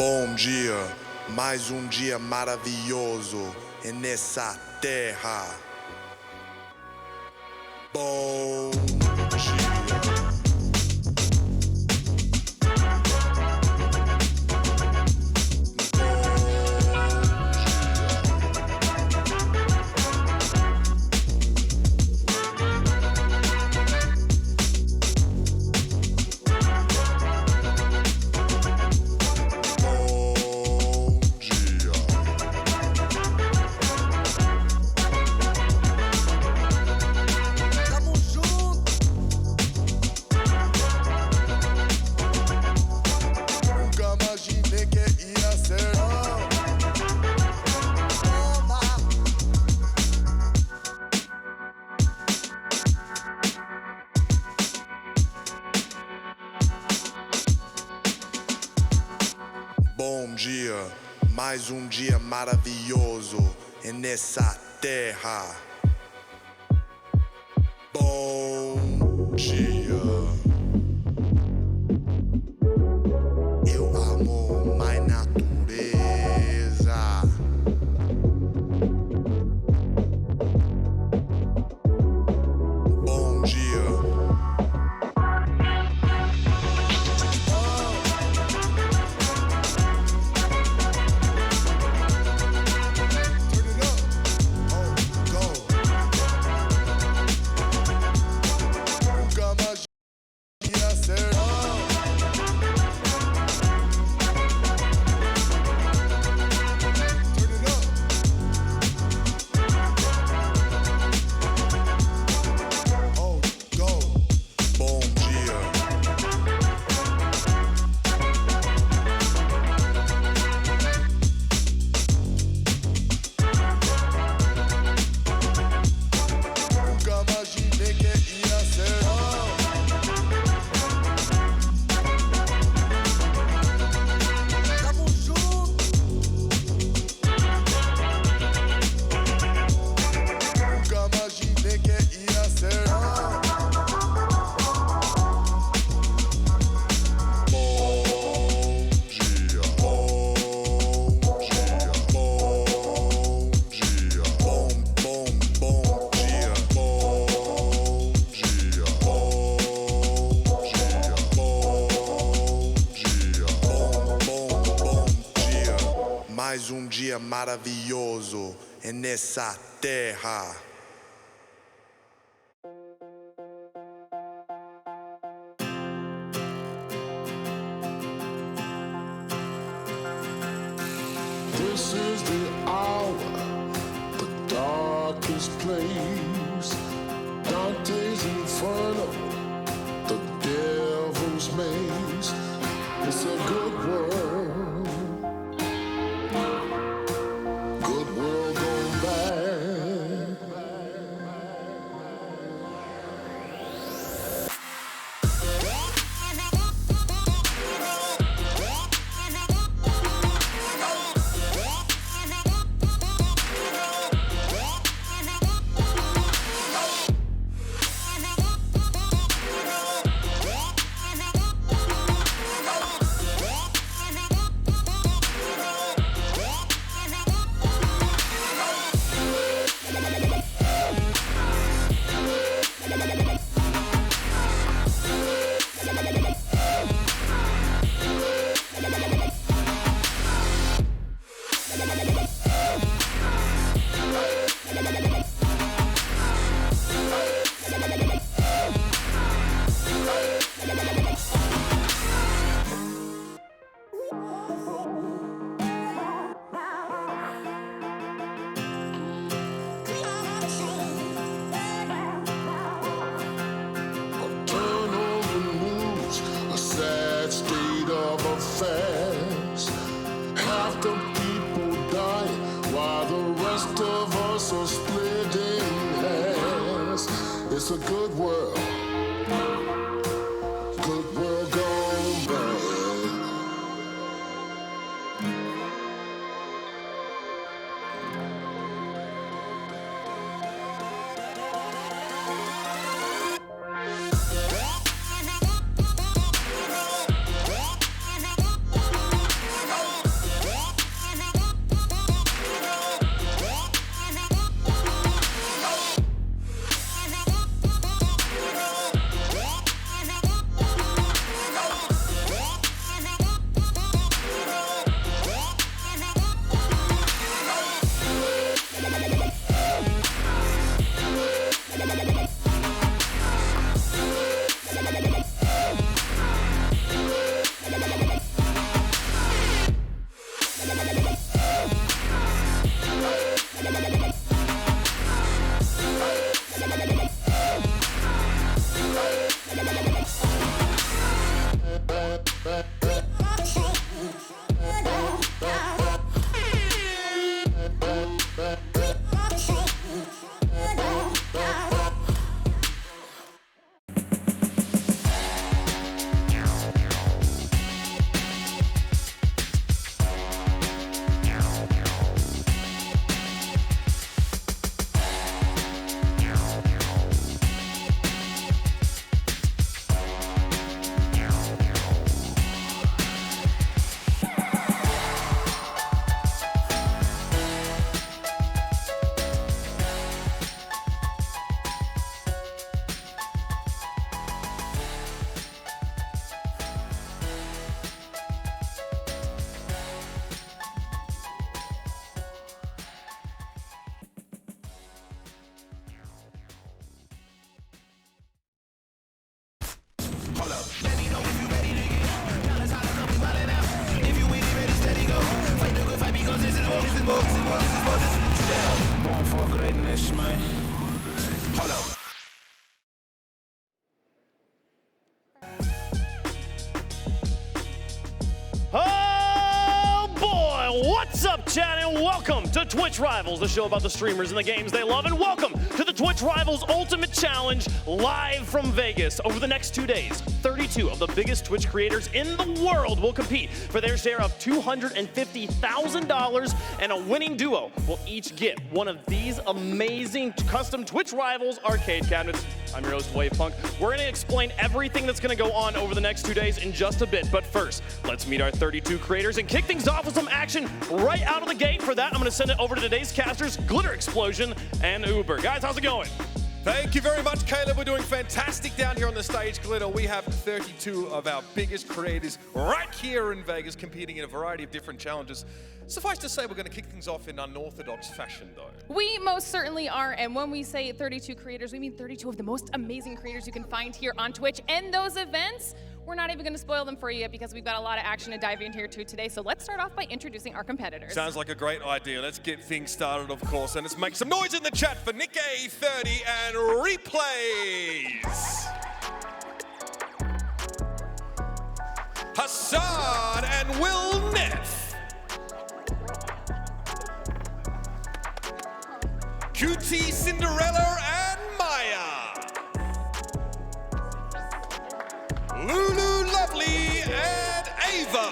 Bom dia, mais um dia maravilhoso nessa terra. Bom dia. Bom dia, mais um dia maravilhoso nessa terra. Bom dia. Eu amo mais natureza. Bom dia. Mais um dia maravilhoso nessa terra. This is the hour, the darkest place, Dante's Inferno, the devil's maze. It's a good world, good world going bad. Oh boy, what's up, chat, and welcome to Twitch Rivals, the show about the streamers and the games they love, and welcome to the Twitch Rivals Ultimate Challenge live from Vegas. Over the next 2 days, 32 of the biggest Twitch creators in the world will compete for their share of $250,000, and a winning duo will each get one of these amazing custom Twitch Rivals arcade cabinets. I'm your host, Wave Punk. We're going to explain everything that's going to go on over the next 2 days in just a bit. But first, let's meet our 32 creators and kick things off with some action right out of the gate. For that, I'm going to send it over to today's casters, Glitter Explosion and Uber. Guys, how's it going? Thank you very much, Caleb. We're doing fantastic down here on the stage, Glitter. We have 32 of our biggest creators right here in Vegas competing in a variety of different challenges. Suffice to say, we're going to kick things off in unorthodox fashion, though. We most certainly are, and when we say 32 creators, we mean 32 of the most amazing creators you can find here on Twitch. And those events, we're not even going to spoil them for you because we've got a lot of action to dive in here too today. So let's start off by introducing our competitors. Sounds like a great idea. Let's get things started, of course, and let's make some noise in the chat for Nick A30 and Replays. Hassan and Will Neff. QT, Cinderella, and Maya. Lulu, Lovely, and Ava.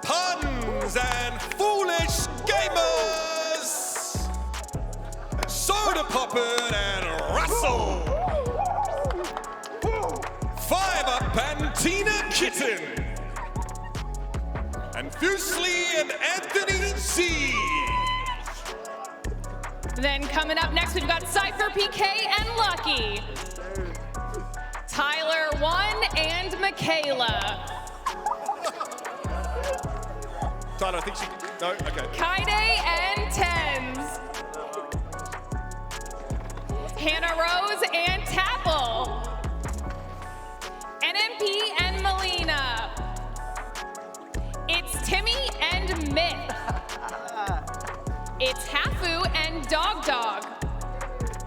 Puns and Foolish Gamers. Soda Poppin' and Russell. Five Up and Tina Kitten. And Fusely and Anthony Z. Then coming up next, we've got Cypher, PK, and Lucky. Tyler 1 and Michaela. Tyler, I think she... No? Okay. Kaide and Tens. Hannah Rose and Tapple. NMP and Melina. It's Timmy and Myth. It's Hafu and Dog Dog.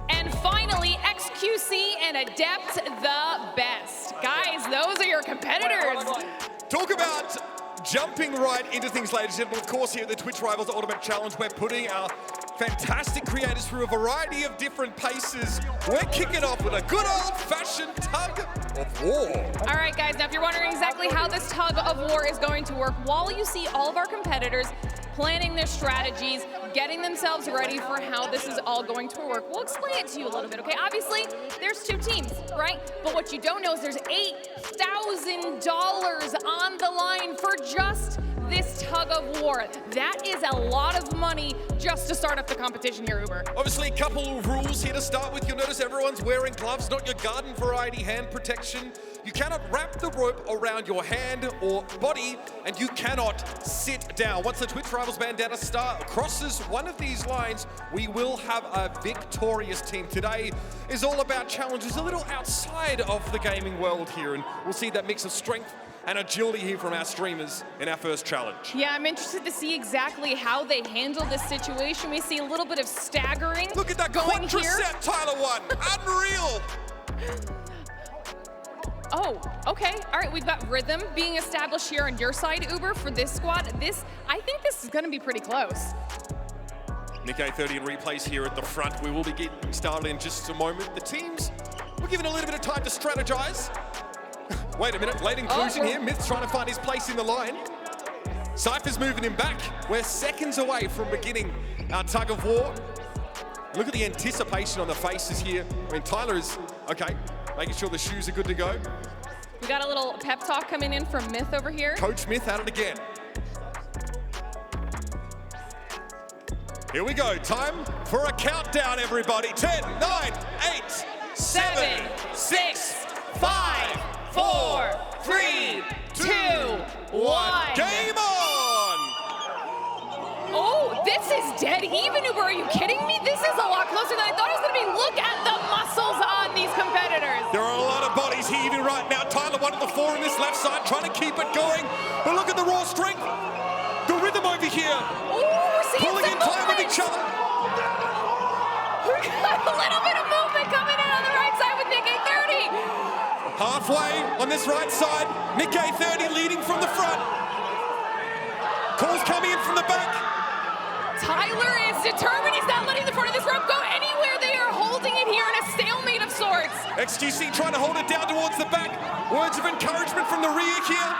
And finally, XQC and Adept the Best. Guys, those are your competitors. Talk about jumping right into things, ladies and gentlemen. Of course, here at the Twitch Rivals Ultimate Challenge, we're putting our fantastic creators through a variety of different paces. We're kicking off with a good old-fashioned tug of war. All right, guys, now if you're wondering exactly how this tug of war is going to work, while you see all of our competitors planning their strategies, getting themselves ready for how this is all going to work, we'll explain it to you a little bit, okay? Obviously, there's 2 teams, right? But what you don't know is there's $8,000 on the line for just this tug of war. That is a lot of money just to start up the competition here, Uber. Obviously, a couple of rules here to start with. You'll notice everyone's wearing gloves, not your garden variety hand protection. You cannot wrap the rope around your hand or body, and you cannot sit down. Once the Twitch Rivals bandana crosses one of these lines, we will have a victorious team. Today is all about challenges a little outside of the gaming world here, and we'll see that mix of strength and agility here from our streamers in our first challenge. Yeah, I'm interested to see exactly how they handle this situation. We see a little bit of staggering. Look at that going here. quadricep Tyler won. Unreal. Oh, okay. All right, we've got rhythm being established here on your side, Uber, for this squad. I think this is going to be pretty close. Nick A30 in replays here at the front. We will be getting started in just a moment. The teams, we're given a little bit of time to strategize. Wait a minute, late inclusion here. Myth's trying to find his place in the line. Cypher's moving him back. We're seconds away from beginning our tug of war. Look at the anticipation on the faces here. I mean, Tyler is, okay, making sure the shoes are good to go. We got a little pep talk coming in from Myth over here. Coach Myth at it again. Here we go, time for a countdown, everybody. 10, 9, 8, 7, 6, 5, 4, 3, 2, 1. Game on! Oh, this is dead even, Uber. Are you kidding me? This is a lot closer than I thought it was going to be. Look at the muscles on these competitors. There are a lot of bodies heaving right now. Tyler 1 of the 4 on this left side, trying to keep it going. But look at the raw strength. The rhythm over here. Ooh, we're seeing pulling in time with each other. We got a little bit of movement coming in on the right side with Nick A30. Halfway on this right side, Nick A30 leading from the front. Calls coming in from the back. Tyler is determined. He's not letting the front of this rope go anywhere. They are holding it here in a stalemate of sorts. XQC trying to hold it down towards the back. Words of encouragement from the rear here.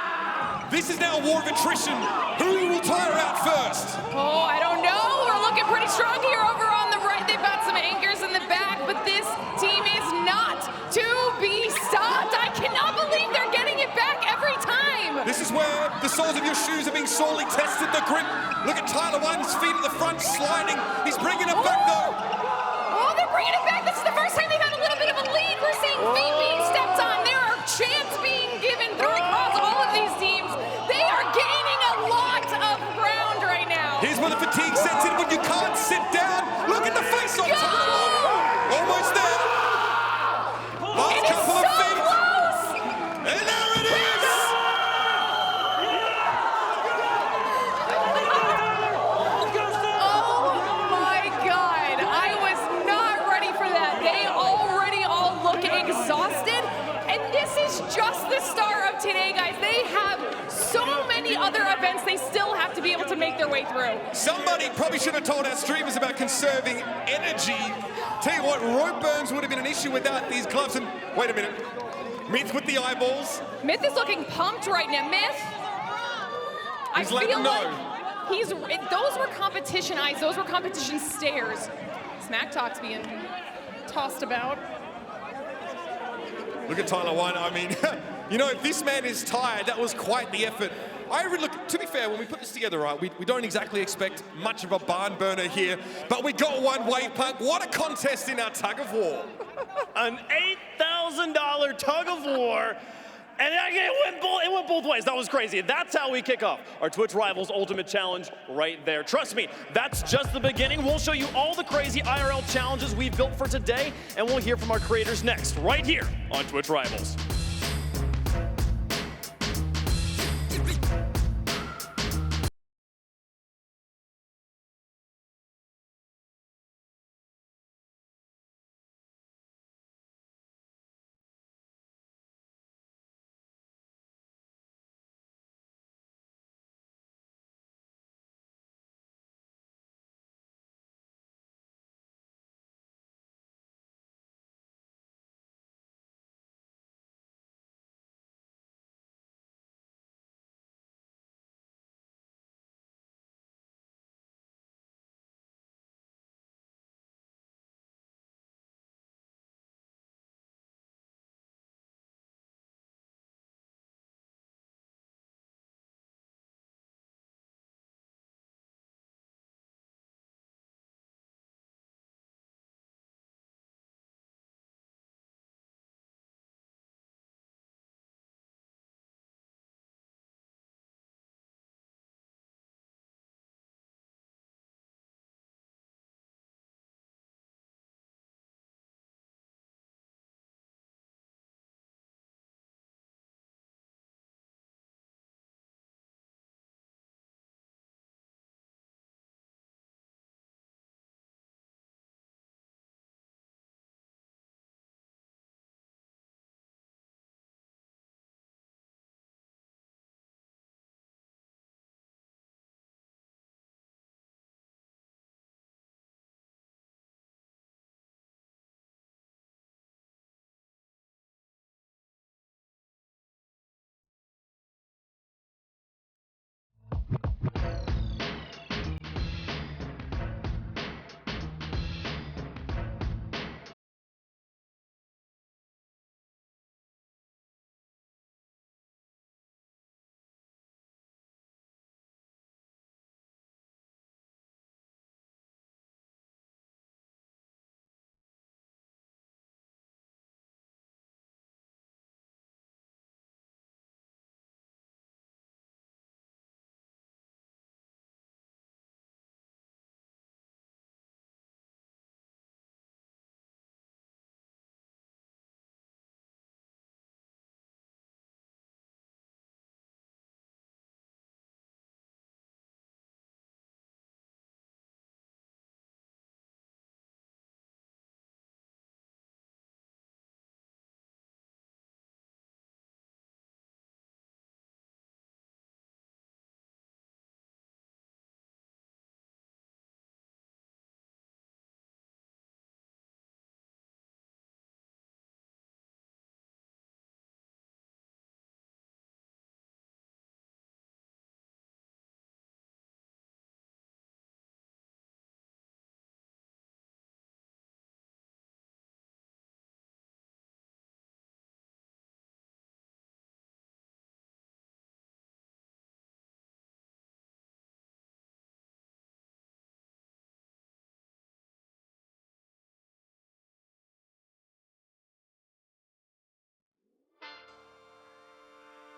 This is now a war of attrition. Who will tire out first? Oh, I don't know. We're looking pretty strong here over on the right. They've got some anchors in the back, but this team is not to be stopped. I cannot believe they're getting it back every time. This is where the soles of your shoes are being sorely tested. The grip. Look at Tyler 1's feet at the front sliding. He's bringing it back though. Oh, they're bringing it back. This is the first time they've had a little bit of a lead. We're seeing feet being stepped on. There are chants being given through across all of these teams. They are gaining a lot of ground right now. Here's where the fatigue sets in when you can't sit down. Look at the face on Tyler. Almost there. Last couple of feet. Close. And there it is. Oh my God. I was not ready for that. They already all look exhausted. And this is just the start of today, guys. They have so many other events they still have to be able to make their way through. Somebody probably should have told our streamers about conserving energy. Tell you what, rope burns would have been an issue without these gloves. And wait a minute. Myth with the eyeballs. Myth is looking pumped right now. Myth, I He's letting feel them know. like those were competition eyes. Those were competition stares. Smack talk's being tossed about. Look at Tyler 1. I mean, you know, if this man is tired, that was quite the effort. Look, to be fair, when we put this together, right, we don't exactly expect much of a barn burner here, but we got one wave punk. What a contest in our tug of war. An $8,000 tug of war. And it went both ways. That was crazy. That's how we kick off our Twitch Rivals Ultimate Challenge right there. Trust me, that's just the beginning. We'll show you all the crazy IRL challenges we've built for today, and we'll hear from our creators next, right here on Twitch Rivals.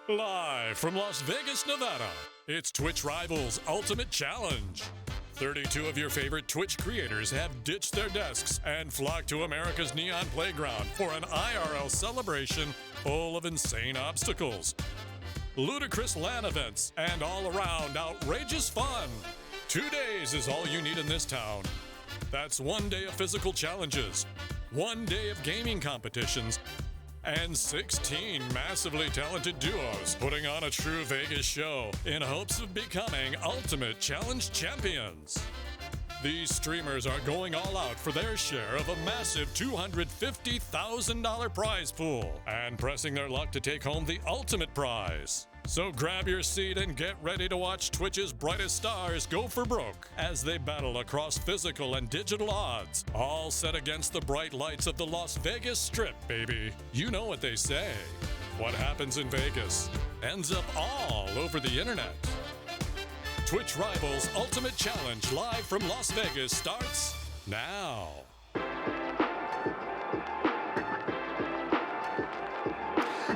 Live from Las Vegas, Nevada, it's Twitch Rivals Ultimate Challenge. 32 of your favorite Twitch creators have ditched their desks and flocked to America's Neon Playground for an IRL celebration full of insane obstacles, ludicrous LAN events, and all-around outrageous fun. 2 days is all you need in this town. That's 1 day of physical challenges, 1 day of gaming competitions, and 16 massively talented duos putting on a true Vegas show in hopes of becoming Ultimate Challenge champions. These streamers are going all out for their share of a massive $250,000 prize pool and pressing their luck to take home the ultimate prize. So grab your seat and get ready to watch Twitch's brightest stars go for broke as they battle across physical and digital odds, all set against the bright lights of the Las Vegas Strip, baby. You know what they say. What happens in Vegas ends up all over the internet. Twitch Rivals Ultimate Challenge live from Las Vegas starts now.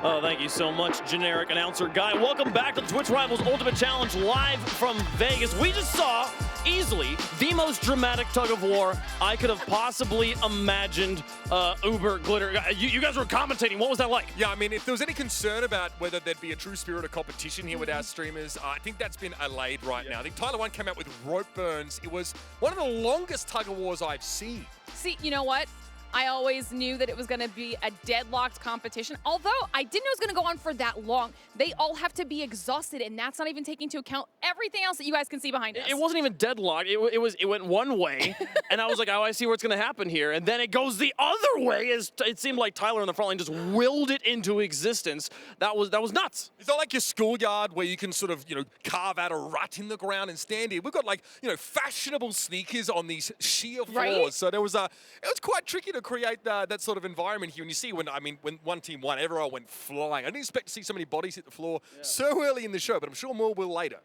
Oh, thank you so much, generic announcer guy. Welcome back to the Twitch Rivals Ultimate Challenge live from Vegas. We just saw easily the most dramatic tug of war I could have possibly imagined. Uber, Glitter, you guys were commentating. What was that like? Yeah, I mean, if there was any concern about whether there'd be a true spirit of competition here with our streamers, I think that's been allayed right now. I think Tyler 1 came out with rope burns. It was one of the longest tug of wars I've seen. See, you know what? I always knew that it was going to be a deadlocked competition, although I didn't know it was going to go on for that long. They all have to be exhausted, and that's not even taking into account everything else that you guys can see behind us. It wasn't even deadlocked. It went one way, and I was like, oh, I see what's going to happen here. And then it goes the other way. It seemed like Tyler in the front line just willed it into existence. That was nuts. It's not like your schoolyard where you can sort of, carve out a rut in the ground and stand here. We've got fashionable sneakers on these sheer floors. Right? So it was quite tricky to create that sort of environment here. And you see when one team won, everyone went flying. I didn't expect to see so many bodies hit the floor so early in the show, but I'm sure more will later.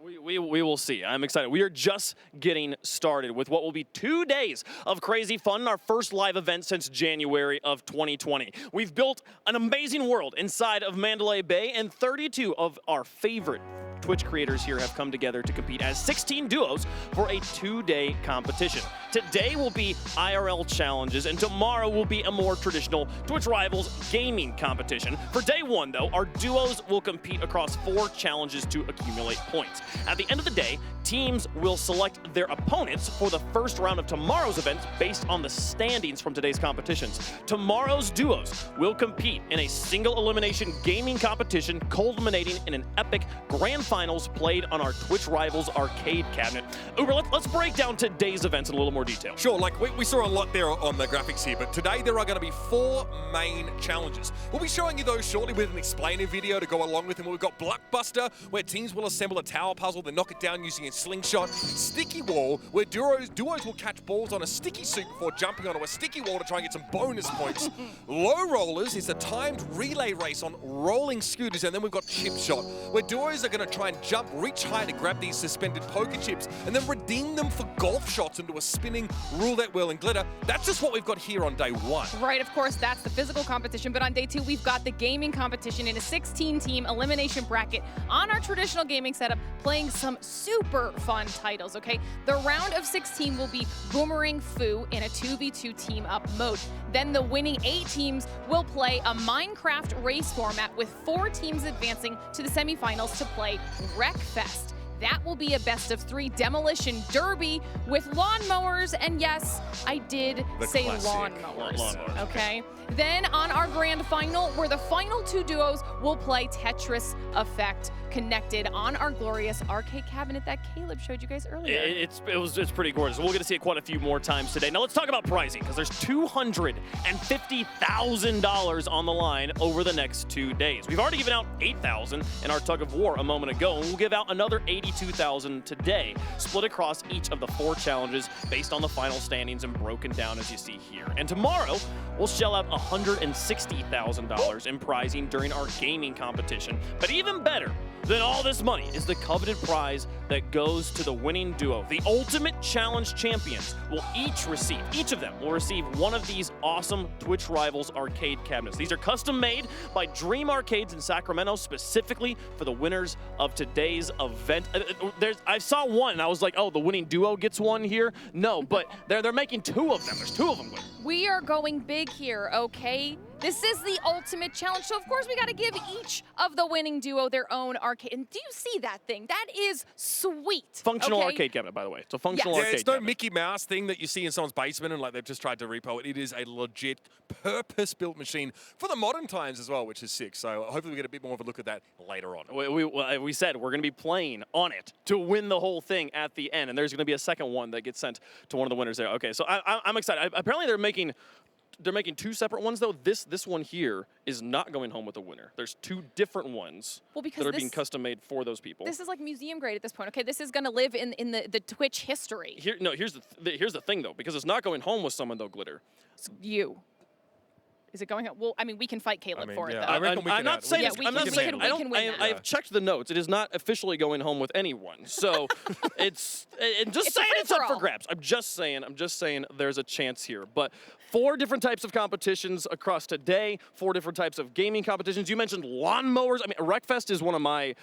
We will see. I'm excited. We are just getting started with what will be 2 days of crazy fun, our first live event since January of 2020. We've built an amazing world inside of Mandalay Bay, and 32 of our favorite Twitch creators here have come together to compete as 16 duos for a 2-day competition. Today will be IRL challenges, and tomorrow will be a more traditional Twitch Rivals gaming competition. For day 1, though, our duos will compete across 4 challenges to accumulate points. At the end of the day, teams will select their opponents for the first round of tomorrow's events based on the standings from today's competitions. Tomorrow's duos will compete in a single elimination gaming competition culminating in an epic grand finals played on our Twitch Rivals arcade cabinet. Uber, let's break down today's events in a little more detail. Sure, we saw a lot there on the graphics here, but today there are going to be 4 main challenges. We'll be showing you those shortly with an explainer video to go along with them. We've got Blockbuster, where teams will assemble a tower puzzle, then knock it down using a slingshot. Sticky Wall, where duos will catch balls on a sticky suit before jumping onto a sticky wall to try and get some bonus points. Low Rollers is a timed relay race on rolling scooters, and then we've got Chip Shot, where duos are going to try and jump, reach high to grab these suspended poker chips, and then redeem them for golf shots into a spinning roulette wheel and glitter. That's just what we've got here on day 1. Right, of course, that's the physical competition, but on day 2, we've got the gaming competition in a 16-team elimination bracket on our traditional gaming setup, playing some super fun titles, okay? The round of 16 will be Boomerang Fu in a 2v2 team-up mode. Then the winning 8 teams will play a Minecraft race format with 4 teams advancing to the semifinals to play Wreckfest. That will be a best of 3 demolition derby with lawnmowers, and yes, I did say lawnmowers, okay? Then on our grand final, where the final 2 duos will play Tetris Effect connected on our glorious arcade cabinet that Caleb showed you guys earlier. It's pretty gorgeous. We're going to see it quite a few more times today. Now let's talk about pricing, because there's $250,000 on the line over the next 2 days. We've already given out $8,000 in our tug of war a moment ago, and we'll give out another $82,000 today, split across each of the 4 challenges based on the final standings and broken down as you see here. And tomorrow, we'll shell out $160,000 in prizing during our gaming competition. But even better than all this money is the coveted prize that goes to the winning duo. The Ultimate Challenge champions will each of them will receive one of these awesome Twitch Rivals arcade cabinets. These are custom made by Dream Arcades in Sacramento specifically for the winners of today's event. I saw one and I was like, oh, the winning duo gets one here? No, but they're making two of them. There's two of them. We are going big here, okay? This is the Ultimate Challenge, so of course we gotta give each of the winning duo their own arcade. And do you see that thing? That is sweet. Functional okay? arcade cabinet, by the way. It's a functional Yes. arcade It's no cabinet. Mickey Mouse thing that you see in someone's basement and like they've just tried to repo it. It is a legit purpose-built machine for the modern times as well, which is sick. So hopefully we get a bit more of a look at that later on. We said we're going to be playing on it to win the whole thing at the end, and there's going to be a second one that gets sent to one of the winners there. Okay, so I'm excited. Apparently they're making two separate ones though. This one here is not going home with a winner. There's two different ones that are being custom made for those people. This is like museum grade at this point. Okay, this is gonna live in the Twitch history. Here's the thing though, because it's not going home with someone though, Glitter. It's you. Is it going? Well, I mean, we can fight Caleb for it though. I reckon we I'm can not saying. Yeah, we can win that. I have checked the notes. It is not officially going home with anyone. So it's saying it's up for free-for-all. grabs. I'm just saying there's a chance here. But 4 different types of competitions across today. 4 different types of gaming competitions. You mentioned lawnmowers. I mean, Wreckfest is one of my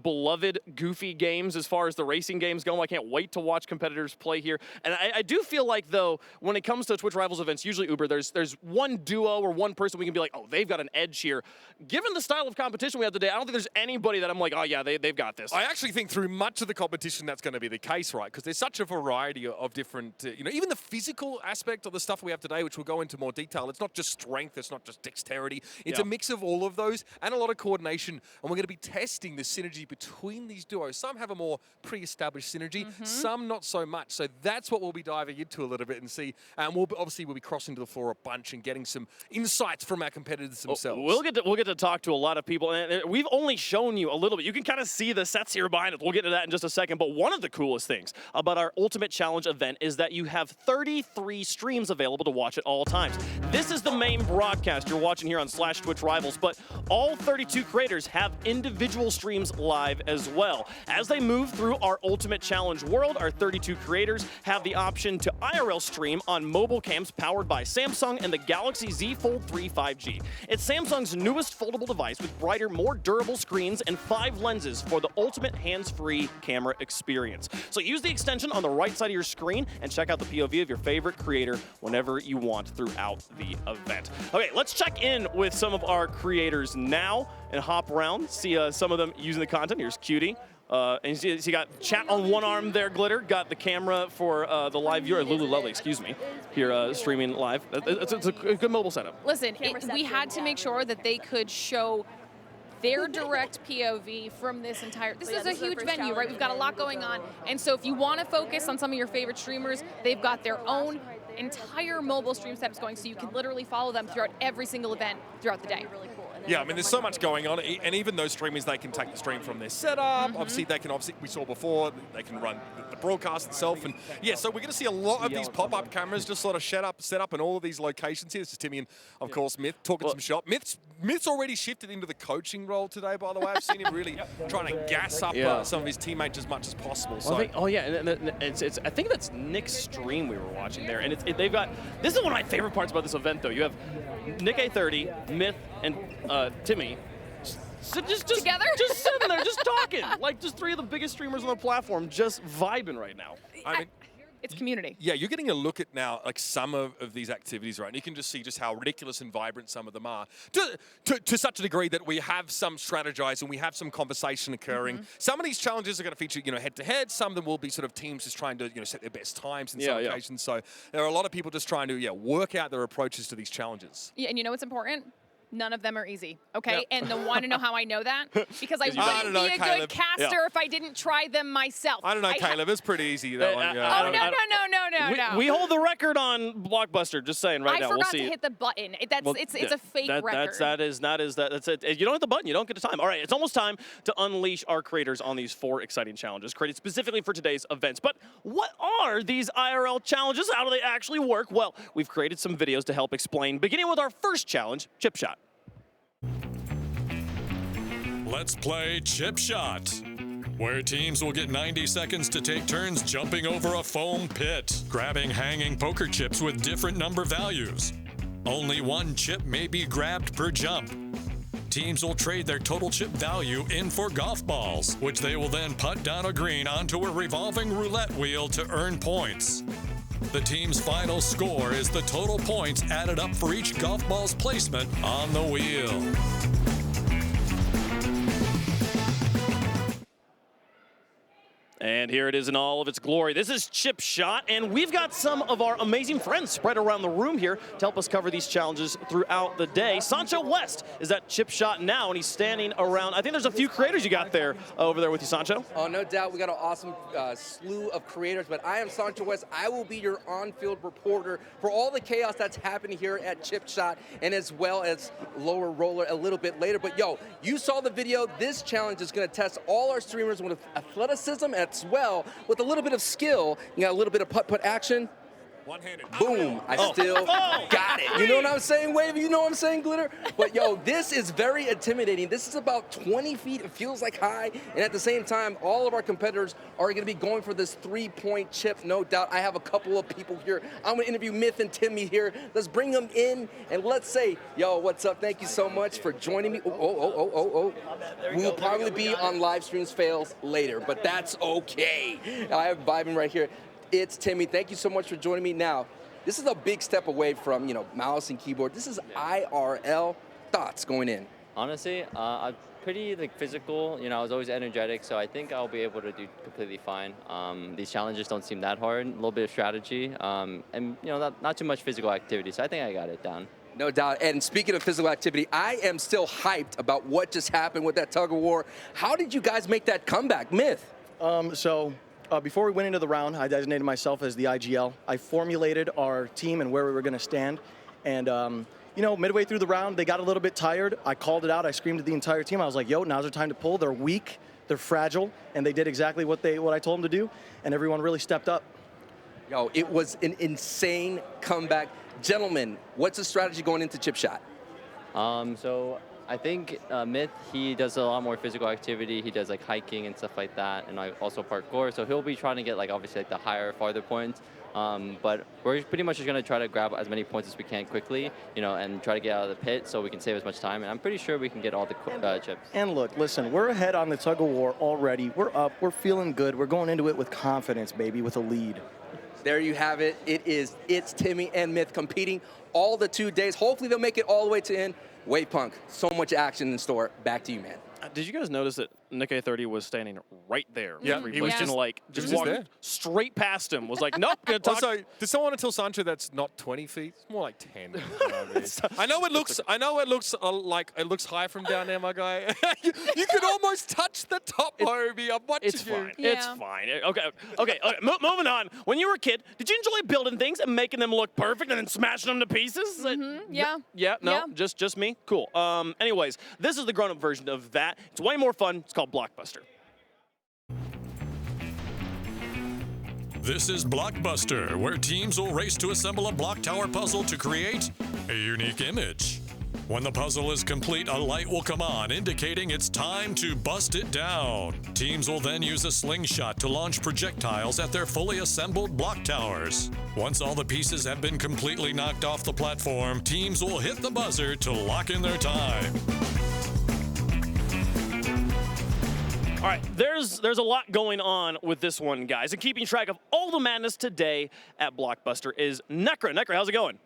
beloved goofy games as far as the racing games go. I can't wait to watch competitors play here. And I do feel like though, when it comes to Twitch Rivals events, usually Uber, there's one duo or one person we can be like, oh, they've got an edge here. Given the style of competition we have today, I don't think there's anybody that I'm like, oh yeah, they've got this. I actually think through much of the competition that's going to be the case, right? Because there's such a variety of different, even the physical aspect of the stuff we have today, which we'll go into more detail. It's not just strength, it's not just dexterity. It's a mix of all of those and a lot of coordination. And we're going to be testing the synergy between these duos. Some have a more pre-established synergy, some not so much. So that's what we'll be diving into a little bit and see. And we'll be crossing to the floor a bunch and getting some insights from our competitors themselves. We'll get to talk to a lot of people, and we've only shown you a little bit. You can kind of see the sets here behind us. We'll get to that in just a second. But one of the coolest things about our Ultimate Challenge event is that you have 33 streams available to watch at all times. This is the main broadcast you're watching here on /Twitch Rivals, but all 32 creators have individual streams live as well. As they move through our Ultimate Challenge world, our 32 creators have the option to IRL stream on mobile cams powered by Samsung and the Galaxy Z Fold 3 5G. It's Samsung's newest foldable device with brighter, more durable screens and 5 lenses for the ultimate hands-free camera experience. So use the extension on the right side of your screen and check out the POV of your favorite creator whenever you want throughout the event. Okay, let's check in with some of our creators now and hop around, see some of them using the content. Here's Cutie. And you got chat on one arm there, Glitter. Got the camera for the live viewer, Lulu Lovely, excuse me, here streaming live. It's a good mobile setup. Listen, we had to make sure that they could show their direct POV from this entire. This is a huge venue, right? We've got a lot going on, and so if you want to focus on some of your favorite streamers, they've got their own entire mobile stream setups going, so you can literally follow them throughout every single event throughout the day. Yeah, I mean, there's so much going on, and even those streamers, they can take the stream from their setup. Obviously, we saw before, they can run the broadcast itself, and yeah, so we're going to see a lot of these pop-up cameras just sort of set up in all of these locations here. This is Timmy and, of course, Myth talking some shop. Myth's already shifted into the coaching role today, by the way. I've seen him really trying to gas up some of his teammates as much as possible. So. I think that's Nick's stream we were watching there, and they've got. This is one of my favorite parts about this event, though. You have Nick A30, Myth, and Timmy. Just together? Just sitting there, just talking. Like, just 3 of the biggest streamers on the platform just vibing right now. I mean, it's community. Yeah, you're getting a look at now like some of these activities, right? And you can just see just how ridiculous and vibrant some of them are. To such a degree that we have some strategize and we have some conversation occurring. Some of these challenges are going to feature, head-to-head. Some of them will be sort of teams just trying to, set their best times in some occasions. So there are a lot of people just trying to, work out their approaches to these challenges. Yeah, and you know what's important? None of them are easy, okay? And want to know how I know that? Because I wouldn't be a good caster if I didn't try them myself. I don't know, Caleb. It's pretty easy, that one. Oh, no. We hold the record on Blockbuster, just saying right now. I forgot to hit the button. It's a fake record. That's it. You don't hit the button, you don't get the time. All right, it's almost time to unleash our creators on these 4 exciting challenges created specifically for today's events. But what are these IRL challenges? How do they actually work? Well, we've created some videos to help explain, beginning with our first challenge, Chip Shot. Let's play Chip Shot. where teams will get 90 seconds to take turns jumping over a foam pit, grabbing hanging poker chips with different number values. Only one chip may be grabbed per jump. Teams will trade their total chip value in for golf balls, which they will then putt down a green onto a revolving roulette wheel to earn points. The team's final score is the total points added up for each golf ball's placement on the wheel. And here it is in all of its glory. This is Chip Shot, and we've got some of our amazing friends spread around the room here to help us cover these challenges throughout the day. Sancho West is at Chip Shot now, and he's standing around. I think there's a few creators you got there over there with you, Sancho. Oh, no doubt. We got an awesome slew of creators, but I am Sancho West. I will be your on-field reporter for all the chaos that's happening here at Chip Shot, and as well as Lower Roller a little bit later. But yo, you saw the video. This challenge is going to test all our streamers with athleticism as well with a little bit of skill. You got a little bit of putt-putt action. One-handed. Boom, I still got it. You know what I'm saying, Wave? You know what I'm saying, Glitter? But yo, this is very intimidating. This is about 20 feet. It feels like high. And at the same time, all of our competitors are going to be going for this 3-point chip, no doubt. I have a couple of people here. I'm going to interview Myth and Timmy here. Let's bring them in and let's say, yo, what's up? Thank you so much for joining me. We will probably be on live streams fails later, but that's okay. I have vibing right here. It's Timmy. Thank you so much for joining me. Now, this is a big step away from, mouse and keyboard. This is IRL. Thoughts going in? Honestly, I'm pretty physical. I was always energetic, so I think I'll be able to do completely fine. These challenges don't seem that hard. A little bit of strategy, and not too much physical activity. So I think I got it down. No doubt. And speaking of physical activity, I am still hyped about what just happened with that tug of war. How did you guys make that comeback, Myth? Before we went into the round, I designated myself as the IGL. I formulated our team and where we were going to stand. And, midway through the round, they got a little bit tired. I called it out. I screamed at the entire team. I was like, yo, now's their time to pull. They're weak. They're fragile. And they did exactly what I told them to do. And everyone really stepped up. Yo, it was an insane comeback. Gentlemen, what's the strategy going into Chip Shot? So I think Myth, he does a lot more physical activity. He does hiking and stuff like that, and also parkour. So he'll be trying to get obviously the higher, farther points. But we're pretty much just going to try to grab as many points as we can quickly, and try to get out of the pit so we can save as much time. And I'm pretty sure we can get all the chips. And look, listen, we're ahead on the tug of war already. We're up. We're feeling good. We're going into it with confidence, baby, with a lead. There you have it. It's Timmy and Myth competing all the 2 days. Hopefully they'll make it all the way to end. Wave Punk, so much action in store. Back to you, man. Did you guys notice that Nick A30 was standing right there? Yeah, he was just walking straight past him. Was like, nope, gonna talk. Also, did someone want to tell Sancho that's not 20 feet? It's more like 10. I know it looks like it looks high from down there, my guy. you could almost touch the top, Hobie. I'm watching It's you. fine. Yeah. It's fine. Okay. Moving on. When you were a kid, did you enjoy building things and making them look perfect and then smashing them to pieces? Yeah. No. Just me. Cool. Anyways, this is the grown-up version of that. It's way more fun. It's called Blockbuster. This is Blockbuster, where teams will race to assemble a block tower puzzle to create a unique image. When the puzzle is complete, a light will come on, indicating it's time to bust it down. Teams will then use a slingshot to launch projectiles at their fully assembled block towers. Once all the pieces have been completely knocked off the platform, teams will hit the buzzer to lock in their time. All right, there's a lot going on with this one, guys. And keeping track of all the madness today at Blockbuster is Nekra. Nekra, how's it going?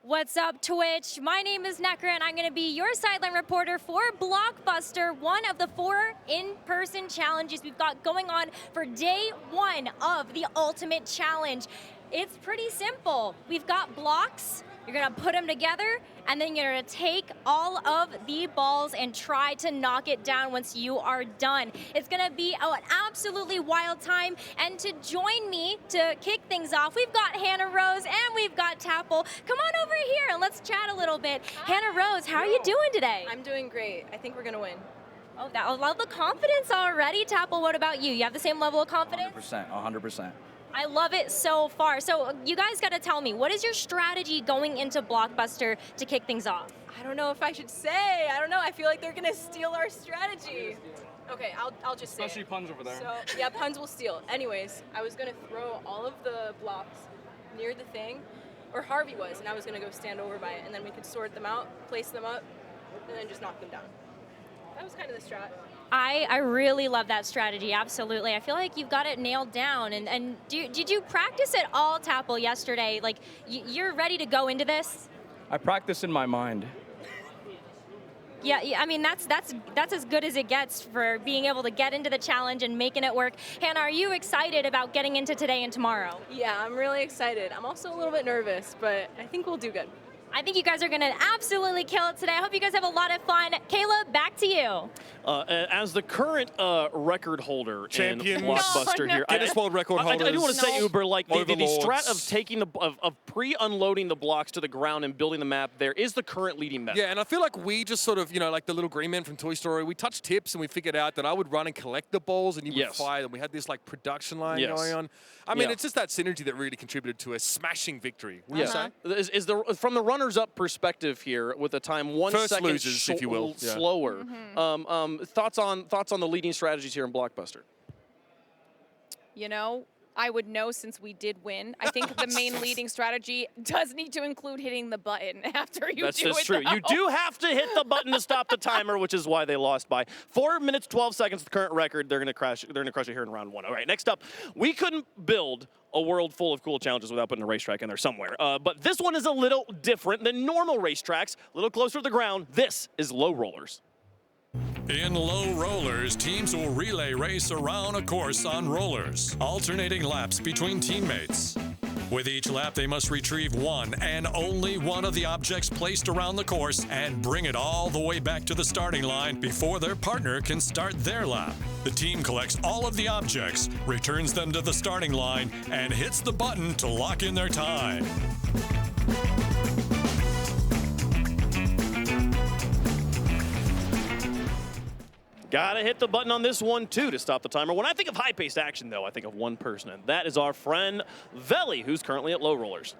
What's up, Twitch? My name is Nekra, and I'm going to be your sideline reporter for Blockbuster, one of the 4 in-person challenges we've got going on for day 1 of the Ultimate Challenge. It's pretty simple. We've got blocks. You're going to put them together, and then you're going to take all of the balls and try to knock it down once you are done. It's going to be an absolutely wild time, and to join me to kick things off, we've got Hannah Rose and we've got Tapple. Come on over here and let's chat a little bit. Hi. Hannah Rose, how are you doing today? I'm doing great. I think we're going to win. Oh, I love the confidence already. Tapple, what about you? You have the same level of confidence? 100%. I love it so far. So you guys got to tell me, what is your strategy going into Blockbuster to kick things off? I don't know if I should say. I don't know. I feel like they're going to steal our strategy. Okay, I'll just say Especially it. puns over there. So, yeah, puns will steal. Anyways, I was going to throw all of the blocks near the thing, or Harvey was, and I was going to go stand over by it, and then we could sort them out, place them up, and then just knock them down. That was kind of the strat. I really love that strategy, absolutely. I feel like you've got it nailed down. And did you practice at all, Tapple, yesterday? Like, you're ready to go into this? I practice in my mind. Yeah, I mean, that's as good as it gets for being able to get into the challenge and making it work. Hannah, are you excited about getting into today and tomorrow? Yeah, I'm really excited. I'm also a little bit nervous, but I think we'll do good. I think you guys are going to absolutely kill it today. I hope you guys have a lot of fun. Kayla, back to you. As the current record holder Champions. in Blockbuster here, Guinness World Record holders. I do want to say, Uber, like the Overlords. strat of taking of pre-unloading the blocks to the ground and building the map there is the current leading method. Yeah, and I feel like we just sort of, you know, like the little green man from Toy Story, we touched tips and we figured out that I would run and collect the balls and you would fire them. We had this like production line going on. I mean, it's just that synergy that really contributed to a smashing victory. Would you say? Is from the runners-up perspective here, with the time one First second losers, if you will. slower. Thoughts on the leading strategies here in Blockbuster? You know, I would know since we did win. I think the main leading strategy does need to include hitting the button after you That's do just it. true. Though. You do have to hit the button to stop the timer, which is why they lost by 4 minutes 12 seconds. The current record. They're gonna crush it here in round 1. All right. Next up, we couldn't build a world full of cool challenges without putting a racetrack in there somewhere. But this one is a little different than normal racetracks. A little closer to the ground. This is low rollers. In low rollers, teams will relay race around a course on rollers, alternating laps between teammates. With each lap, they must retrieve one and only one of the objects placed around the course and bring it all the way back to the starting line before their partner can start their lap. The team collects all of the objects, returns them to the starting line, and hits the button to lock in their time. Gotta hit the button on this one, too, to stop the timer. When I think of high-paced action, though, I think of one person, and that is our friend Veli, who's currently at low rollers.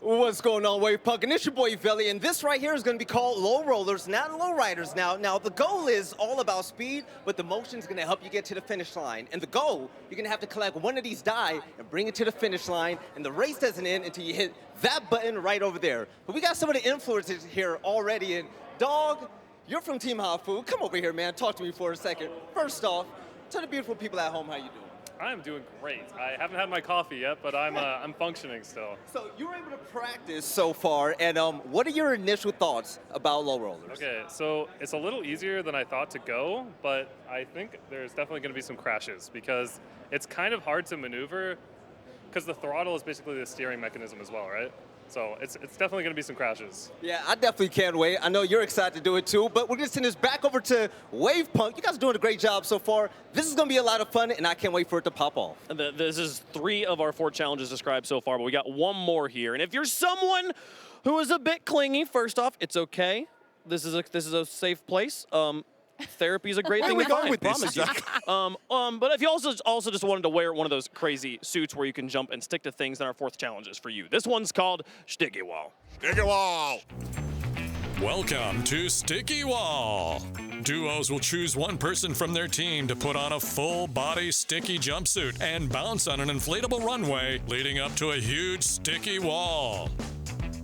What's going on, Wave Punk? And it's your boy Veli, and this right here is going to be called low rollers, not low riders. Now, the goal is all about speed, but the motion is going to help you get to the finish line. And the goal, you're going to have to collect one of these die and bring it to the finish line, and the race doesn't end until you hit that button right over there. But we got some of the influencers here already, and Dog, you're from Team Hafu. Come over here, man. Talk to me for a second. First off, tell the beautiful people at home how you doing. I'm doing great. I haven't had my coffee yet, but I'm functioning still. So you were able to practice so far, and what are your initial thoughts about low rollers? Okay, so it's a little easier than I thought to go, but I think there's definitely going to be some crashes because it's kind of hard to maneuver because the throttle is basically the steering mechanism as well, right? So it's definitely going to be some crashes. Yeah, I definitely can't wait. I know you're excited to do it too, but we're going to send this back over to Wave Punk. You guys are doing a great job so far. This is going to be a lot of fun, and I can't wait for it to pop off. And this is 3 of our 4 challenges described so far, but we got one more here. And if you're someone who is a bit clingy, first off, it's okay. This is a safe place. Therapy is a great thing to find, I promise you. But if you also just wanted to wear one of those crazy suits where you can jump and stick to things, then our 4th challenge is for you. This one's called Sticky Wall. Sticky Wall! Welcome to Sticky Wall. Duos will choose one person from their team to put on a full-body sticky jumpsuit and bounce on an inflatable runway leading up to a huge sticky wall.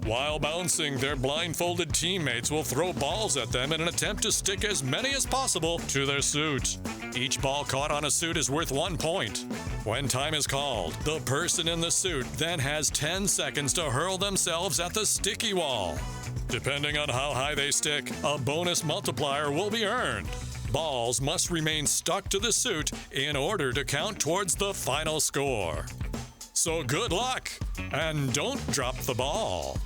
While bouncing, their blindfolded teammates will throw balls at them in an attempt to stick as many as possible to their suit. Each ball caught on a suit is worth 1 point. When time is called, the person in the suit then has 10 seconds to hurl themselves at the sticky wall. Depending on how high they stick, a bonus multiplier will be earned. Balls must remain stuck to the suit in order to count towards the final score. So good luck, and don't drop the ball.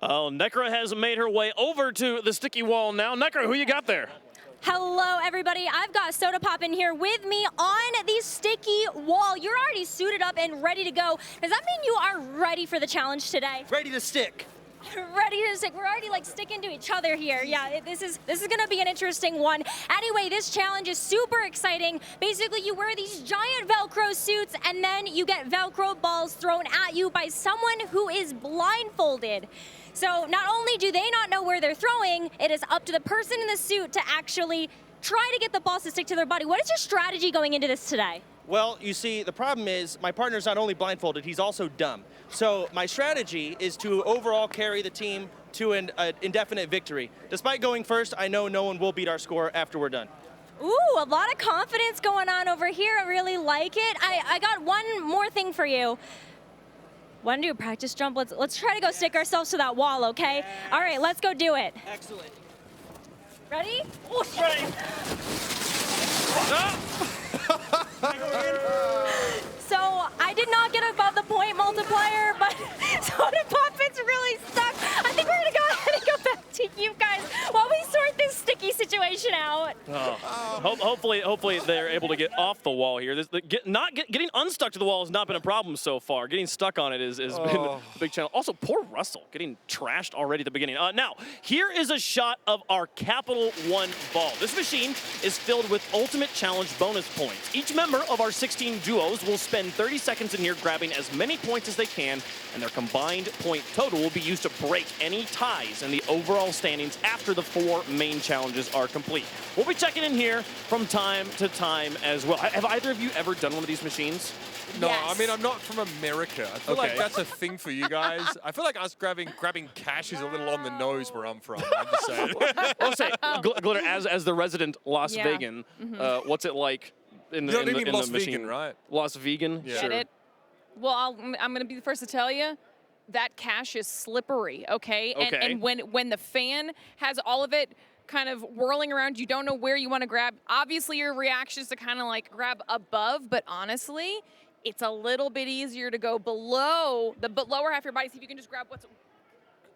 Oh, Nekra has made her way over to the sticky wall now. Nekra, who you got there? Hello, everybody. I've got Soda Pop in here with me on the sticky wall. You're already suited up and ready to go. Does that mean you are ready for the challenge today? Ready to stick. Ready to stick. We're already like sticking to each other here. Yeah, this is gonna be an interesting one. Anyway, this challenge is super exciting. Basically, you wear these giant Velcro suits, and then you get Velcro balls thrown at you by someone who is blindfolded. So not only do they not know where they're throwing, it is up to the person in the suit to actually try to get the balls to stick to their body. What is your strategy going into this today? Well, you see, the problem is my partner's not only blindfolded, he's also dumb. So my strategy is to overall carry the team to an indefinite victory. Despite going first, I know no one will beat our score after we're done. Ooh, a lot of confidence going on over here. I really like it. I got one more thing for you. Want to do a practice jump? Let's try to go stick ourselves to that wall, okay? Yes. All right, let's go do it. Excellent. Ready? Oh, shit. So I did not get above the point multiplier, but Soda Puppets really stuck. I think we're gonna go ahead and go back to you guys while we sort this sticky situation out. Hopefully they're able to get off the wall here. Getting unstuck to the wall has not been a problem so far. Getting stuck on it has been a big challenge. Also, poor Russell getting trashed already at the beginning. Now, here is a shot of our Capital One ball. This machine is filled with Ultimate Challenge bonus points. Each member of our 16 duos will spend 30 seconds in here grabbing as many points as they can, and their combined point total will be used to break any ties in the overall standings after the 4 main challenges are complete. We'll be checking in here from time to time as well. Have either of you ever done one of these machines? No, Yes. I mean, I'm not from America. I feel like that's a thing for you guys. I feel like us grabbing cash is a little on the nose where I'm from. I'm just saying. I'll say, Glitter, as the resident Las Vegan, what's it like in the, You don't in the, mean in Las the machine? Vegan, right? Las Vegan? Yeah. Sure. Get it? Well, I'm going to be the first to tell you that cash is slippery, okay? And when the fan has all of it kind of whirling around, you don't know where you want to grab. Obviously, your reaction is to kind of like grab above, but honestly, it's a little bit easier to go below the lower half of your body. See if you can just grab what's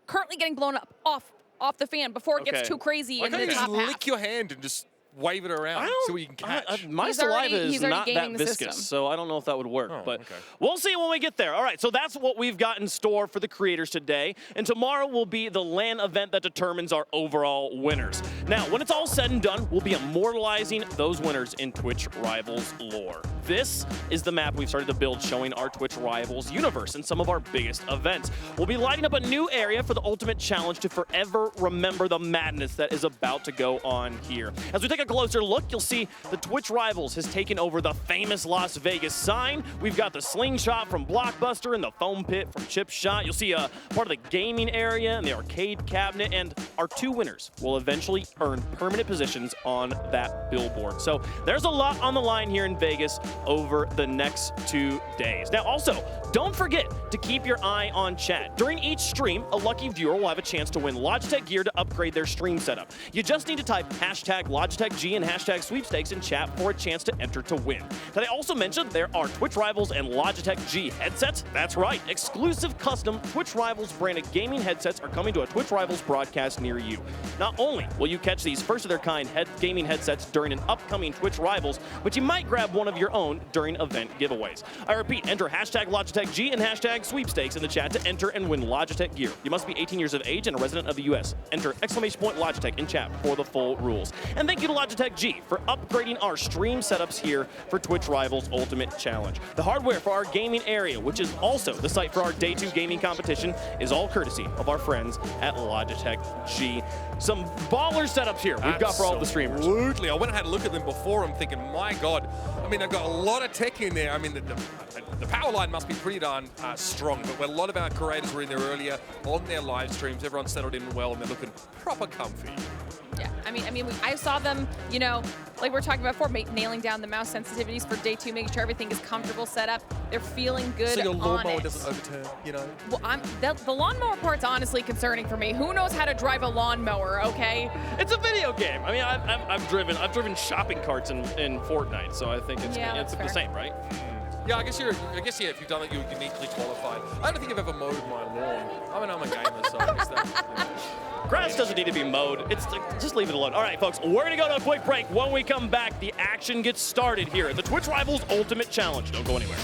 currently getting blown up off the fan before it gets too crazy Why in can't the you just top half. lick your hand and just wave it around so we can catch? My He's saliva already- is he's already not gaming that the viscous, system. so I don't know if that would work. But okay. we'll see when we get there. All right, so that's what we've got in store for the creators today. And tomorrow will be the LAN event that determines our overall winners. Now, when it's all said and done, we'll be immortalizing those winners in Twitch Rivals lore. This is the map we've started to build showing our Twitch Rivals universe and some of our biggest events. We'll be lighting up a new area for the Ultimate Challenge to forever remember the madness that is about to go on here. As we take a closer look, you'll see the Twitch Rivals has taken over the famous Las Vegas sign. We've got the slingshot from Blockbuster and the foam pit from Chip Shot. You'll see a part of the gaming area and the arcade cabinet, and our 2 winners will eventually earn permanent positions on that billboard. So there's a lot on the line here in Vegas over the next 2 days. Now, also, don't forget to keep your eye on chat. During each stream, a lucky viewer will have a chance to win Logitech gear to upgrade their stream setup. You just need to type hashtag LogitechG and hashtag sweepstakes in chat for a chance to enter to win. Did I also mention there are Twitch Rivals and Logitech G headsets? That's right, exclusive custom Twitch Rivals branded gaming headsets are coming to a Twitch Rivals broadcast near you. Not only will you catch these first-of-their-kind gaming headsets during an upcoming Twitch Rivals, but you might grab one of your own during event giveaways. I repeat, enter hashtag LogitechG and hashtag sweepstakes in the chat to enter and win Logitech gear. You must be 18 years of age and a resident of the U.S. Enter !Logitech in chat for the full rules. And thank you to Logitech G for upgrading our stream setups here for Twitch Rivals Ultimate Challenge. The hardware for our gaming area, which is also the site for our Day 2 gaming competition, is all courtesy of our friends at Logitech G. Some baller setups here we've got for all the streamers. Absolutely. I went and had a look at them before. I'm thinking, my God. I mean, I've got a lot of tech in there. I mean, the power line must be pretty darn strong, but when a lot of our creators were in there earlier on their live streams, everyone's settled in well and they're looking proper comfy. Yeah, I mean, I saw them, you know, like we were talking about before, nailing down the mouse sensitivities for Day 2, making sure everything is comfortable set up. They're feeling good So your on lawnmower it. doesn't overturn, you know? Well, the lawnmower part's honestly concerning for me. Who knows how to drive a lawnmower, okay? It's a video game. I mean, I've driven shopping carts in Fortnite, so I think it's the same, right? Yeah, I guess yeah, if you've done it, you're uniquely qualified. I don't think I've ever mowed my lawn. I'm a gamer, so I guess that. Grass doesn't need to be mowed. It's like, just leave it alone. All right, folks, we're gonna go to a quick break. When we come back, the action gets started here at the Twitch Rivals Ultimate Challenge. Don't go anywhere.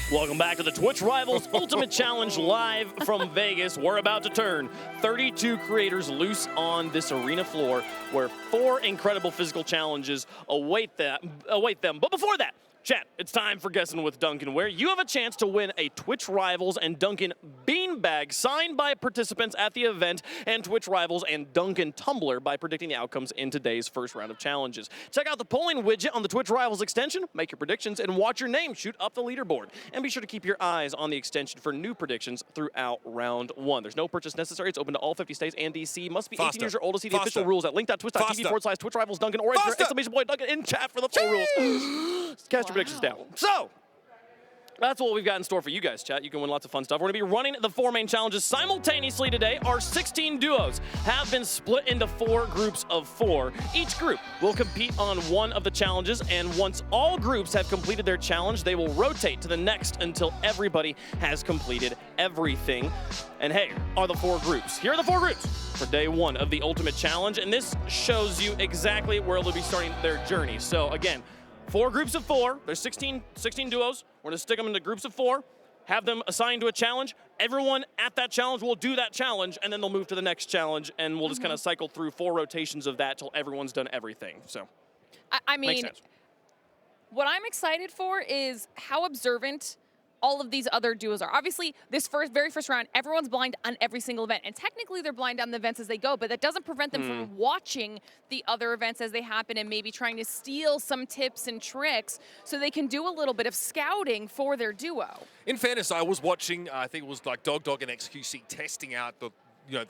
Welcome back to the Twitch Rivals Ultimate Challenge live from Vegas. We're about to turn 32 creators loose on this arena floor where 4 incredible physical challenges await them. But before that, chat, it's time for Guessing with Duncan, where you have a chance to win a Twitch Rivals and Duncan beanbag signed by participants at the event, and Twitch Rivals and Duncan tumbler by predicting the outcomes in today's first round of challenges. Check out the polling widget on the Twitch Rivals extension, make your predictions, and watch your name shoot up the leaderboard. And be sure to keep your eyes on the extension for new predictions throughout round 1. There's no purchase necessary. It's open to all 50 states and DC. Must be 18 years or older. See the official rules at link.twitch.tv/Twitch Rivals Duncan, or enter exclamation point Duncan in chat for the full rules. Cast your predictions down. So, that's what we've got in store for you guys, chat. You can win lots of fun stuff. We're going to be running the 4 main challenges simultaneously today. Our 16 duos have been split into 4 groups of 4. Each group will compete on one of the challenges, and once all groups have completed their challenge, they will rotate to the next until everybody has completed everything. And hey, are the 4 groups. Here are the 4 groups for day 1 of the Ultimate Challenge, and this shows you exactly where they'll be starting their journey. So again, 4 groups of 4. There's 16 duos. We're going to stick them into groups of 4, have them assigned to a challenge. Everyone at that challenge will do that challenge, and then they'll move to the next challenge, and we'll just kind of cycle through 4 rotations of that till everyone's done everything. So, I mean, what I'm excited for is how observant all of these other duos are. Obviously, this very first round, everyone's blind on every single event. And technically, they're blind on the events as they go, but that doesn't prevent them from watching the other events as they happen and maybe trying to steal some tips and tricks so they can do a little bit of scouting for their duo. In fairness, I was watching, I think it was like Dog and XQC testing out the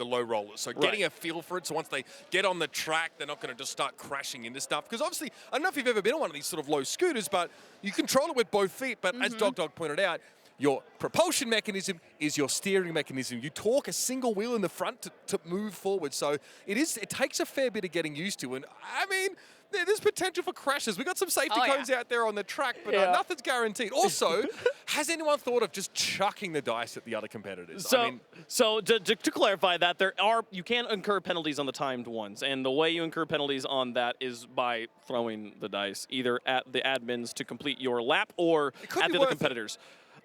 low rollers. So getting a feel for it. So once they get on the track, they're not going to just start crashing into stuff. Because obviously, I don't know if you've ever been on one of these sort of low scooters, but you control it with both feet. But as Dog pointed out, your propulsion mechanism is your steering mechanism. You torque a single wheel in the front to move forward. So it takes a fair bit of getting used to. And I mean, there's potential for crashes. We got some safety cones out there on the track, but nothing's guaranteed. Also, has anyone thought of just chucking the dice at the other competitors? So to clarify that, you can incur penalties on the timed ones, and the way you incur penalties on that is by throwing the dice either at the admins to complete your lap or at the other competitors.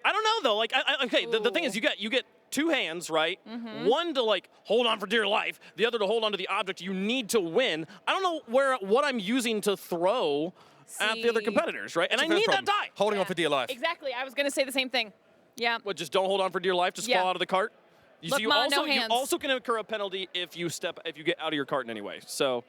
I don't know though. Like, okay, the thing is, you get 2 hands, right? One to like hold on for dear life, the other to hold on to the object you need to win. I don't know what I'm using to throw at the other competitors, right? And I need that die. Holding on for dear life. Exactly. I was going to say the same thing. Yeah. But just don't hold on for dear life. Just fall out of the cart. You also can incur a penalty if you get out of your cart in any way. So.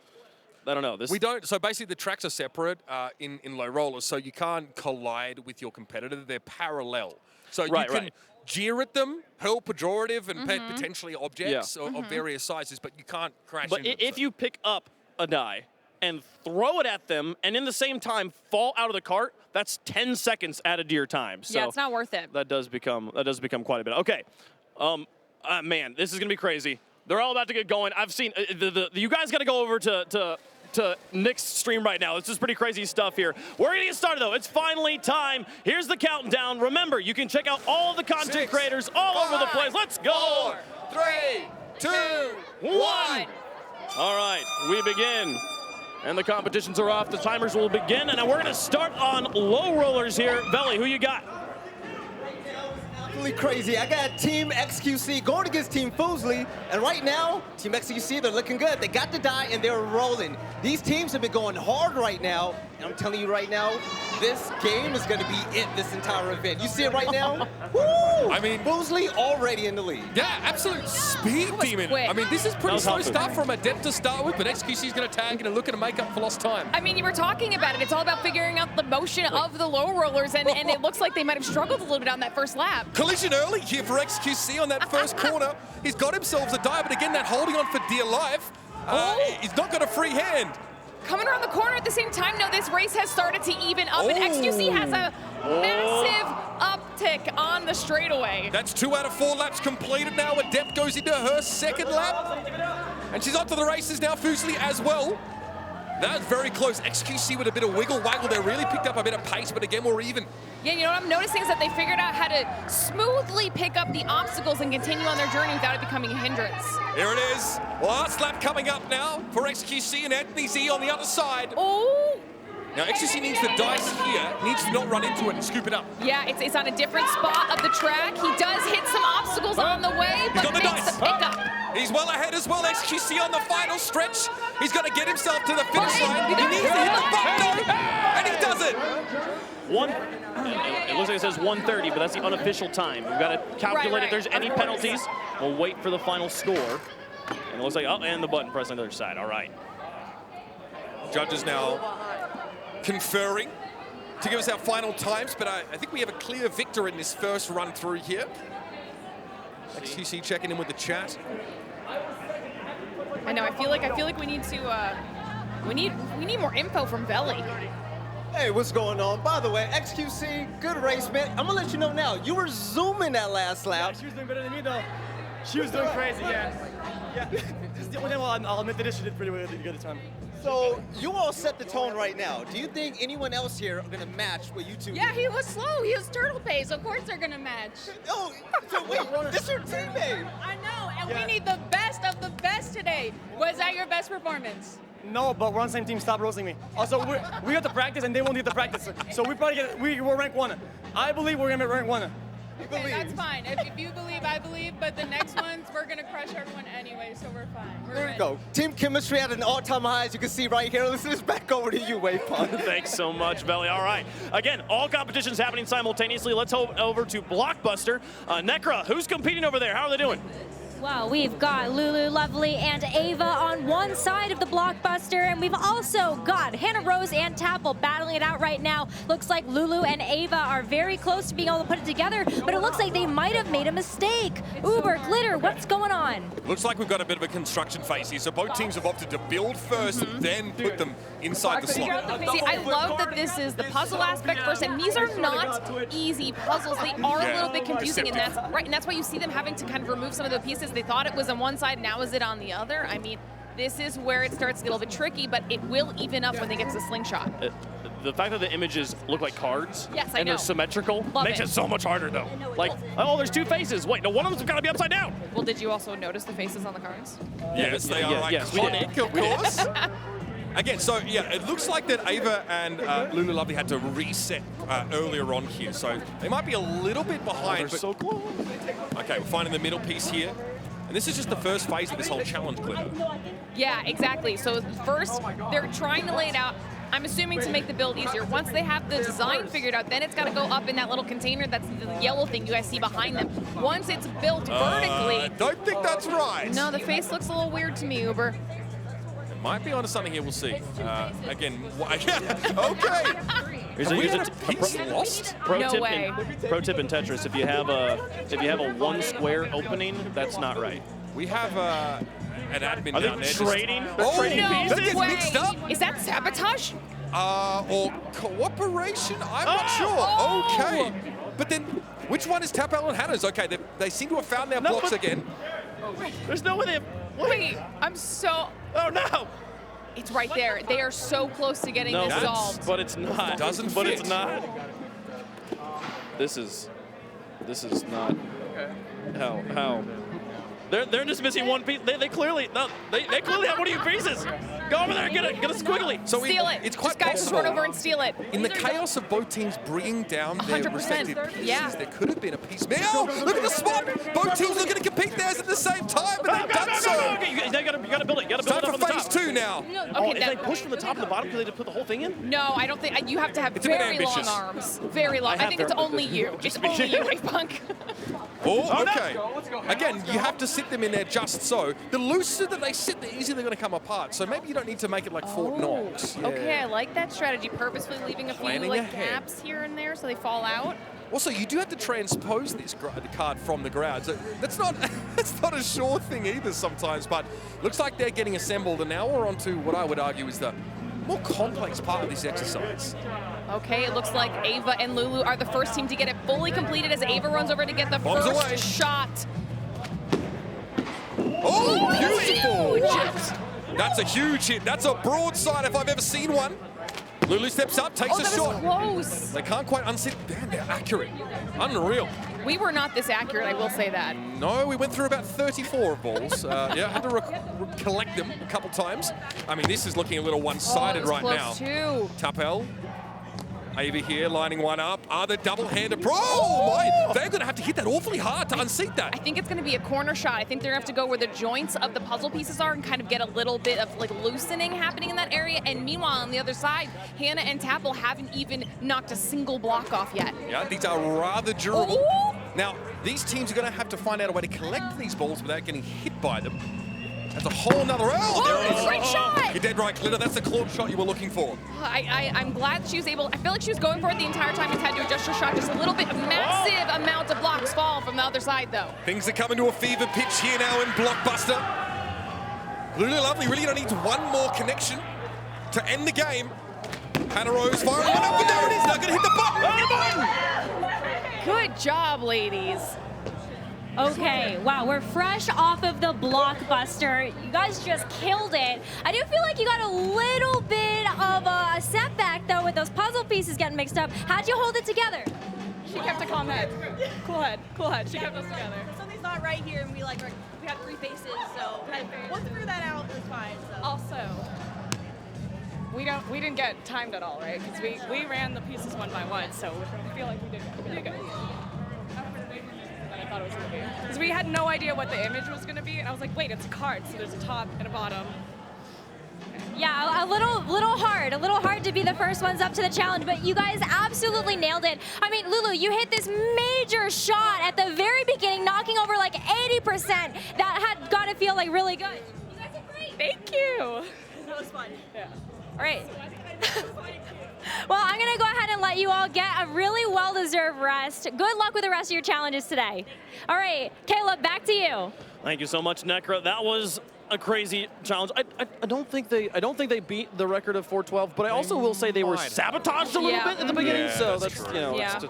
I don't know. We don't. So basically, the tracks are separate in low rollers, so you can't collide with your competitor. They're parallel. So you can jeer at them, hurl pejorative and potentially objects of various sizes, but you can't crash into them. But if you pick up a die and throw it at them, and in the same time fall out of the cart, that's 10 seconds at a dear time. So yeah, it's not worth it. That does become quite a bit. Okay, man, this is gonna be crazy. They're all about to get going. I've seen you guys got to go over to Nick's stream right now. This is pretty crazy stuff here. We're going to get started, though. It's finally time. Here's the countdown. Remember, you can check out all of the content creators all over the place. Let's go. 4, 3, 2, 1. All right, we begin. And the competitions are off. The timers will begin. And we're going to start on low rollers here. Belly, who you got? Crazy. I got Team XQC going against Team Foosley, and right now, Team XQC, they're looking good. They got the die, and they're rolling. These teams have been going hard right now, and I'm telling you right now, this game is going to be it this entire event. You see it right now? Woo! I mean, Foosley already in the lead. Yeah, absolute speed demon. Quick. I mean, this is pretty slow stuff from Adept to start with, but XQC is going to tag in and looking to make up for lost time. I mean, you were talking about it. It's all about figuring out the motion of the low rollers, and it looks like they might have struggled a little bit on that first lap. Collision early here for XQC on that first corner. He's got himself a die, but again, that holding on for dear life. He's not got a free hand. Coming around the corner at the same time. No, this race has started to even up, and XQC has a massive uptick on the straightaway. That's 2 out of 4 laps completed now. Adept goes into her second lap. And she's onto the races now, Foosley as well. That was very close. XQC with a bit of wiggle-waggle. They really picked up a bit of pace, but again, we're even. Yeah, you know what I'm noticing is that they figured out how to smoothly pick up the obstacles and continue on their journey without it becoming a hindrance. Here it is. Last lap coming up now for XQC and Anthony Z on the other side. Oh! Now, XQC needs the dice here, needs to not run into it and scoop it up. Yeah, it's on a different spot of the track. He does hit some obstacles on the way, He's but got the makes dice. the pickup. He's well ahead as well. XQC on the final stretch. He's got to get himself to the finish line. He needs to hit the button, and he does it. It looks like it says 1:30, but that's the unofficial time. We've got to calculate if there's any penalties. We'll wait for the final score. And it looks like, oh, and the button press on the other side. All right. Judges now conferring to give us our final times, but I think we have a clear victor in this first run through here. XQC checking in with the chat. I know. I feel like we need to. We need more info from Veli. Hey, what's going on? By the way, XQC, good race, man. I'm gonna let you know now. You were zooming that last lap. Yeah, she was doing better than me, though. She was doing crazy, yeah. Just the only thing I'll admit that she did pretty well, good time. So you all set the tone right now. Do you think anyone else here are gonna match what you two? Yeah, he was slow. He was turtle pace. Of course they're gonna match. Oh, so wait, this is your teammate. I know, and we need the best of the best today. Was that your best performance? No, but we're on the same team. Stop roasting me. Also, we got to practice, and they won't need to practice. So we probably we're rank 1. I believe we're gonna be rank 1. Okay, that's fine. If you believe, I believe. But the next ones, we're gonna crush everyone anyway, so we're fine. There you go. Team chemistry at an all-time high, as you can see right here. Let's just back over to you, Wave Punk. Thanks so much, Veli. All right. Again, all competitions happening simultaneously. Let's head over to Blockbuster. Necra, who's competing over there? How are they doing? Well, we've got Lulu Lovely and Ava on one side of the Blockbuster, and we've also got Hannah Rose and Tapple battling it out right now. Looks like Lulu and Ava are very close to being able to put it together, but it looks like they might have made a mistake. Uber, Glitter, what's going on? Looks like we've got a bit of a construction phase here. So both teams have opted to build first and then put them inside the slot. See, I love that this is the puzzle aspect first, and these are not easy puzzles. They are a little bit confusing, and that's right. And that's why you see them having to kind of remove some of the pieces. They thought it was on one side, now is it on the other? I mean, this is where it starts to get a little bit tricky, but it will even up when they get to the slingshot. The fact that the images look like cards and they're symmetrical makes it so much harder, though. Like, oh, there's two faces. Wait, no, one of them's got to be upside down. Well, did you also notice the faces on the cards? Yes, they are iconic, of course. Again, so yeah, it looks like that Ava and Lulu Lovely had to reset earlier on here, so they might be a little bit behind. They're so close. Okay, we're finding the middle piece here. And this is just the first phase of this whole challenge, Glitter. Yeah, exactly. So first, they're trying to lay it out, I'm assuming to make the build easier. Once they have the design figured out, then it's got to go up in that little container. That's the yellow thing you guys see behind them. Once it's built vertically... I don't think that's right. No, the face looks a little weird to me, Uber. Might be onto something here, we'll see. Again, okay. He's lost? Pro tip in Tetris, if you have a one square opening, that's not right. We have an admin down there. Trading? Oh, trading pieces? that gets mixed up. Is that sabotage? Or cooperation? I'm not sure. Okay. But then, which one is Tapel and Hannah's? Okay, they seem to have found their blocks again. There's no way they have... Wait, I'm so... Oh, no! It's right there. They are so close to getting this solved. But it's not. Doesn't but fit. It's not. This is not. How? They're just missing one piece. They clearly have one of your pieces. Go over there, get a squiggly. So steal it. It's quite guys possible. just run over and steal it. In the chaos of both teams bringing down their 100%. respective pieces, Yeah. there could have been a piece. Now, look at the spot. Both teams looking to compete theirs at the same time, but they've done so. You gotta build it. You gotta build it up on the top. Phase 2 now. Okay, if they push from the top to the bottom, can they just put the whole thing in? No, I don't think. You have to have It's a bit very long ambitious. arms. Very long. I think it's only you. It's only you, Wave Punk. Oh, okay. Again, you have to sit them in there just so. The looser that they sit, the easier they're going to come apart. So maybe you don't need to make it like Fort Knox. Yeah. Okay, I like that strategy. Purposefully leaving a few Planning like ahead. gaps here and there so they fall out. Also, you do have to transpose this card from the ground. So that's not a sure thing either sometimes. But looks like they're getting assembled, and now we're on to what I would argue is the more complex part of this exercise. Okay, it looks like Ava and Lulu are the first team to get it fully completed as Ava runs over to get the Bombs first away. shot. Oh, beautiful! Huge. That's a huge hit. That's a broadside if I've ever seen one. Lulu steps up, takes a that shot. was close. They can't quite unseat. Damn, they're accurate. Unreal. We were not this accurate, I will say that. No, we went through about 34 balls. Yeah, had to collect them a couple times. I mean, this is looking a little one-sided right now. Too. Tapel. Ava here lining one up. The double-hander. Oh my! They're going to have to hit that awfully hard to unseat that. I think it's going to be a corner shot. I think they're going to have to go where the joints of the puzzle pieces are and kind of get a little bit of like loosening happening in that area. And meanwhile, on the other side, Hannah and Tapel haven't even knocked a single block off yet. Yeah, these are rather durable. Ooh. Now, these teams are going to have to find out a way to collect these balls without getting hit by them. That's a whole nother round. There it is. Great shot. You're dead right, Glitter. That's the claw shot you were looking for. I'm glad she was able. I feel like she was going for it the entire time and had to adjust her shot just a little bit. A massive amount of blocks fall from the other side, though. Things are coming to a fever pitch here now in Blockbuster. Lulu Lovely really only needs one more connection to end the game. Hannah Rose firing one up, and there it is. Not going to hit the button. Good job, ladies. Okay, wow, we're fresh off of the Blockbuster. You guys just killed it. I do feel like you got a little bit of a setback, though, with those puzzle pieces getting mixed up. How'd you hold it together? She kept a calm head. Cool head, cool head. She kept us together. Something's not right here, and we have 3 faces, so we'll figure that out. It's fine. So. Also, we didn't get timed at all, right? Because we ran the pieces one by one, so I feel like we did good. I thought it was going to be. Because we had no idea what the image was going to be, and I was like, wait, it's a card, so there's a top and a bottom. Yeah, a little hard to be the first ones up to the challenge, but you guys absolutely nailed it. I mean, Lulu, you hit this major shot at the very beginning, knocking over like 80%. That had got to feel like really good. You guys are great. Thank you. That was fun. Yeah. All right. Well, I'm going to go ahead and let you all get a really well-deserved rest. Good luck with the rest of your challenges today. All right, Caleb, back to you. Thank you so much, Nekra. That was a crazy challenge. I don't think they beat the record of 412, but I also will say they were sabotaged a little bit at the beginning. Yeah, so that's that's true. you know, Yeah.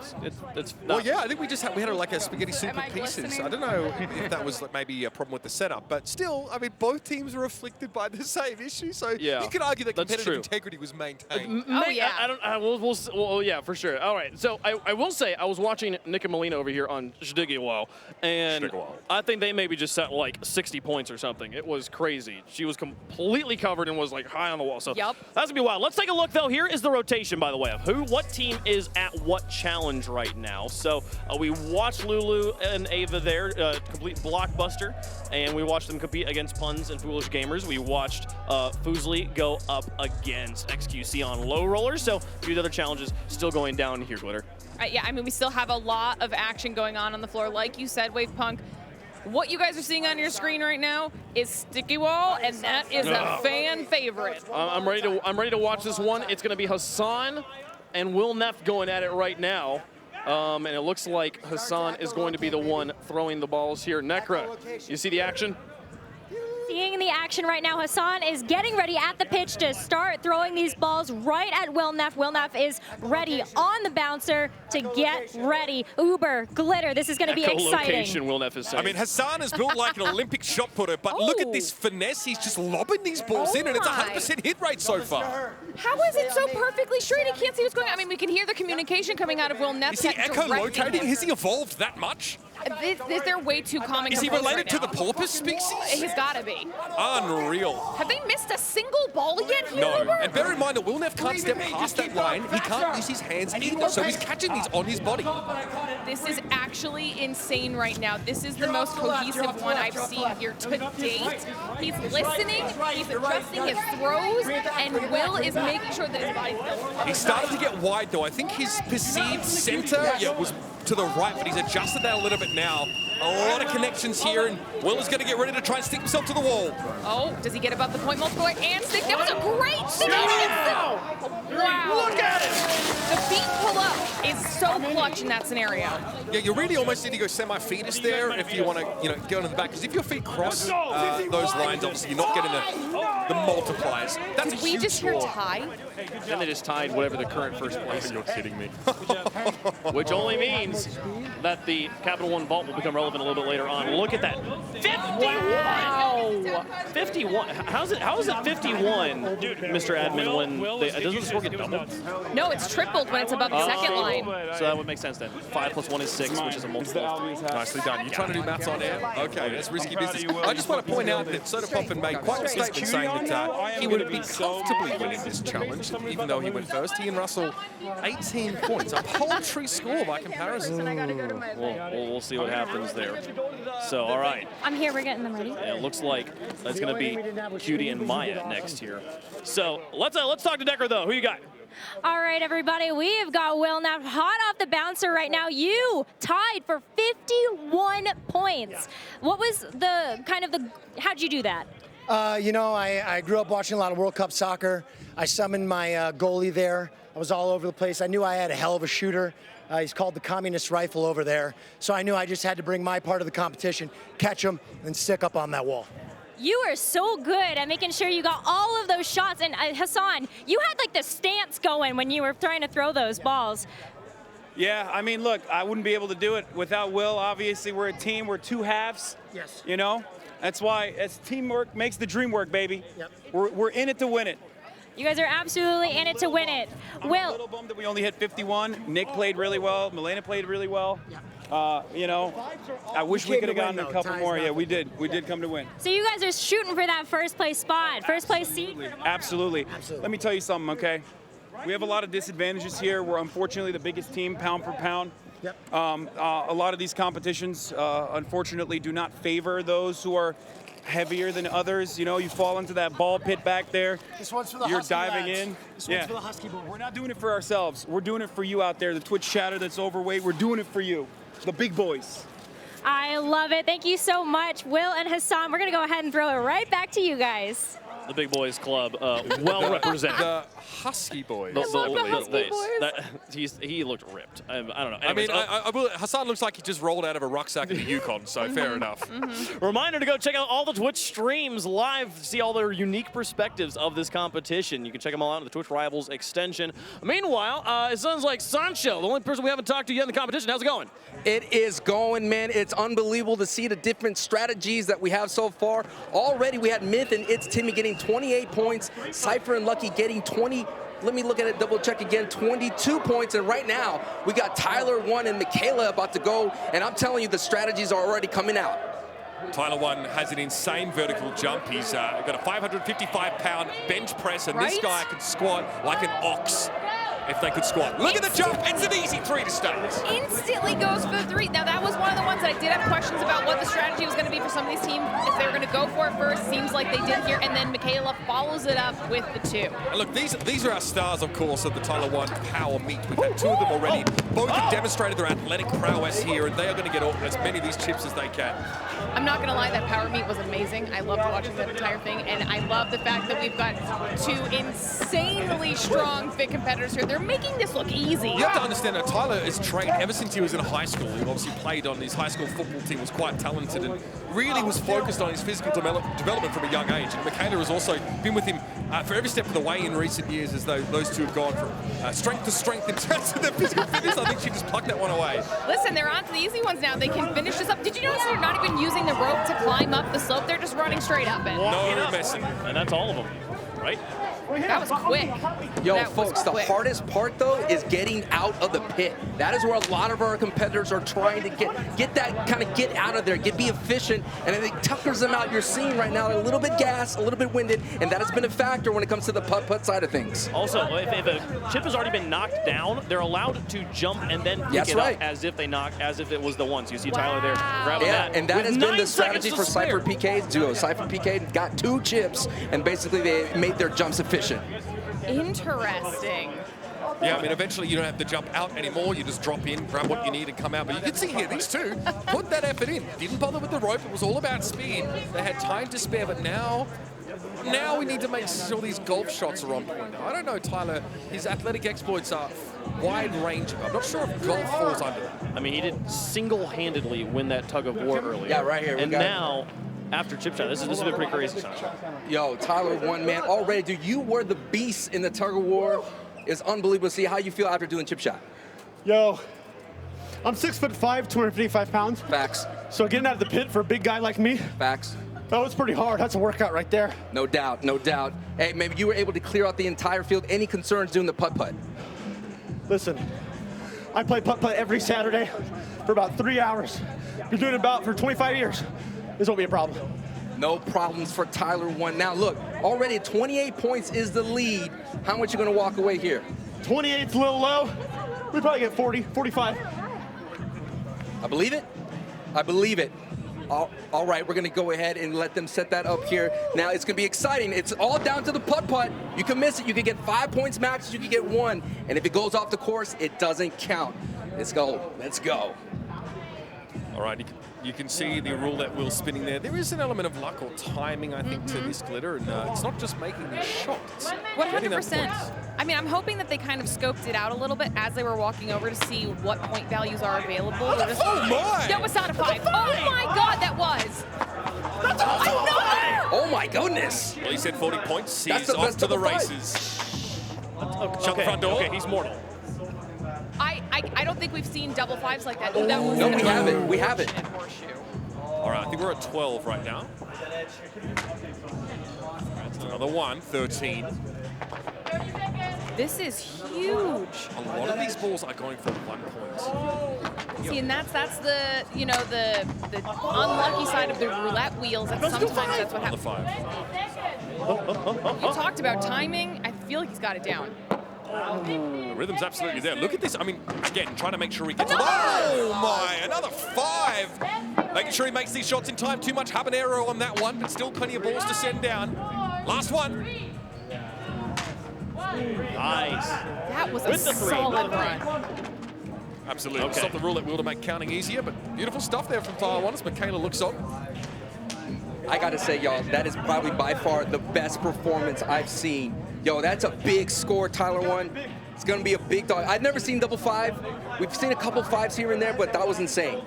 it's Well, yeah, I think we had like a spaghetti soup of pieces. listening? I don't know if that was maybe a problem with the setup, but still, I mean, both teams were afflicted by the same issue, so Yeah, you could argue that that's competitive true. integrity was maintained. Well, yeah, for sure. All right, so I will say I was watching Nick and Molina over here on Shdiggy and I think they maybe just set like 60 points or something. It was crazy. She was completely covered and was like high on the wall. So that's gonna be wild. Let's take a look though. Here is the rotation, by the way, of what team is at what challenge right now. So we watched Lulu and Ava there complete Blockbuster, and we watched them compete against Puns and Foolish Gamers. We watched Foosley go up against XQC on low rollers. So a few other challenges still going down here, Glitter. Yeah, I mean, we still have a lot of action going on the floor. Like you said, Wave Punk, what you guys are seeing on your screen right now is Sticky Wall, and that is a fan favorite. I'm ready to watch this one. It's going to be Hassan and Will Neff going at it right now. And it looks like Hassan is going to be the one throwing the balls here. Nekra, you see the action? Seeing the action right now, Hassan is getting ready at the pitch to start throwing these balls right at Will Neff. Will Neff is ready on the bouncer to get ready. Uber, Glitter, this is going to be exciting. Will Neff is saying. I mean, Hassan is built like an Olympic shot putter, but look at this finesse. He's just lobbing these balls in, and it's a 100% hit rate so far. How is it so perfectly straight? He can't see what's going on. I mean, we can hear the communication coming out of Will Neff. Is he echolocating? Has he evolved that much? They're way too common. Is he related to the porpoise species? He's got to be. Unreal. Have they missed a single ball yet here? No, Uber? and bear in mind that Will Neff can't step past that line. He can't use his hands either, so he's catching these on his body. This is actually insane right now. This is the most cohesive one I've seen here to date. He's listening, he's adjusting his throws, and Will is making sure that his body's built. He's starting to get wide, though. I think his perceived center was to the right, but he's adjusted that a little bit now. A lot of connections here, and Will is going to get ready to try and stick himself to the wall. Oh, does he get above the point multiplier and stick? That was a great stick. Wow. Look at it. The feet pull up is so clutch in that scenario. Yeah, you really almost need to go semi-fetus there if you want to, go into the back. Because if your feet cross those lines, obviously you're not getting the multipliers. That's a Did we huge just hear draw. tie? Then they just tied whatever the current first place. You're kidding me. Which only means is that the Capital One vault will become relevant a little bit later on. Look at that. 51! Wow. 51. How is it 51, Mr. Admin, when doesn't the score get doubled? No, it's tripled when it's above the second line. So that would make sense then. 5 plus 1 is 6, which is a multiple. Nicely done. You trying to do maths on air? Okay, that's risky business. I just want to point out that Soda Poppin made quite a statement saying that he would be comfortably winning this challenge, even though he went first. He and Russell, 18 points, a paltry score by comparison. We'll see what happens there. So, all right. I'm here. We're getting them ready. Yeah, it looks like it's going to be Cutie and Maya next here. So let's talk to Decker though. Who you got? All right, everybody, we've got Will now hot off the bouncer right now. You tied for 51 points. What was how'd you do that? You know, I grew up watching a lot of World Cup soccer. I summoned my goalie there. I was all over the place. I knew I had a hell of a shooter. He's called the Communist Rifle over there. So I knew I just had to bring my part of the competition, catch him, and stick up on that wall. You are so good at making sure you got all of those shots. And Hassan, you had like the stance going when you were trying to throw those balls. Yeah, I mean, look, I wouldn't be able to do it without Will. Obviously, we're a team. We're two halves. Yes. You know? That's why teamwork makes the dream work, baby. Yep. We're in it to win it. You guys are absolutely in it to win it. I'm a little bummed that we only hit 51. Nick played really well. Milena played really well. You know, I wish we could have gotten a couple more. Yeah, we did. We did come to win. So you guys are shooting for that first place spot, first place seed for tomorrow. Absolutely. Let me tell you something, okay? We have a lot of disadvantages here. We're unfortunately the biggest team pound for pound. Yep. A lot of these competitions, unfortunately, do not favor those who are heavier than others. You know, you fall into that ball pit back there. This one's for the You're Husky diving lads. in. This one's for the Husky boys. We're not doing it for ourselves. We're doing it for you out there, the Twitch chatter that's overweight. We're doing it for you, the big boys. I love it. Thank you so much, Will and Hassan. We're going to go ahead and throw it right back to you guys. The Big Boys Club, well represented. The Husky Boys. He looked ripped. I don't know. Anyways, I mean, Hassan looks like he just rolled out of a rucksack in the Yukon, so fair enough. Reminder to go check out all the Twitch streams live, see all their unique perspectives of this competition. You can check them all out in the Twitch Rivals extension. Meanwhile, it sounds like Sancho, the only person we haven't talked to yet in the competition. How's it going? It is going, man. It's unbelievable to see the different strategies that we have so far. Already we had Myth and its Timmy getting 28 points, Cypher and Lucky getting 20. Let me look at it, double check again, 22 points. And right now, we got Tyler 1 and Michaela about to go. And I'm telling you, the strategies are already coming out. Tyler 1 has an insane vertical jump. He's got a 555-pound bench press, and this guy can squat like an ox. If they could squat. Look at the jump. It's an easy 3 to start. Instantly goes for the 3. Now, that was one of the ones that I did have questions about what the strategy was going to be for some of these teams. If they were going to go for it first, seems like they did here. And then Michaela follows it up with the 2. And look, these are our stars, of course, of the Tyler 1 power meet. We've had 2 of them already. Both have demonstrated their athletic prowess here, and they are going to get as many of these chips as they can. I'm not going to lie, that power meet was amazing. I loved watching that entire thing, and I love the fact that we've got 2 insanely strong, fit competitors here. They're making this look easy. You have to understand that Tyler is trained ever since he was in high school. He obviously played on his high school football team, was quite talented, and really was focused on his physical development from a young age. And Michaela has also been with him for every step of the way in recent years, as though those 2 have gone from strength to strength in terms of their physical fitness. I think she just plucked that one away. Listen, they're on to the easy ones now. They can finish this up. Did you notice they're not even using the rope to climb up the slope? They're just running straight up it. No messing. And that's all of them, right? That was quick. Yo, folks, the hardest part, though, is getting out of the pit. That is where a lot of our competitors are trying to get that kind of get out of there, be efficient, and it tuckers them out. You're seeing right now a little bit gassed, a little bit winded, and that has been a factor when it comes to the putt-putt side of things. Also, if a chip has already been knocked down, they're allowed to jump and then pick it up as if it was the one. So you see Tyler there grabbing that. And that has been the strategy for Cypher PK's duo. Cypher PK got 2 chips, and basically they made their jumps efficient. Interesting. Yeah, I mean, eventually you don't have to jump out anymore. You just drop in, grab what you need, and come out. But you can see here, these 2 put that effort in. Didn't bother with the rope. It was all about speed. They had time to spare, but now we need to make sure these golf shots are on point. I don't know, Tyler. His athletic exploits are wide range. I'm not sure if golf falls under that. I mean, he did single-handedly win that tug of war earlier. Yeah, right here. And now, after chip shot, this has been pretty crazy, Sancho. Yo, Tyler 1, man, already, dude, you were the beast in the tug of war. It's unbelievable to see how you feel after doing chip shot. Yo, I'm 6'5", 255 pounds. Facts. So getting out of the pit for a big guy like me. Facts. Oh, it's pretty hard. That's a workout right there. No doubt, no doubt. Hey, maybe you were able to clear out the entire field. Any concerns doing the putt-putt? Listen, I play putt-putt every Saturday for about 3 hours. Been doing it about for 25 years. This won't be a problem. No problems for Tyler 1. Now look, already 28 points is the lead. How much you gonna walk away here? 28's a little low. We probably get 40, 45. I believe it. I believe it. All right, we're gonna go ahead and let them set that up here. Now it's gonna be exciting. It's all down to the putt-putt. You can miss it. You can get 5 points max. You can get 1. And if it goes off the course, it doesn't count. Let's go. Let's go. All right, you can see the roulette wheel spinning there. There is an element of luck or timing, I think, to this, Glitter, and it's not just making the shot. It's getting that 100%. point. I mean, I'm hoping that they kind of scoped it out a little bit as they were walking over to see what point values are available. Oh my! That was not a 5. Oh my God, that was. That's another! Oh my goodness! Well, he said 40 points. That's He's the off best to of the the five. races. Shut the front door. Okay, he's mortal. I don't think we've seen double 5s like that. That was No, we haven't. We haven't. All right, I think we're at 12 right now. That's another one, 13. This is huge. A lot of these balls are going for 1 point. See, and that's the the unlucky side of the roulette wheels. And sometimes that's what happens. You talked about timing. I feel like he's got it down. The rhythm's absolutely there. Look at this. I mean, again, trying to make sure he gets. Oh my! Another 5. Making sure he makes these shots in time. Too much habanero on that one, but still plenty of balls to send down. Last one. Nice. That was a solid run. Absolutely. Okay. Stop the roulette wheel to make counting easier, but beautiful stuff there from Tyler 1 as Michaela looks on. I gotta say, y'all, that is probably by far the best performance I've seen. Yo, that's a big score, Tyler 1. It's gonna be a big dog. I've never seen double 5. We've seen a couple 5s here and there, but that was insane.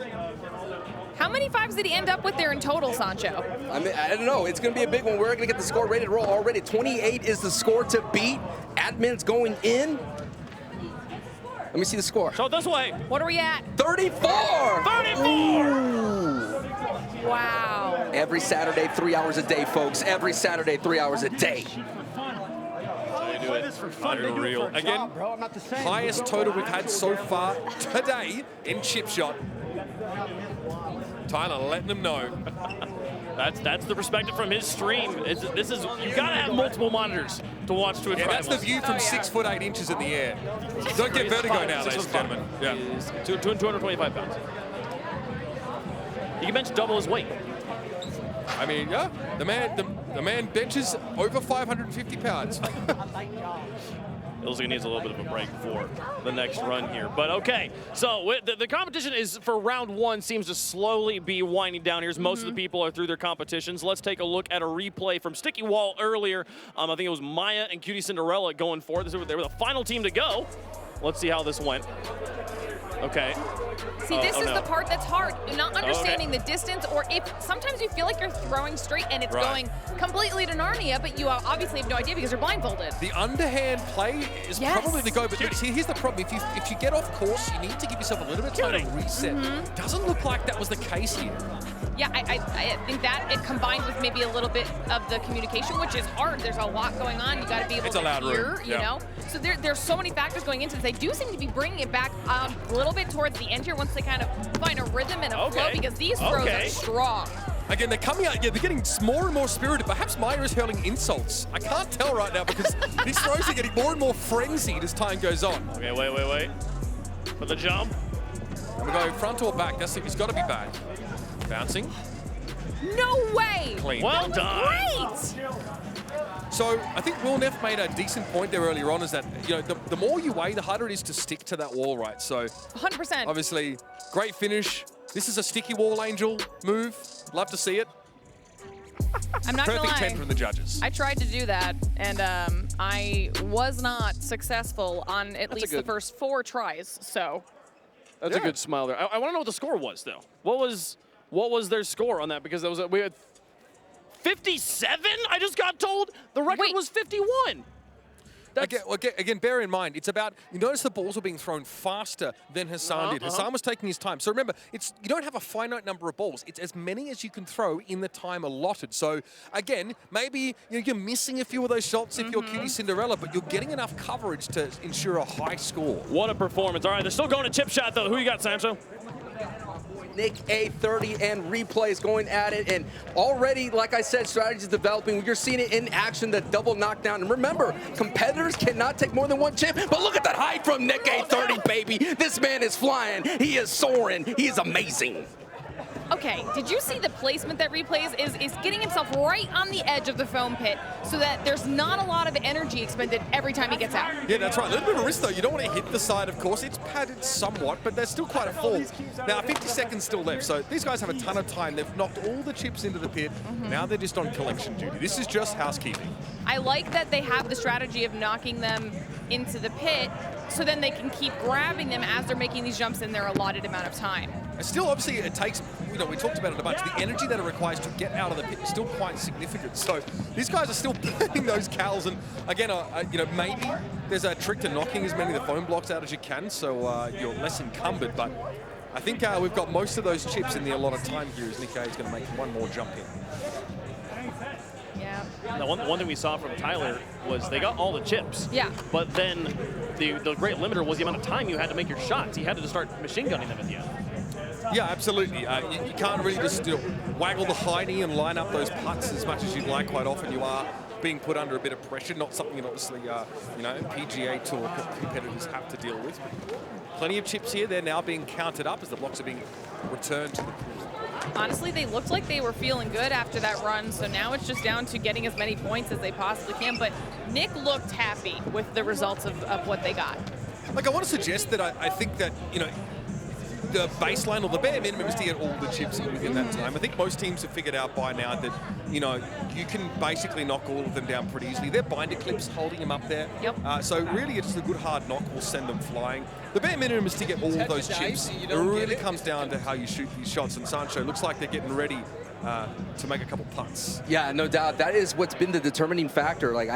How many 5s did he end up with there in total, Sancho? I mean, I don't know. It's gonna be a big one. We're gonna get the score ready to roll already. 28 is the score to beat. Admin's going in. Let me see the score. Show it this way. What are we at? 34! 34! Wow. Every Saturday, 3 hours a day, folks. Every Saturday, 3 hours a day. Do it. Unreal. Again, highest total we've had so far today in chip shot. Tyler letting them know. That's the perspective from his stream. This is you gotta have multiple monitors to watch Twitch. Yeah, that's the Rivals. view from 6 foot 8 inches in the air. Don't get vertigo now, ladies and gentlemen. Yeah. 225 pounds. He can bench double his weight. I mean, yeah, the man benches over 550 pounds. Ilzig needs a little bit of a break for the next run here. But okay, so the competition is for round 1 seems to slowly be winding down here as most of the people are through their competitions. Let's take a look at a replay from Sticky Wall earlier. I think it was Maya and Cutie Cinderella going for it. They were the final team to go. Let's see how this went. Okay. See, this is the part that's hard. Not understanding the distance, or if sometimes you feel like you're throwing straight and it's going completely to Narnia, but you obviously have no idea because you're blindfolded. The underhand play is probably the go, but see, here's the problem. If you get off course, you need to give yourself a little bit of time to reset. Doesn't look like that was the case here. Yeah, I think that it combined with maybe a little bit of the communication, which is hard. There's a lot going on. You got to be able to hear, you know? So there's so many factors going into this. They do seem to be bringing it back a little bit towards the end here once they kind of find a rhythm and a flow, because these throws are strong. Again, they're coming out, they're getting more and more spirited. Perhaps Maya is hurling insults. I can't tell right now because these throws are getting more and more frenzied as time goes on. Okay, wait. For the jump. And we go front or back. That's it. He's got to be back. Bouncing. No way! Clean. Well done. Great! So I think Will Neff made a decent point there earlier on, is that the more you weigh, the harder it is to stick to that wall, right? So 100%. Obviously, great finish. This is a sticky wall angel move. Love to see it. I'm not gonna Perfect lie. 10 from the judges. I tried to do that, and I was not successful on at least the first 4 tries. So That's a good smile there. I want to know what the score was, though. What was their score on that? Because that was we had 57. I just got told the record was 51. Again, bear in mind, it's about, you notice the balls were being thrown faster than Hassan did. Hassan was taking his time. So remember, you don't have a finite number of balls. It's as many as you can throw in the time allotted. So again, maybe you're missing a few of those shots if you're Cutie Cinderella, but you're getting enough coverage to ensure a high score. What a performance. All right, they're still going to chip shot, though. Who you got, Sancho? Nick A30 and replays going at it, and already, like I said, strategies developing. You're seeing it in action, the double knockdown. And remember, competitors cannot take more than one chip, but look at that height from Nick A30, baby. This man is flying. He is soaring. He is amazing. Okay, did you see the placement that replays is getting himself right on the edge of the foam pit so that there's not a lot of energy expended every time he gets out? Yeah, that's right. A little bit of a risk, though. You don't want to hit the side, of course. It's padded somewhat, but there's still quite a fall. Now, 50 seconds still left, so these guys have a ton of time. They've knocked all the chips into the pit. Now they're just on collection duty. This is just housekeeping. I like that they have the strategy of knocking them into the pit so then they can keep grabbing them as they're making these jumps in their allotted amount of time. Still, obviously, it takes, we talked about it a bunch, the energy that it requires to get out of the pit is still quite significant. So these guys are still burning those cals, and again, maybe there's a trick to knocking as many of the foam blocks out as you can, so you're less encumbered, but I think we've got most of those chips in the allotted time here as Nick A is going to make one more jump in. Yeah. Now, one thing we saw from Tyler was they got all the chips. Yeah. But then the great limiter was the amount of time you had to make your shots. You had to just start machine gunning them at the end. Yeah, absolutely. You can't really just waggle the hiney and line up those putts as much as you'd like. Quite often you are being put under a bit of pressure, not something that obviously PGA Tour competitors have to deal with. Plenty of chips here. They're now being counted up as the blocks are being returned to the pool. Honestly, they looked like they were feeling good after that run, so now it's just down to getting as many points as they possibly can. But Nick looked happy with the results of what they got. Like, I want to suggest that I think that, the baseline or the bare minimum is to get all the chips in within that time. I think most teams have figured out by now that, you can basically knock all of them down pretty easily. They're binder clips holding them up there. Yep. So really, it's a good hard knock will send them flying. The bare minimum is to get all of those chips. It really comes down to how you shoot these shots. And Sancho looks like they're getting ready to make a couple putts. Yeah, no doubt. That is what's been the determining factor. Like,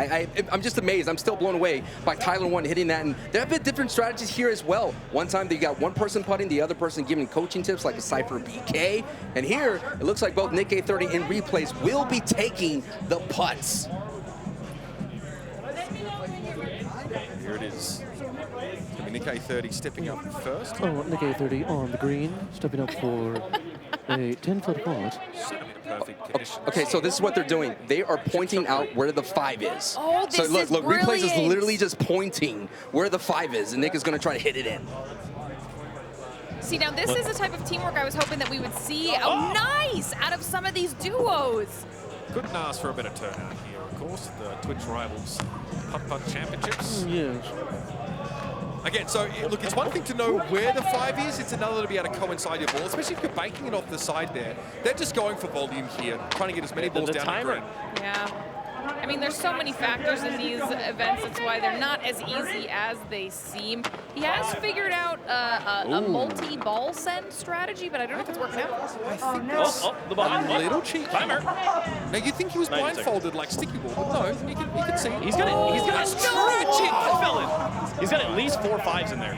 I'm just amazed. I'm still blown away by Tyler 1 hitting that. And there have been different strategies here as well. One time they got one person putting, the other person giving coaching tips like a Cypher BK. And here, it looks like both Nick A30 and replays will be taking the putts. Here it is. Nick A30 stepping up first. Oh, Nick A30 on the green, stepping up for a 10-foot putt. Okay, so this is what they're doing. They are pointing out where the 5 is. Oh, this so look, is replays is brilliant. literally just pointing where the 5 is, and Nick is going to try to hit it in. See, now this is the type of teamwork I was hoping that we would see. Oh, nice! Out of some of these duos. Couldn't ask for a better turnout here, of course. The Twitch Rivals Putt Championships. Yes. Again, so look, it's one thing to know where the 5 is, it's another to be able to coincide your ball, especially if you're banking it off the side there. They're just going for volume here, trying to get as many balls down the green. Yeah. I mean, there's so many factors in these events. That's why they're not as easy as they seem. He has figured out a multi-ball send strategy, but I don't know if it's working out. Oh, no. The behind a little cheeky. Timer. Now, you'd think he was blindfolded like Sticky Ball, but no, you can see. He's got it. He's got it. He's got at least 4 5s in there.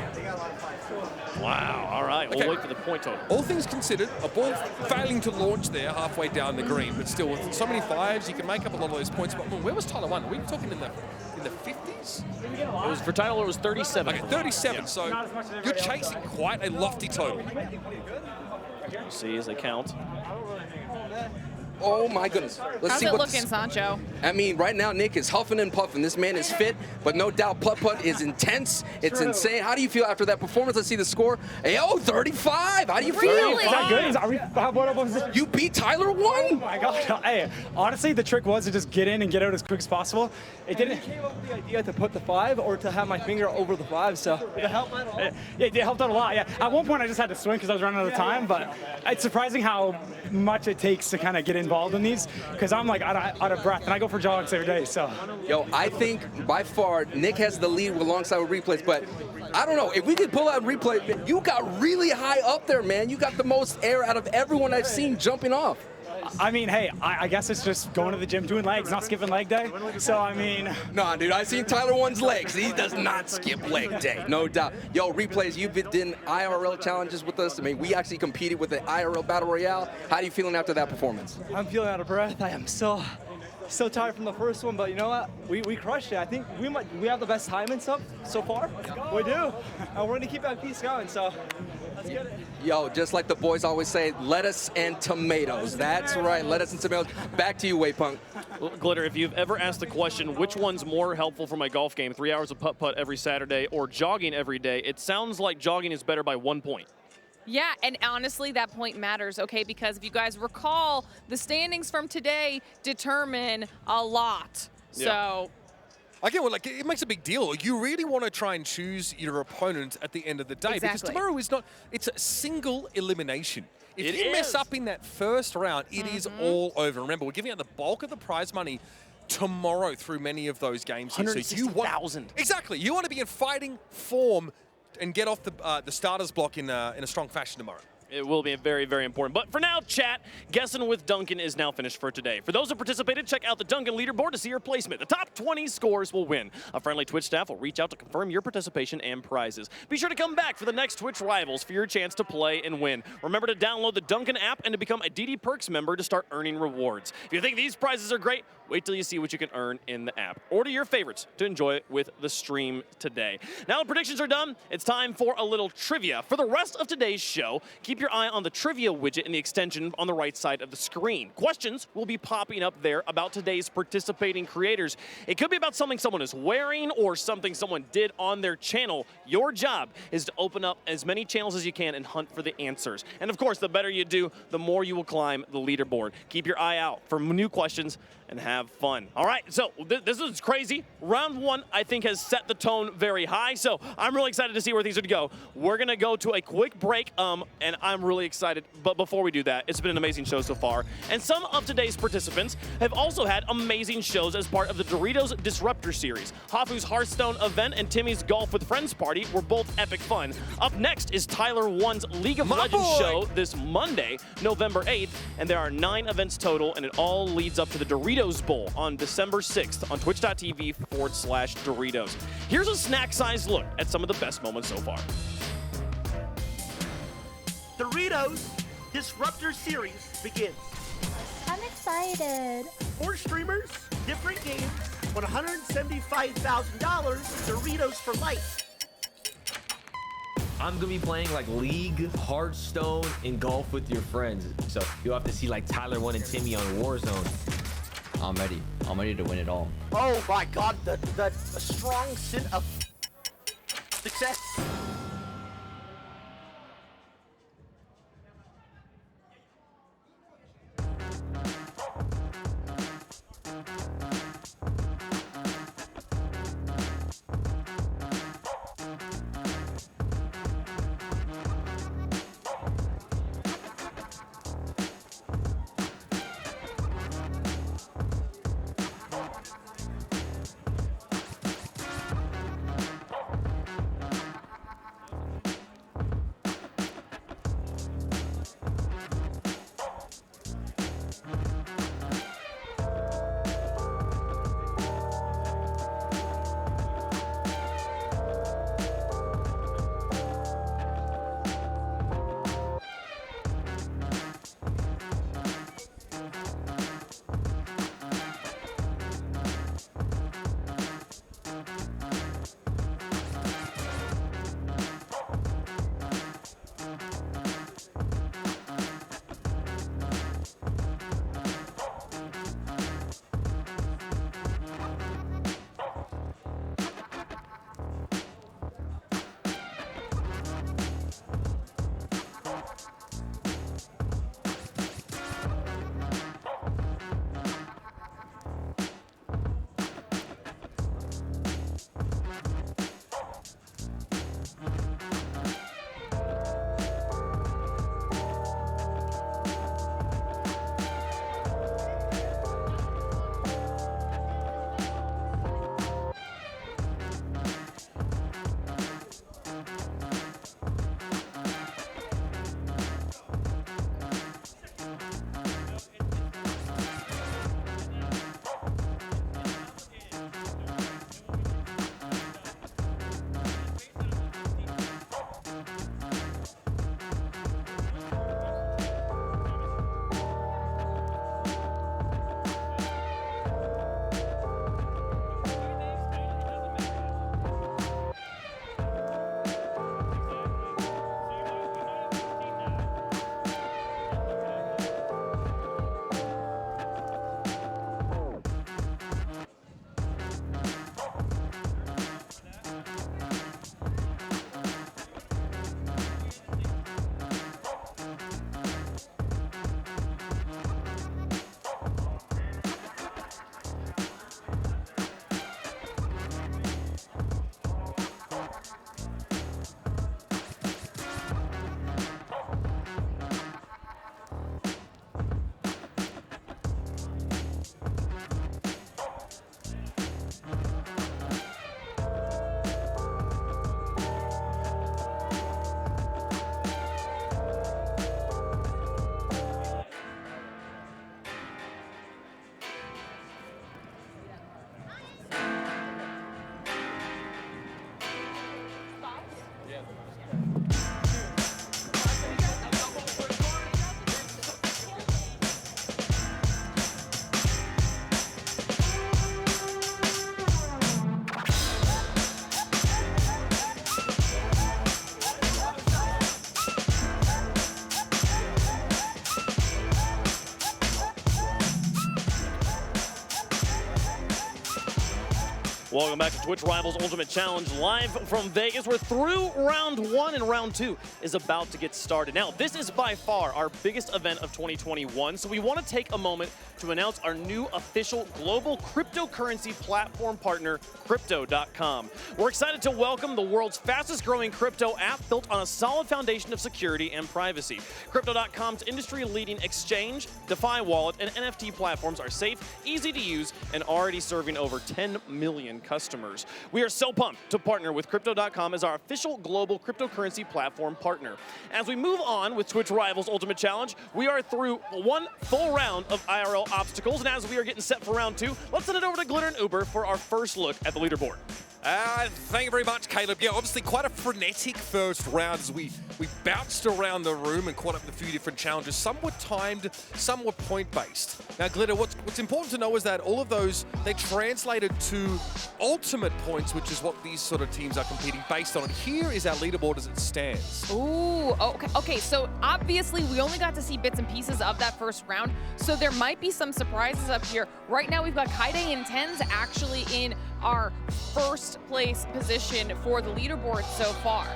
Wow. All right. We'll wait for the point total. All things considered, a ball failing to launch there halfway down the green, but still with so many 5s, you can make up a lot of those points. But where was Tyler 1? Are we talking in the 50s? It was for Tyler. It was 37. Okay, 37. Yeah. So you're chasing quite a lofty total. See as they count. Oh my goodness. Let's How's see it what looking, Sancho? I mean, right now Nick is huffing and puffing. This man is fit, but no doubt putt-putt is intense. It's insane. How do you feel after that performance? Let's see the score. Hey, 35. How do you feel? Is that good? What was it? You beat Tyler 1? Oh my God. Hey, honestly, the trick was to just get in and get out as quick as possible. It didn't. Came up with the idea to put the 5 or to have my finger over the 5. So did it help out a lot? Yeah, it helped out a lot. Yeah. At one point, I just had to swing because I was running out of time. But it's surprising how much it takes to kind of get involved in these, because I'm like out of breath, and I go for jogs every day. So, yo, I think by far Nick has the lead alongside with replays, but I don't know if we could pull out replay. You got really high up there, man. You got the most air out of everyone I've seen jumping off. I mean, hey, I guess it's just going to the gym, doing legs, not skipping leg day. So, I mean. Nah, dude, I seen Tyler One's legs. He does not skip leg day, no doubt. Yo, Replays, you've been doing IRL challenges with us. I mean, we actually competed with the IRL Battle Royale. How are you feeling after that performance? I'm feeling out of breath. I am so tired from the first one, but you know what? We crushed it. I think we have the best time and stuff so far. We do. And we're gonna keep that piece going, so let's get it. Yo, just like the boys always say, lettuce and tomatoes. That's right, lettuce and tomatoes. Back to you, Waypunk. Glitter, if you've ever asked the question, which one's more helpful for my golf game, 3 hours of putt-putt every Saturday or jogging every day, it sounds like jogging is better by 1 point. Yeah, and honestly, that point matters, okay? Because if you guys recall, the standings from today determine a lot. Yeah. So. Again, well, like, it makes a big deal. You really want to try and choose your opponent at the end of the day because tomorrow is not, it's a single elimination. If you mess up in that first round, it is all over. Remember, we're giving out the bulk of the prize money tomorrow through many of those games. 160,000. Exactly. You want to be in fighting form and get off the starters block in a strong fashion tomorrow. It will be very, very important. But for now, chat, Guessing with Duncan is now finished for today. For those who participated, check out the Duncan leaderboard to see your placement. The top 20 scores will win. A friendly Twitch staff will reach out to confirm your participation and prizes. Be sure to come back for the next Twitch Rivals for your chance to play and win. Remember to download the Duncan app and to become a DD Perks member to start earning rewards. If you think these prizes are great, wait till you see what you can earn in the app. Order your favorites to enjoy it with the stream today. Now the predictions are done, it's time for a little trivia. For the rest of today's show, keep your eye on the trivia widget in the extension on the right side of the screen. Questions will be popping up there about today's participating creators. It could be about something someone is wearing or something someone did on their channel. Your job is to open up as many channels as you can and hunt for the answers. And of course, the better you do, the more you will climb the leaderboard. Keep your eye out for new questions and have fun. All right, so this is crazy. Round one, I think, has set the tone very high, so I'm really excited to see where these are to go. We're gonna go to a quick break, and I'm really excited. But before we do that, it's been an amazing show so far. And some of today's participants have also had amazing shows as part of the Doritos Disruptor series. Hafu's Hearthstone event and Timmy's Golf with Friends party were both epic fun. Up next is Tyler One's League of Legends show this Monday, November 8th, and there are 9 events total, and it all leads up to the Doritos Bowl on December 6th on twitch.tv/Doritos. Here's a snack-sized look at some of the best moments so far. Doritos Disruptor series begins. I'm excited. 4 streamers, different games, $175,000 Doritos for life. I'm gonna be playing like League, Hearthstone, and golf with your friends. So you'll have to see like Tyler One and Timmy on Warzone. I'm ready. I'm ready to win it all. Oh my God, the strong scent of success. Welcome back to Twitch Rivals Ultimate Challenge live from Vegas. We're through round 1 and round 2 is about to get started. Now, this is by far our biggest event of 2021, so we want to take a moment to announce our new official global cryptocurrency platform partner, Crypto.com. We're excited to welcome the world's fastest growing crypto app built on a solid foundation of security and privacy. Crypto.com's industry-leading exchange, DeFi wallet, and NFT platforms are safe, easy to use, and already serving over 10 million customers. We are so pumped to partner with Crypto.com as our official global cryptocurrency platform partner. As we move on with Twitch Rivals Ultimate Challenge, we are through one full round of IRL obstacles, and as we are getting set for round 2, let's send it over to Glitter and Uber for our first look at the leaderboard. Thank you very much, Caleb. Yeah, obviously quite a frenetic first round as we bounced around the room and caught up with a few different challenges. Some were timed, some were point-based. Now, Glitter, what's important to know is that all of those, they translated to ultimate points, which is what these sort of teams are competing based on. And here is our leaderboard as it stands. Ooh, okay, so obviously we only got to see bits and pieces of that first round, so there might be some surprises up here. Right now we've got Kaide and Tens actually in our first place position for the leaderboard so far.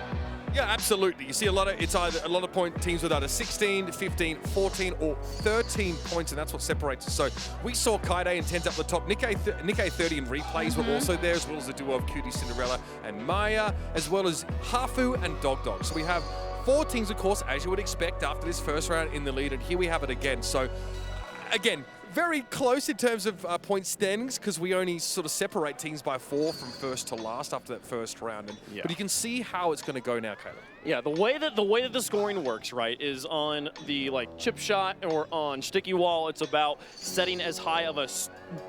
Yeah, absolutely. You see it's either a lot of point teams with either 16, 15, 14, or 13 points, and that's what separates us. So we saw Kaide and Tens up the top. Nikkei 30 and replays were also there, as well as the duo of Cutie Cinderella and Maya, as well as Hafu and Dog Dog. So we have 4 teams, of course, as you would expect after this first round in the lead, and here we have it again. So, again, very close in terms of point standings, because we only sort of separate teams by 4 from first to last after that first round. But you can see how it's going to go now, Caleb. Yeah, the way that the scoring works, right, is on the chip shot or on sticky wall, it's about setting as high of a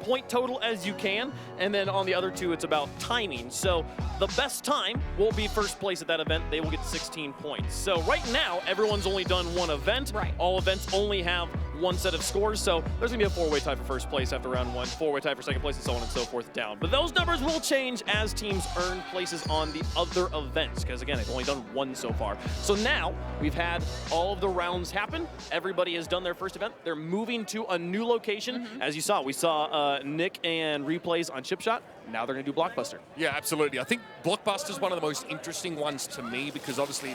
point total as you can, and then on the other 2, it's about timing. So the best time will be first place at that event. They will get 16 points. So right now, everyone's only done one event. Right. All events only have one set of scores, so there's gonna be a 4-way tie for first place after round 1, 4-way tie for second place, and so on and so forth down. But those numbers will change as teams earn places on the other events, because again, they've only done one so far. So now we've had all of the rounds happen. Everybody has done their first event. They're moving to a new location. As you saw, we saw Nick and replays on chip shot. Now they're going to do Blockbuster. Yeah, absolutely. I think Blockbuster is one of the most interesting ones to me, because obviously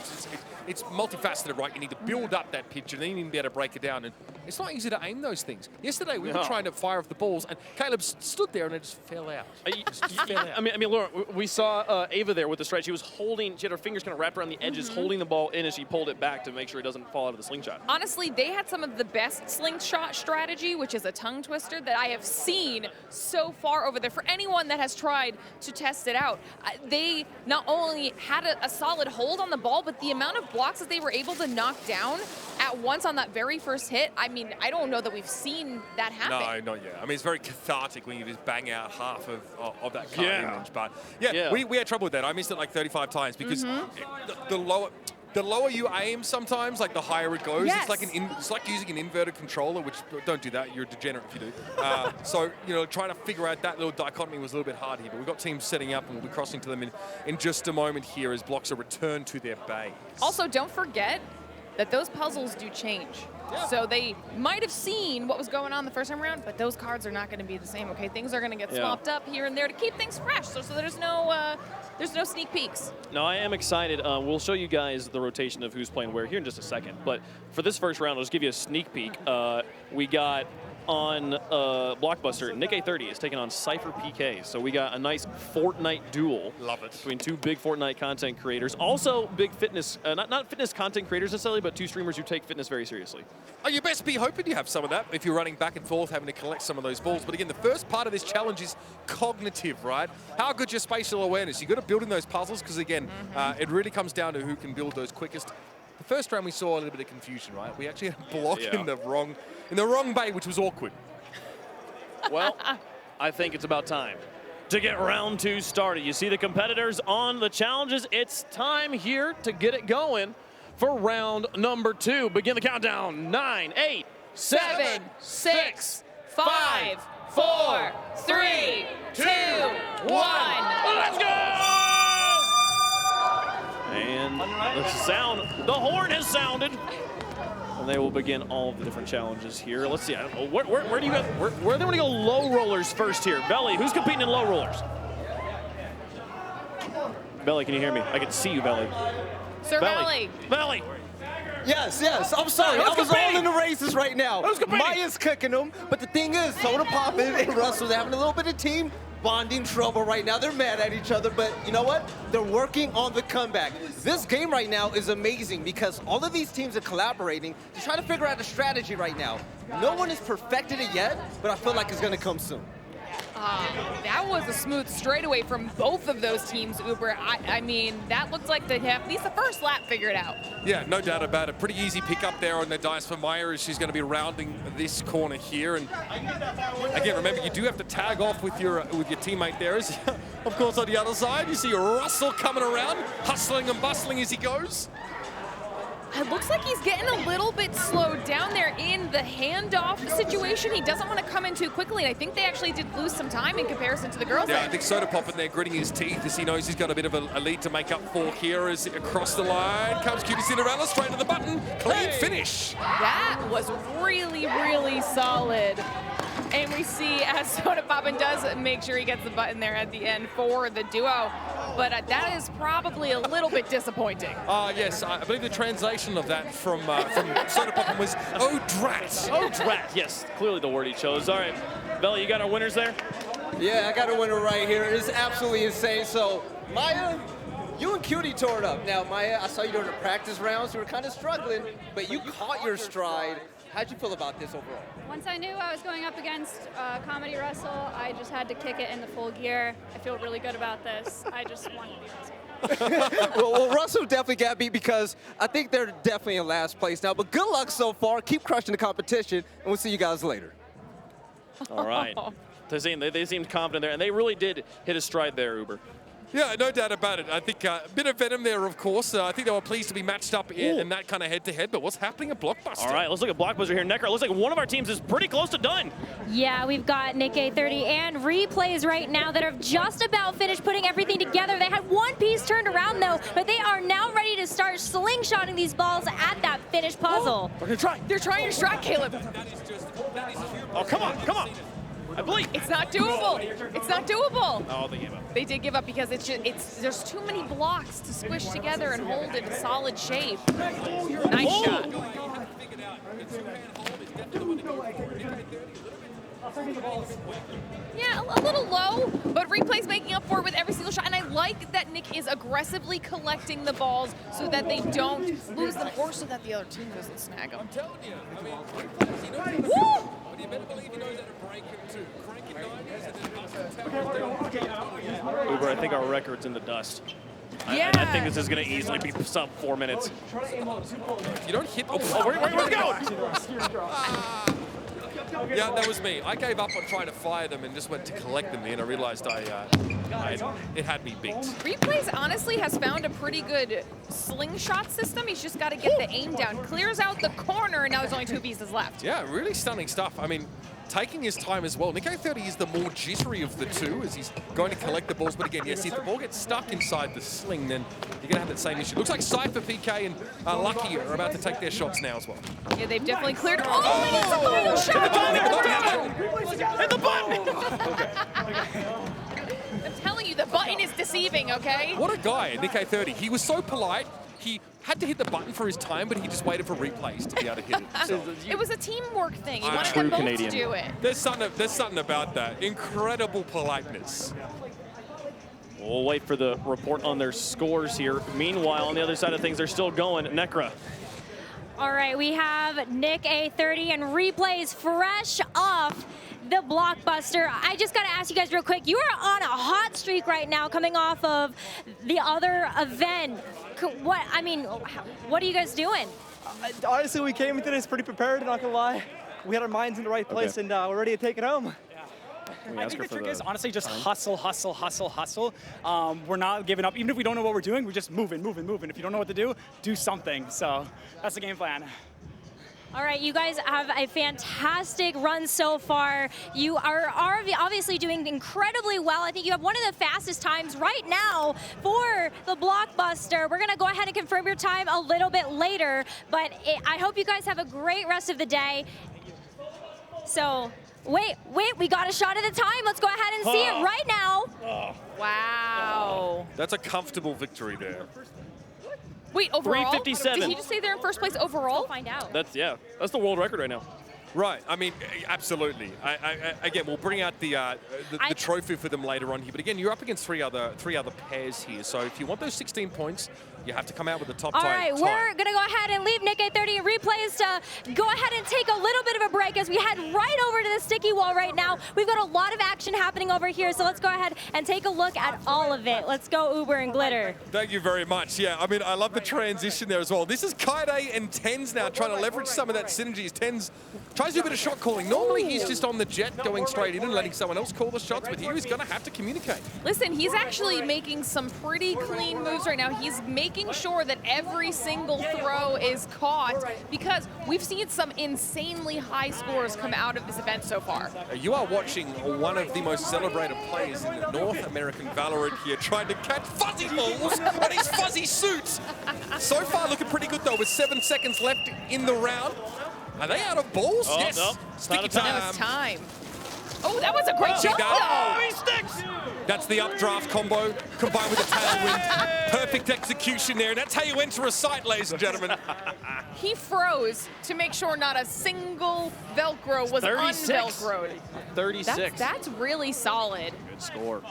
it's multifaceted, right? You need to build up that pitch, and then you need to be able to break it down. And it's not easy to aim those things. Yesterday, we were trying to fire off the balls, and Caleb stood there, and it just fell out. I mean, Laura, we saw Ava there with the stretch. She had her fingers kind of wrapped around the edges, holding the ball in as she pulled it back to make sure it doesn't fall out of the slingshot. Honestly, they had some of the best slingshot strategy, which is a tongue twister, that I have seen so far over there. For anyone that has tried to test it out, they not only had a solid hold on the ball, but the amount of blocks that they were able to knock down at once on that very first hit, I mean, I don't know that we've seen that happen. No, not yet. I mean, it's very cathartic when you just bang out half of that card image. But yeah, we had trouble with that. I missed it like 35 times because the lower you aim sometimes, like the higher it goes. Yes. It's like using an inverted controller, which don't do that. You're a degenerate if you do. So, trying to figure out that little dichotomy was a little bit hard here. But we've got teams setting up, and we'll be crossing to them in just a moment here as blocks are returned to their bays. Also, don't forget that those puzzles do change. Yeah. So they might have seen what was going on the first time around, but those cards are not going to be the same, okay? Things are going to get swapped up here and there to keep things fresh, so there's no sneak peeks. No, I am excited. We'll show you guys the rotation of who's playing where here in just a second. But for this first round, I'll just give you a sneak peek. We got on Blockbuster, Nikkei 30 is taking on Cypher PK. So we got a nice Fortnite duel. Love it. Between 2 big Fortnite content creators. Also big fitness, not fitness content creators necessarily, but 2 streamers who take fitness very seriously. Oh, you best be hoping you have some of that if you're running back and forth, having to collect some of those balls. But again, the first part of this challenge is cognitive, right? How good's your spatial awareness? You've got to build in those puzzles, because again, it really comes down to who can build those quickest. The first round we saw a little bit of confusion, right? We actually had a block in the wrong bay, which was awkward. Well, I think it's about time to get round 2 started. You see the competitors on the challenges. It's time here to get it going for round number 2. Begin the countdown. 9, 8, 7, 6, 5, 4, 3, 2, 1. Let's go! And the horn has sounded. And they will begin all of the different challenges here. Let's see, I don't know, where do you guys, where do they want to go low rollers first here? Veli, who's competing in low rollers? Belly, can you hear me? I can see you, Belly. Sir Belly. Belly. Yes, yes. I'm sorry. I was all in the races right now. Maya's cooking them, but the thing is, Soda Poppin and Russell's having a little bit of team bonding trouble right now. They're mad at each other, but you know what? They're working on the comeback. This game right now is amazing because all of these teams are collaborating to try to figure out a strategy right now. No one has perfected it yet, but I feel like it's going to come soon. That was a smooth straightaway from both of those teams, Uber. I mean, that looked like they have at least the first lap figured out. Yeah, no doubt about it. Pretty easy pick up there on the dice for Maya as she's going to be rounding this corner here. And again, remember, you do have to tag off with your teammate there. As, of course, on the other side, you see Russell coming around, hustling and bustling as he goes. It looks like he's getting a little bit slowed down there in the handoff situation. He doesn't want to come in too quickly, and I think they actually did lose some time in comparison to the girls. Yeah, I think Soda Pop in there gritting his teeth as he knows he's got a bit of a lead to make up for here as across the line comes Cutie Cinderella straight to the button. Clean finish. That was really, really solid. And we see as Soda Poppin does make sure he gets the button there at the end for the duo. But that is probably a little bit disappointing. Yes, I believe the translation of that from Soda Poppin was, oh drat. Oh drat, yes, clearly the word he chose. All right, Belly, you got our winners there? Yeah, I got a winner right here. It's absolutely insane. So, Maya, you and Cutie tore it up. Now, Maya, I saw you during the practice rounds. You were kind of struggling, but you caught your stride. How'd you feel about this overall? Once I knew I was going up against Comedy Russell, I just had to kick it in the full gear. I feel really good about this. I just wanted to be Russell. well, Russell definitely got beat because I think they're definitely in last place now. But good luck so far. Keep crushing the competition, and we'll see you guys later. All right. They seemed confident there, and they really did hit a stride there, Uber. Yeah, no doubt about it. I think a bit of venom there, of course. I think they were pleased to be matched up in that kind of head-to-head, but what's happening at Blockbuster? All right, let's look at Blockbuster here. Necro, looks like one of our teams is pretty close to done. Yeah, we've got Nick A30 and Replays right now that have just about finished putting everything together. They had one piece turned around, though, but they are now ready to start slingshotting these balls at that finished puzzle. They're trying to strike Caleb. Oh, come on, come on. I believe. It's not doable. It's not doable. Oh, they gave up. They did give up because there's too many blocks to squish together and hold in solid shape. Nice shot. Yeah, a little low, but Replay's making up for it with every single shot. And I like that Nick is aggressively collecting the balls so that they don't lose them or so that the other team doesn't snag them. I'm telling you, I mean, Replay's, he knows how to Woo! but you better believe he knows how to break him too. Crank it 90s and then bust it. Uber, I think our record's in the dust. Yeah. I think this is going to easily be sub 4 minutes. You don't hit. Oh, where's it going? Yeah, that was me. I gave up on trying to fire them and just went to collect them, and I realized it had me beat. Replays honestly has found a pretty good slingshot system. He's just got to get the aim down. Clears out the corner, and now there's only 2 pieces left. Yeah, really stunning stuff. I mean, taking his time as well. Nick A30 is the more jittery of the two as he's going to collect the balls. But again, yes, if the ball gets stuck inside the sling, then you're going to have that same issue. Looks like Cypher, PK, and Lucky are about to take their shots now as well. Yeah, they've definitely cleared. Oh, it's the final shot! Hit the button! I'm telling you, the button is deceiving, okay? What a guy, Nick A30. He was so polite. He had to hit the button for his time, but he just waited for replays to be able to hit it. So. It was a teamwork thing. He wanted true them both Canadian. to do it. There's something about that. Incredible politeness. We'll wait for the report on their scores here. Meanwhile, on the other side of things, they're still going. Necra. All right, we have Nick A30 and Replays fresh off the Blockbuster. I just got to ask you guys real quick. You are on a hot streak right now coming off of the other event. What are you guys doing? Honestly, we came into this pretty prepared, not gonna lie. We had our minds in the right place, and we're ready to take it home. I think the trick is honestly just hustle, hustle, hustle, hustle. We're not giving up. Even if we don't know what we're doing, we're just moving. If you don't know what to do something. So that's the game plan. All right, you guys have a fantastic run so far. You are obviously doing incredibly well. I think you have one of the fastest times right now for the Blockbuster. We're gonna go ahead and confirm your time a little bit later, but I hope you guys have a great rest of the day. So Wait, we got a shot at a time. Let's go ahead and see it right now. Wow. That's a comfortable victory there. Wait, overall? 357. Did he just say they're in first place overall? We'll find out. That's the world record right now. Right. I mean, absolutely. Again, we'll bring out the trophy for them later on here. But again, you're up against three other pairs here. So if you want those 16 points, you have to come out with the top All time. right, we're going to go ahead and leave Nick 830 replays to go ahead and take a little bit of a break as we head right over to the sticky wall right now. We've got a lot of action happening over here, so let's go ahead and take a look at all of it. Let's go Uber and Glitter. Thank you very much. Yeah, I mean, I love the transition there as well. This is Kaide and Tens now trying to leverage some of that synergy. Tens tries to do a bit of shot calling. Normally, he's just on the jet going straight in and letting someone else call the shots, but here he's going to have to communicate. Listen, he's actually making some pretty clean moves right now. He's making sure that every single throw is caught because we've seen some insanely high scores come out of this event so far. You are watching one of the most celebrated players in the North American Valorant here trying to catch fuzzy balls on his fuzzy suit. So far looking pretty good though with 7 seconds left in the round. Are they out of balls? Oh, yes. No. Sticky time. Now it's time. Oh, that was a great jump though. Oh, he sticks. That's the updraft combo combined with the tailwind. Perfect execution there. That's how you enter a site, ladies and gentlemen. He froze to make sure not a single Velcro was 36. unvelcroed. 36. That's really solid. Good score.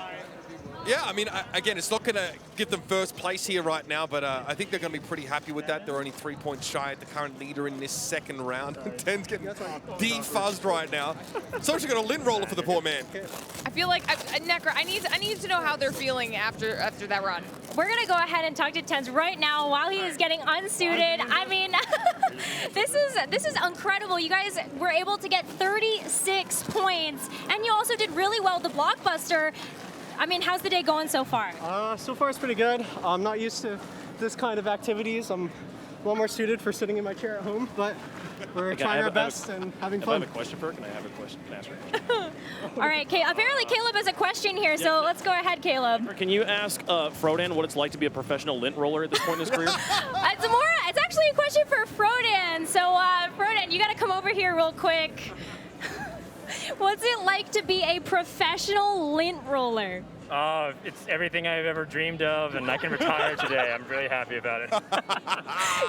Yeah, I mean, again, it's not going to give them first place here right now, but I think they're going to be pretty happy with that. They're only 3 points shy at the current leader in this second round. Ten's getting defuzzed right now. So she got a lint roller for the poor man. I feel like, Necra, I need to know how they're feeling after that run. We're going to go ahead and talk to Tens right now while he is getting unsuited. I mean, this is incredible. You guys were able to get 36 points, and you also did really well with the Blockbuster. I mean, how's the day going so far? So far it's pretty good. I'm not used to this kind of activities. I'm a lot more suited for sitting in my chair at home, but we're trying our best and having fun. I have a question for her. Can I have a question? Can I ask her a question? All right, apparently Caleb has a question here, so let's go ahead, Caleb. Can you ask Frodan what it's like to be a professional lint roller at this point in his career? It's actually a question for Frodan. So, Frodan, you got to come over here real quick. What's it like to be a professional lint roller? It's everything I've ever dreamed of, and I can retire today. I'm really happy about it.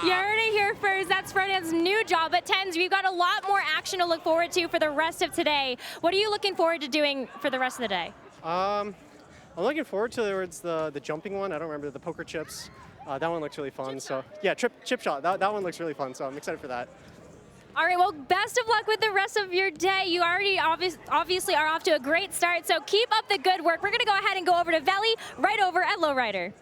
You heard it here first. That's Frodan's new job at Tens. We've got a lot more action to look forward to for the rest of today. What are you looking forward to doing for the rest of the day? I'm looking forward towards the jumping one. I don't remember the poker chips. That one looks really fun. So yeah, chip shot. That one looks really fun. So I'm excited for that. All right, well, best of luck with the rest of your day. You already obviously are off to a great start, so keep up the good work. We're going to go ahead and go over to Veli right over at Lowrider.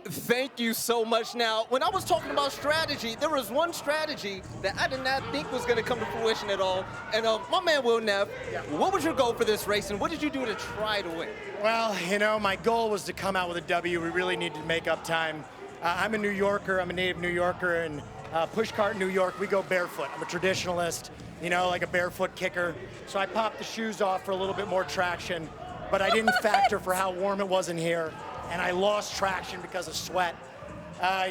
Thank you so much. Now, when I was talking about strategy, there was one strategy that I did not think was going to come to fruition at all. And my man, Will Neff, what was your goal for this race, and what did you do to try to win? Well, you know, my goal was to come out with a W. We really needed to make up time. I'm a New Yorker. I'm a native New Yorker, and Pushcart, New York, we go barefoot. I'm a traditionalist, you know, like a barefoot kicker. So I popped the shoes off for a little bit more traction, but I didn't factor for how warm it was in here, and I lost traction because of sweat.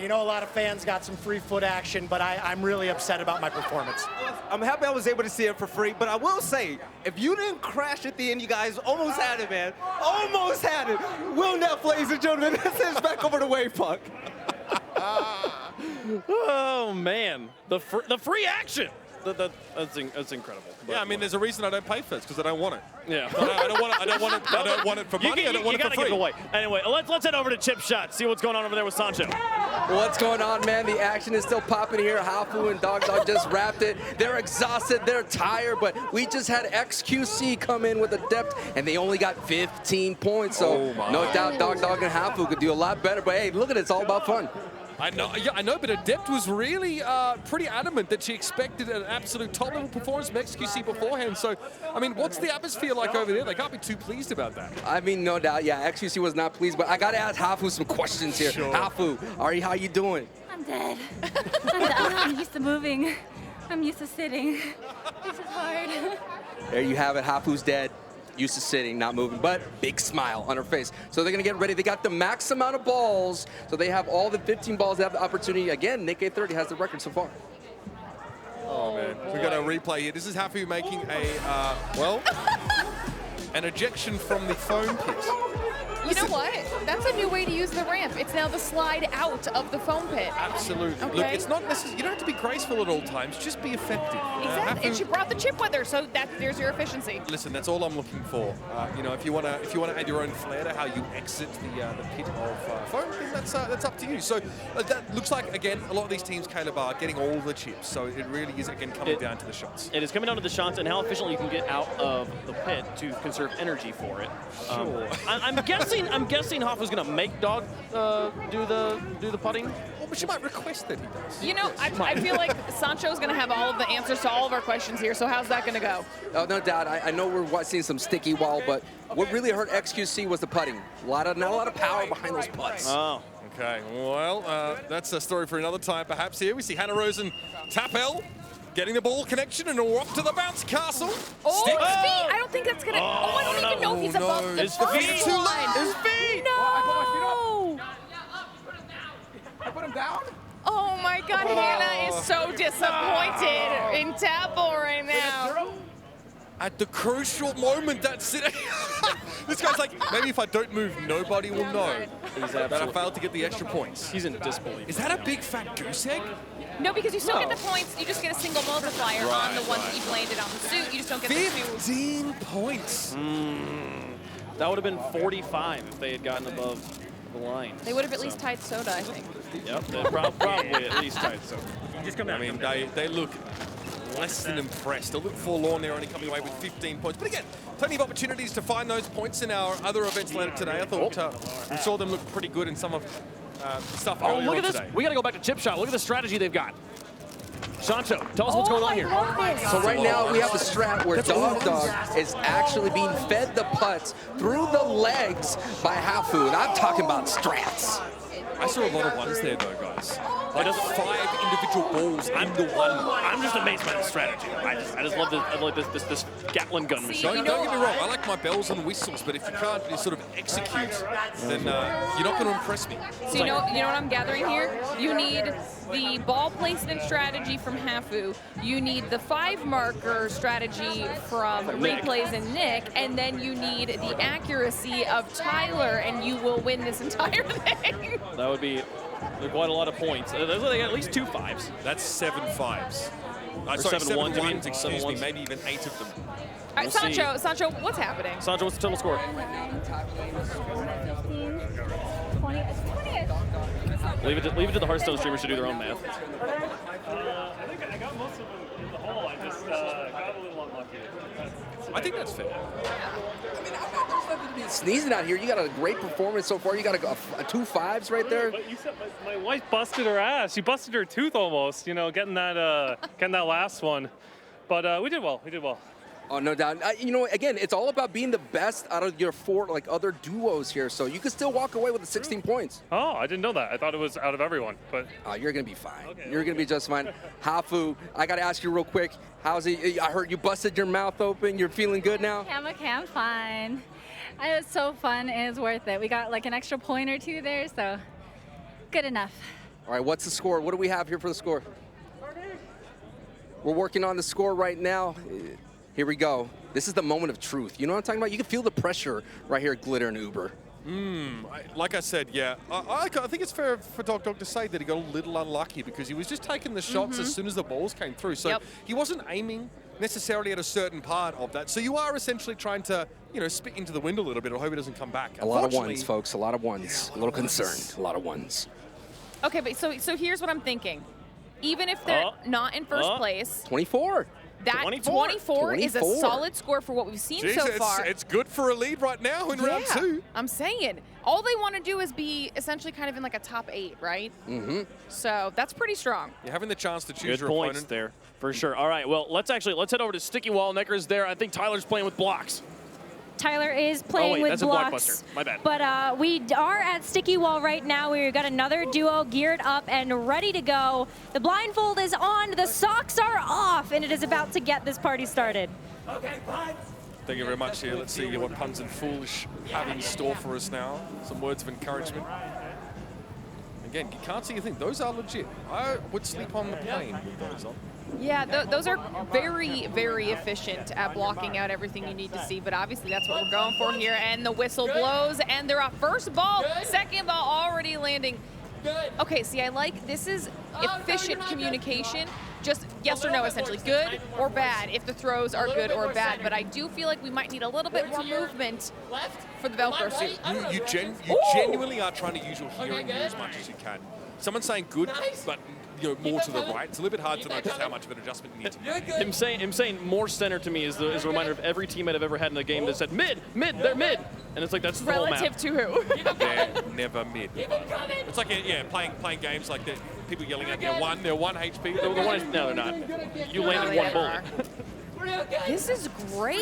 You know, a lot of fans got some free foot action, but I'm really upset about my performance. I'm happy I was able to see it for free, but I will say, if you didn't crash at the end, you guys almost had it, man. Almost had it. Will Neff, ladies and gentlemen, this is back over to Wavepunk. Oh man, the free action. That's incredible. Yeah, I mean, there's a reason I don't pay for this because I don't want it. Yeah, I don't want it for money. I don't want it for free. Give it away. Anyway, let's head over to Chip Shot. See what's going on over there with Sancho. What's going on, man? The action is still popping here. Hafu and Dog just wrapped it. They're exhausted. They're tired, but we just had XQC come in with a depth, and they only got 15 points. So no doubt, Dog and Hafu could do a lot better. But hey, look at it. It's all about fun. I know, but Adept was really pretty adamant that she expected an absolute top-level performance from XQC beforehand. So, I mean, what's the atmosphere like over there? They can't be too pleased about that. I mean, no doubt, yeah, XQC was not pleased, but I got to ask Hafu some questions here. Sure. Hafu, how you doing? I'm dead. I'm used to moving. I'm used to sitting. This is hard. There you have it, Hafu's dead. Used to sitting, not moving, but big smile on her face. So they're gonna get ready. They got the max amount of balls, so they have all the 15 balls. They have the opportunity. Again, Nick 830 has the record so far. Oh, man. We've got a replay here. This is Hafu making a, well, an ejection from the foam pit. You know what? That's a new way to use the ramp. It's now the slide out of the foam pit. Absolutely. Okay. Look, it's not necessary. You don't have to be graceful at all times. Just be effective. Exactly. And she brought the chip with her, so there's your efficiency. Listen, that's all I'm looking for. You know, if you want to add your own flair to how you exit the pit of foam, then that's up to you. So that looks like, again, a lot of these teams, Caleb, are getting all the chips. So it really is, again, coming down to the shots. It is coming down to the shots and how efficiently you can get out of the pit to conserve energy for it. Sure. I'm guessing Hoffa's going to make Dog do the putting. Well, but she might request that he does. You know, I feel like Sancho's going to have all of the answers to all of our questions here, so how's that going to go? Oh, no doubt. I know we're seeing some sticky wall, but what really hurt XQC was the putting. Not a lot of power behind those putts. Oh. Okay, well, that's a story for another time, perhaps. Here we see Hannah Rose and Tapel getting the ball connection, and we're off to the bounce castle. Oh, his feet! I don't think that's going to... Oh, I don't even know if he's above the His first feet. line. His feet! No! I put him down? Oh my God, Hannah is so disappointed in Tapel right now. At the crucial moment, that's it. This guy's like, maybe if I don't move, nobody will know that I failed to get the extra points. He's in disbelief. Is that a big fat goose egg? No, because you still get the points. You just get a single multiplier on the ones that you've landed on the suit. You just don't get the 15 points. That would have been 45 if they had gotten above the line. They would have at least tied soda, I think. Yep, they probably at least tied soda. I mean, they look less than impressed. They look forlorn. They're only coming away with 15 points. But again, plenty of opportunities to find those points in our other events later today. I thought we saw them look pretty good in some of stuff Oh, earlier look on at this. today. We got to go back to chip shot. Look at the strategy they've got. Sancho, tell us what's going on here. So right now we have the strat where Dog is actually being fed the putts through the legs by Hafu. And I'm talking about strats. I saw a lot of ones there, though, guys. Like 5 individual balls into one. I'm just amazed by the strategy. I just love this Gatling gun machine. Don't get me wrong. I like my bells and whistles, but if you can't sort of execute, then you're not going to impress me. So you know what I'm gathering here? You need the ball placement strategy from Hafu. You need the 5-marker strategy from Replays and Nick, and then you need the accuracy of Tyler, and you will win this entire thing. That would be quite a lot of points. They got at least 2 5s. That's 7 5s. Sorry, 7 7 1s, you mean? excuse 7 me, 1s. maybe even 8 of them. All right, Sancho, what's happening? Sancho, what's the total score? 20. Leave it to the Hearthstone streamers to do their own math. I think I got most of them in the hole. I just got a little unlucky. I think that's fair. Sneezing out here. You got a great performance so far. You got a 2 5s right there. But you said my wife busted her ass. She busted her tooth almost. You know, getting that last one. But we did well. We did well. Oh, no doubt. You know, again, it's all about being the best out of your 4 other duos here. So you can still walk away with the 16 points. Oh, I didn't know that. I thought it was out of everyone. But you're gonna be fine. Okay, you're gonna be just fine. Hafu, I gotta ask you real quick. How's it? I heard you busted your mouth open. You're feeling good now? I'm fine. It was so fun. It was worth it. We got like an extra point or 2 there, so good enough. All right, what's the score? What do we have here for the score? We're working on the score right now. Here we go. This is the moment of truth. You know what I'm talking about? You can feel the pressure right here at Glitter and Uber. Like I said, yeah. I think it's fair for Dog to say that he got a little unlucky because he was just taking the shots as soon as the balls came through. So he wasn't aiming necessarily at a certain part of that. So you are essentially trying to, spit into the wind a little bit or hope he doesn't come back. A lot of ones, folks. A lot of ones. A little concerned. A lot of ones. Okay, but so here's what I'm thinking. Even if they're not in first place. 24. That 24 is a solid score for what we've seen so far. It's good for a lead right now in round 2. I'm saying. All they want to do is be essentially kind of in like a top 8, right? Mm-hmm. So that's pretty strong. You're having the chance to choose your points opponent. there, for sure. All right, well, let's head over to Sticky Wall. Necker's there. I think Tyler's playing with blocks. Tyler is playing with that's blocks. a Blockbuster. My bad. But we are at Sticky Wall right now. We've got another duo geared up and ready to go. The blindfold is on, the socks are off, and it is about to get this party started. Okay, Puns. Thank you very much here. Let's see what Puns and Foolish have in store for us now. Some words of encouragement. Again, you can't see a thing. Those are legit. I would sleep on the plane with those on. Yeah, those are very, very efficient at blocking out everything you need to see, but obviously that's what we're going for here, and the whistle blows, and they're up. First ball, second ball already landing. Okay, see, I like, this is efficient communication, just yes or no, essentially, good or bad, if the throws are good or bad, but I do feel like we might need a little bit more movement for the Velcro suit. You genuinely are trying to use your hearing here as much as you can. Someone's saying good, but more to the right. It's a little bit hard to know just how much of an adjustment you need to make. Him saying more center to me is a reminder of every teammate I've ever had in a game that said mid, they're mid. And it's like, that's the whole map. Relative to who? They're never mid. It's like, playing games like that. People yelling at they're 1 HP. No, they're not. You landed one bullet. This is great.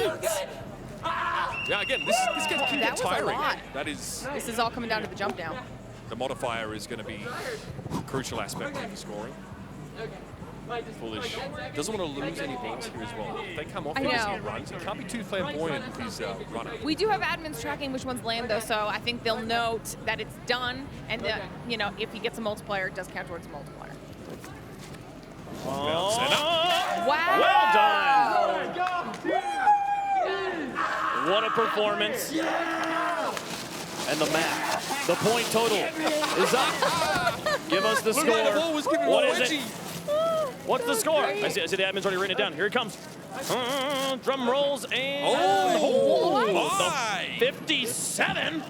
Yeah, again, this can get tiring. That is. This is all coming down to the jump now. The modifier is going to be a crucial aspect of the scoring. Foolish. Doesn't want to lose any balls here as well. If they come off these runs, he can't be too flamboyant with his runner. We do have admins tracking which ones land, though, so I think they'll note that it's done, and that, if he gets a multiplier, it does count towards a multiplier. Oh. Wow! Well done! What a performance. And the map, the point total is up. Give us the score. What is it? What's the score? I see the admin's already written it down. Here it comes. Drum rolls and the 57.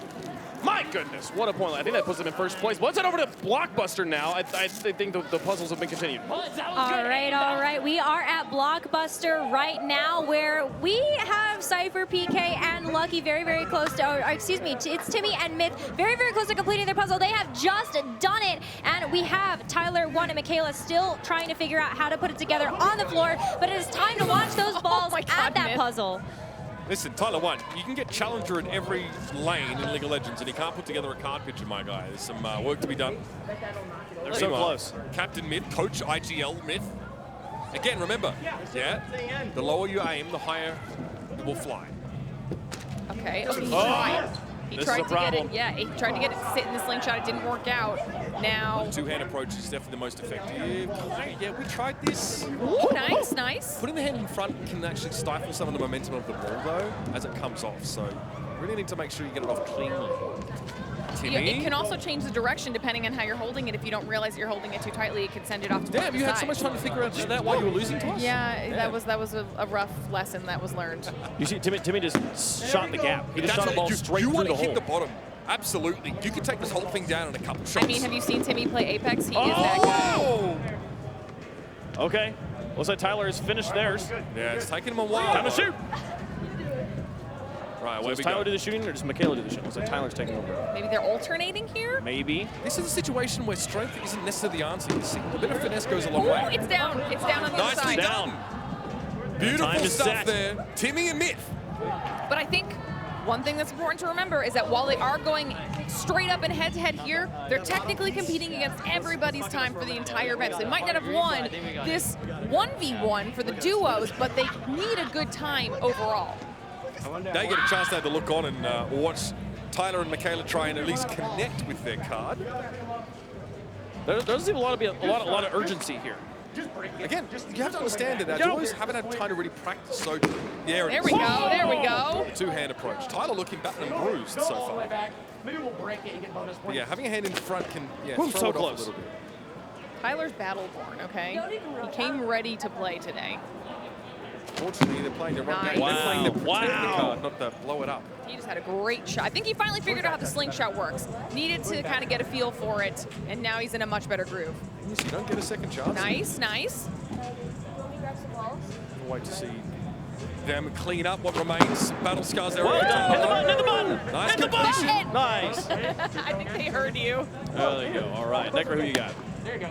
My goodness, what a point. I think that puts them in first place. Let's head over to Blockbuster now. I think the puzzles have been continued. All right. We are at Blockbuster right now, where we have Cypher, PK, and Lucky very, very close to, or excuse me, it's Timmy and Myth very, very close to completing their puzzle. They have just done it, and we have Tyler, One, and Michaela still trying to figure out how to put it together on the floor, but it is time to watch those balls at that puzzle. Listen, Tyler, One, you can get Challenger in every lane in League of Legends, and you can't put together a card picture, my guy. There's some work to be done. They're so close. Captain Myth, Coach IGL Myth. Again, remember, the lower you aim, the higher it will fly. Okay. He This tried is a to get problem. it. Yeah, he tried to get it to sit in the slingshot. It didn't work out. Now. Two-hand approach is definitely the most effective. Yeah, we tried this. Ooh, nice. Putting the hand in front can actually stifle some of the momentum of the ball, though, as it comes off. So really need to make sure you get it off cleanly. Timmy? It can also change the direction depending on how you're holding it. If you don't realize you're holding it too tightly, it can send it off to Damn, the you side. had so much time to figure out that while you were losing to us? Yeah, that was a rough lesson that was learned. You see, Timmy just shot in the gap. He just shot a ball straight you through want the to hit hole. the bottom. Absolutely. You can take this whole thing down in a couple shots. I mean, have you seen Timmy play Apex? He is that good. Okay. Looks like Tyler has finished theirs. Yeah, it's taking him a while. Time to shoot. Right, So where does we Tyler go? do the shooting or does Michaela do the shooting? Looks like Tyler's taking over. Maybe they're alternating here? Maybe. This is a situation where strength isn't necessarily the answer. You see, a bit of finesse goes a long Ooh, way. it's down. It's down on the other Nicely side. done. Beautiful Time is stuff set. there. Timmy and Myth. But I think one thing that's important to remember is that while they are going straight up and head-to-head here, they're technically competing against everybody's time for the entire event. So they might not have won this 1v1 for the duos, but they need a good time overall. They get a chance to have to look on and watch Tyler and Michaela try and at least connect with their card. There does seem to be a lot of urgency here. Again, you have to understand that our duos haven't had time to really practice, so yeah. There we go, there we go. Two-hand approach. Tyler looking battered and bruised so far. Maybe we'll break it and get bonus points. But yeah, having a hand in front can Ooh, throw so it off close. a little bit. Tyler's Battleborn, okay? He came ready to play today. Fortunately, they're playing the wrong game. They're playing the protect the card, not the blow it up. He just had a great shot. I think he finally figured out how the slingshot works. Needed to kind of get a feel for it, and now he's in a much better groove. You don't get a second chance. Nice. We'll wait to see them clean up what remains. Battle scars there. Well done. Hit the button. Nice Hit the completion. button. Nice. I think they heard you. Oh, there you go. All right. Necker, who you got? There you go.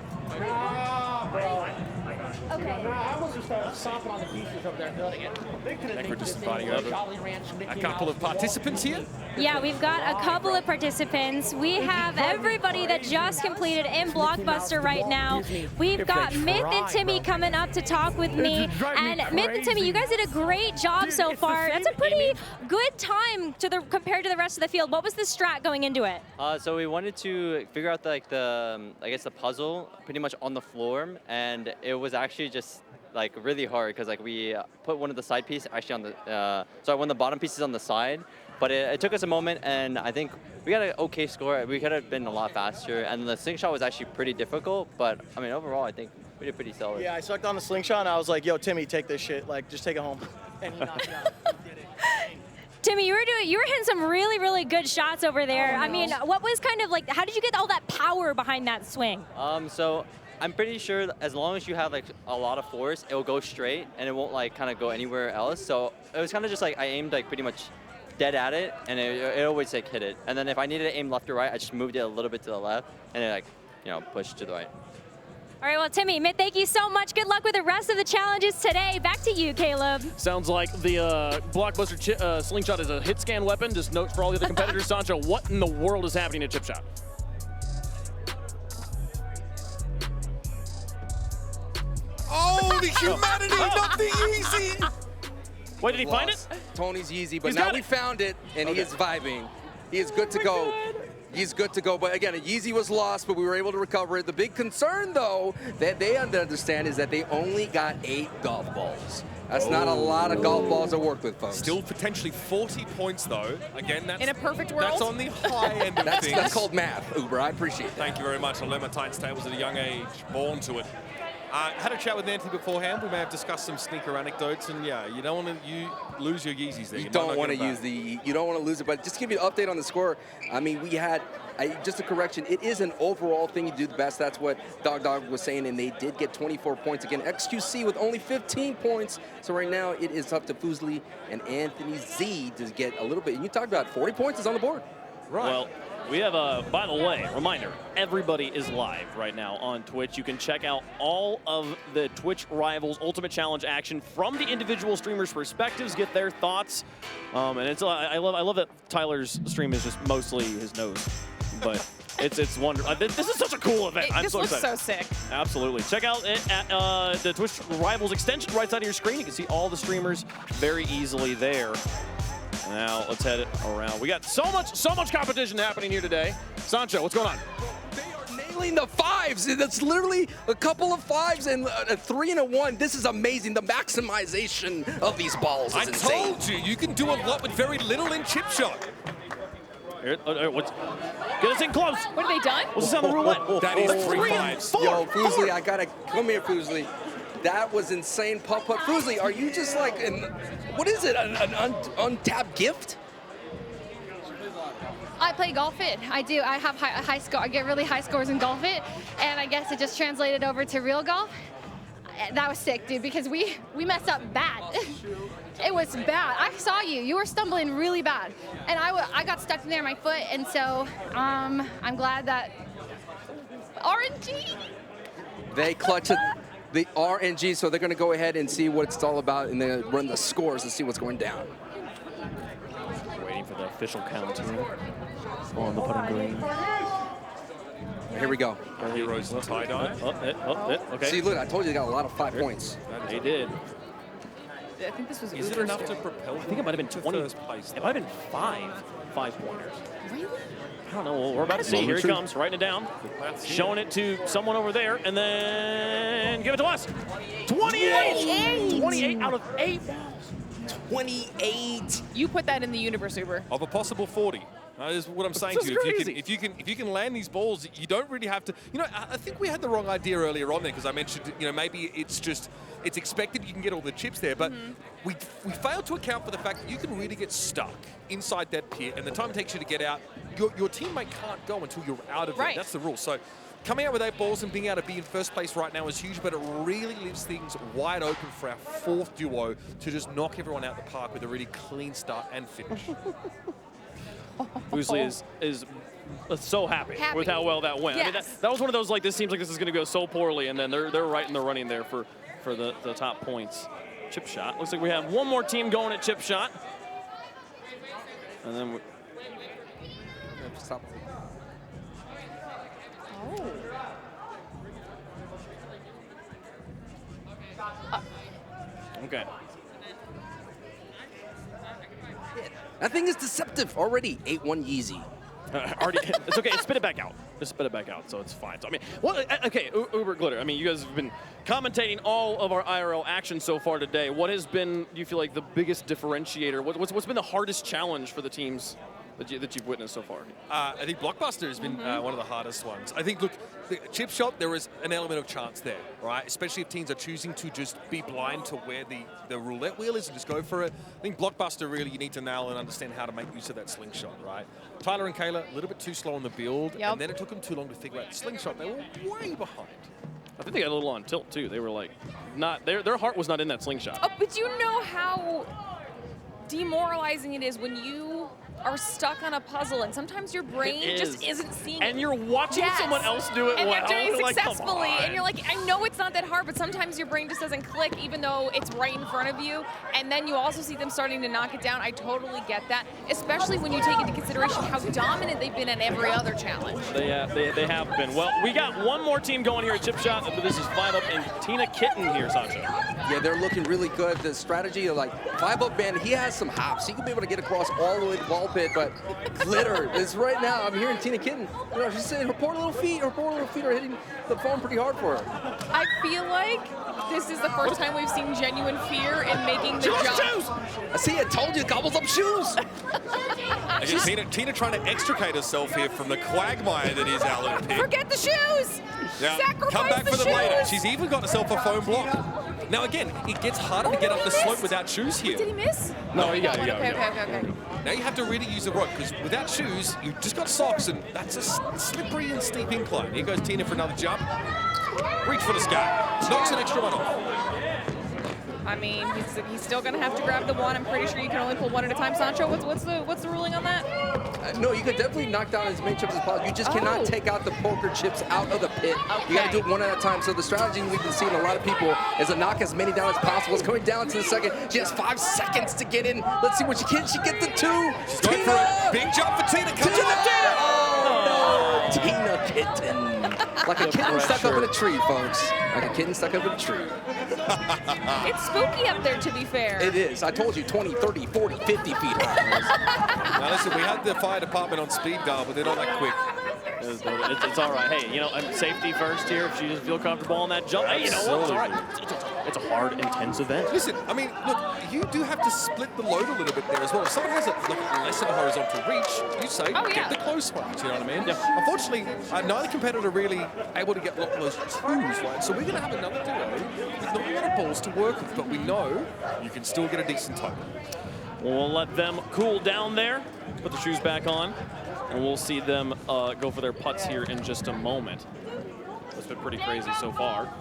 Okay. I almost just started stomping on the pieces over there and building it. Necker just inviting over a couple of participants here. Yeah, we've got a couple of participants. We have everybody that just completed in Blockbuster right now. We've got Myth and Timmy coming up to talk with me. And Myth and Timmy, you guys did a great job so far. That's a pretty good time compared to the rest of the field. What was the strat going into it? So we wanted to figure out I guess the puzzle pretty much on the floor, and it was actually just like really hard because like we put one of the side pieces actually on the sorry, one of the bottom pieces on the side, but it took us a moment, and I think we got an okay score. We could have been a lot faster, and the slingshot was actually pretty difficult, but I mean overall I think we did pretty solid. Yeah, I sucked on the slingshot and I was like, yo, Timmy, take this shit. Like, just take it home. And he knocked it out. He did it. Timmy, you were hitting some really good shots over there. I mean, what was kind of like, how did you get all that power behind that swing? So I'm pretty sure that as long as you have like a lot of force, it will go straight and it won't like kind of go anywhere else. So it was kind of just like I aimed like pretty much dead at it, and it always like hit it. And then if I needed to aim left or right, I just moved it a little bit to the left, and it like, you know, pushed to the right. All right, well, Timmy, thank you so much. Good luck with the rest of the challenges today. Back to you, Caleb. Sounds like the Blockbuster slingshot is a hit scan weapon. Just note for all the other competitors, Sancho, what in the world is happening at Chip Shot? Oh, the humanity, not the Yeezy! Wait, did he find it? Tony's Yeezy, but He's now got we it. found it, and he is vibing. He is good to go. He's good to go, but again, a Yeezy was lost, but we were able to recover it. The big concern, though, that they understand is that they only got 8 golf balls. That's not a lot of golf balls to work with, folks. Still potentially 40 points, though. Again, that's in a perfect world. That's on the high end of things. That's called math, Uber. I appreciate that. Thank you very much. I learned my Titans tables at a young age, born to it. Had a chat with Nancy beforehand. We may have discussed some sneaker anecdotes, and yeah, you don't want to lose your Yeezys there. You don't want to you don't want to lose it, but just to give you an update on the score. I mean, we had just a correction. It is an overall thing. You do the best. That's what Dog was saying, and they did get 24 points again. XQC with only 15 points. So right now it is up to Fuslie and Anthony Z to get a little bit. And you talked about 40 points is on the board. Right. Well, we have by the way, reminder, everybody is live right now on Twitch. You can check out all of the Twitch Rivals Ultimate Challenge action from the individual streamers' perspectives, get their thoughts. And it's I love that Tyler's stream is just mostly his nose, but it's wonderful. This is such a cool event. I'm so excited. This looks so sick. Absolutely. Check out it at the Twitch Rivals extension right side of your screen. You can see all the streamers very easily there. Now let's head it around. We got so much competition happening here today. Sancho, what's going on? They are nailing the 5s. That's literally a couple of 5s and a 3 and a 1. This is amazing. The maximization of these balls is insane. I told you, you can do a lot with very little in chip shot. Here, get us in close. What have they done? What's this on the roulette? That is 3 5s. Yo, Fuslie, I gotta come here, Fuslie. That was insane putt-putt. Fuslie, are you just like, what is it, an untapped gift? I play Golf It. I do. I have high score. I get really high scores in Golf It, and I guess it just translated over to real golf. That was sick, dude, because we messed up bad. It was bad. I saw you. You were stumbling really bad, and I got stuck in there, my foot, and so I'm glad that RNG. They clutched it. The RNG, so they're going to go ahead and see what it's all about and then run the scores and see what's going down. Waiting for the official count here on the putting green. Here we go. Heroes and tie-dye. Okay. See, look, I told you they got a lot of 5 points. They did. I think this was. Is it enough to propel? I think it might have been 20. First place, it might have been 5 5-pointers. Really? I don't know. Well, we're about to see. Here he comes, writing it down, showing it to someone over there, and then give it to us. 28! 28 out of 8 balls. 28. You put that in the universe, Uber. Of a possible 40. That is what I'm saying to you. If you can land these balls, you don't really have to. You know, I think we had the wrong idea earlier on there because I mentioned, you know, maybe it's expected you can get all the chips there, but we failed to account for the fact that you can really get stuck inside that pit, and the time it takes you to get out, your teammate can't go until you're out of it. That's the rule. So coming out with 8 balls and being able to be in first place right now is huge, but it really leaves things wide open for our 4th duo to just knock everyone out the park with a really clean start and finish. Fuslie is so happy with how well that went. Yes. I mean, that was one of those, like, this seems like this is going to go so poorly, and then they're right in the running there for the top points. Chip shot. Looks like we have one more team going at chip shot. And then okay. That thing is deceptive already. 8-1 Yeezy. Already, it's okay. Spit it back out. Just spit it back out, so it's fine. So I mean, well, okay, Uber Glitter. I mean, you guys have been commentating all of our IRL action so far today. What has been, do you feel like, the biggest differentiator? What's been the hardest challenge for the teams that you've witnessed so far? I think Blockbuster has been one of the hardest ones. I think, look, the chip shot, there is an element of chance there, right? Especially if teams are choosing to just be blind to where the roulette wheel is and just go for it. I think Blockbuster, really, you need to nail and understand how to make use of that slingshot, right? Tyler and Kayla, a little bit too slow on the build, and then it took them too long to figure out the slingshot. They were way behind. I think they got a little on tilt, too. They were like, not, their heart was not in that slingshot. Oh, but you know how demoralizing it is when you are stuck on a puzzle and sometimes your brain just isn't seeing it. And you're watching someone else do it and well. they're doing it Like, come successfully. on. And you're like, I know it's not that hard, but sometimes your brain just doesn't click even though it's right in front of you. And then you also see them starting to knock it down. I totally get that, especially when you take into consideration how dominant they've been at every other challenge. They have been. Well, we got one more team going here at Chip Shot. This is 5UP and Tina Kitten here, Sancho. Yeah, they're looking really good. The strategy of like 5UP man, he has some hops. He can be able to get across all the way to ball pit, but Glitter is right now. I'm hearing Tina Kitten. You know, she's saying her poor little feet are hitting the phone pretty hard for her. I feel like this is the first time we've seen genuine fear in making the jump. I see, I told you, gobbles up shoes. Tina trying to extricate herself here from the quagmire that is Alan Pitt. Forget the shoes! Yeah. Sacrifice Come back the for them later. shoes! She's even got herself a foam block. Now again, it gets harder to get up the slope without shoes here. Did he miss? No, he got it. Okay. Now you have to really use the rope, because without shoes, you've just got socks, and that's a slippery and steep incline. Here goes Tina for another jump. Reach for the sky. Knocks an extra one off. I mean, he's still going to have to grab the one. I'm pretty sure you can only pull one at a time. Sancho, what's the ruling on that? No, you could definitely knock down as many chips as possible. You just cannot take out the poker chips out of the pit. You got to do it one at a time. So the strategy we've been seeing a lot of people is to knock as many down as possible. It's coming down to the second. She has 5 seconds to get in. Let's see what she can. She gets the 2. She's going for a big jump for Tina. Come on, Oh, no. Tina Kitten. Like a kitten stuck up in a tree, folks. Like a kitten stuck up in a tree. It's spooky up there, to be fair. It is. I told you, 20, 30, 40, 50 feet high. Now listen, we had the fire department on speed dial, but they're not that quick. It's all right. Hey, you know, safety first here. If she doesn't feel comfortable on that jump, hey, you know what? It's all right. It's a hard, intense event. Listen, I mean, look, you do have to split the load a little bit there as well. If someone has less of a horizontal reach, you say, get the close ones, you know what I mean? Yeah. Unfortunately, neither competitor really able to get a lot of those twos, right? So we're going to have another duo with not a lot of balls to work with, but we know you can still get a decent total. We'll let them cool down there, put the shoes back on, and we'll see them go for their putts here in just a moment. It's been pretty crazy so far.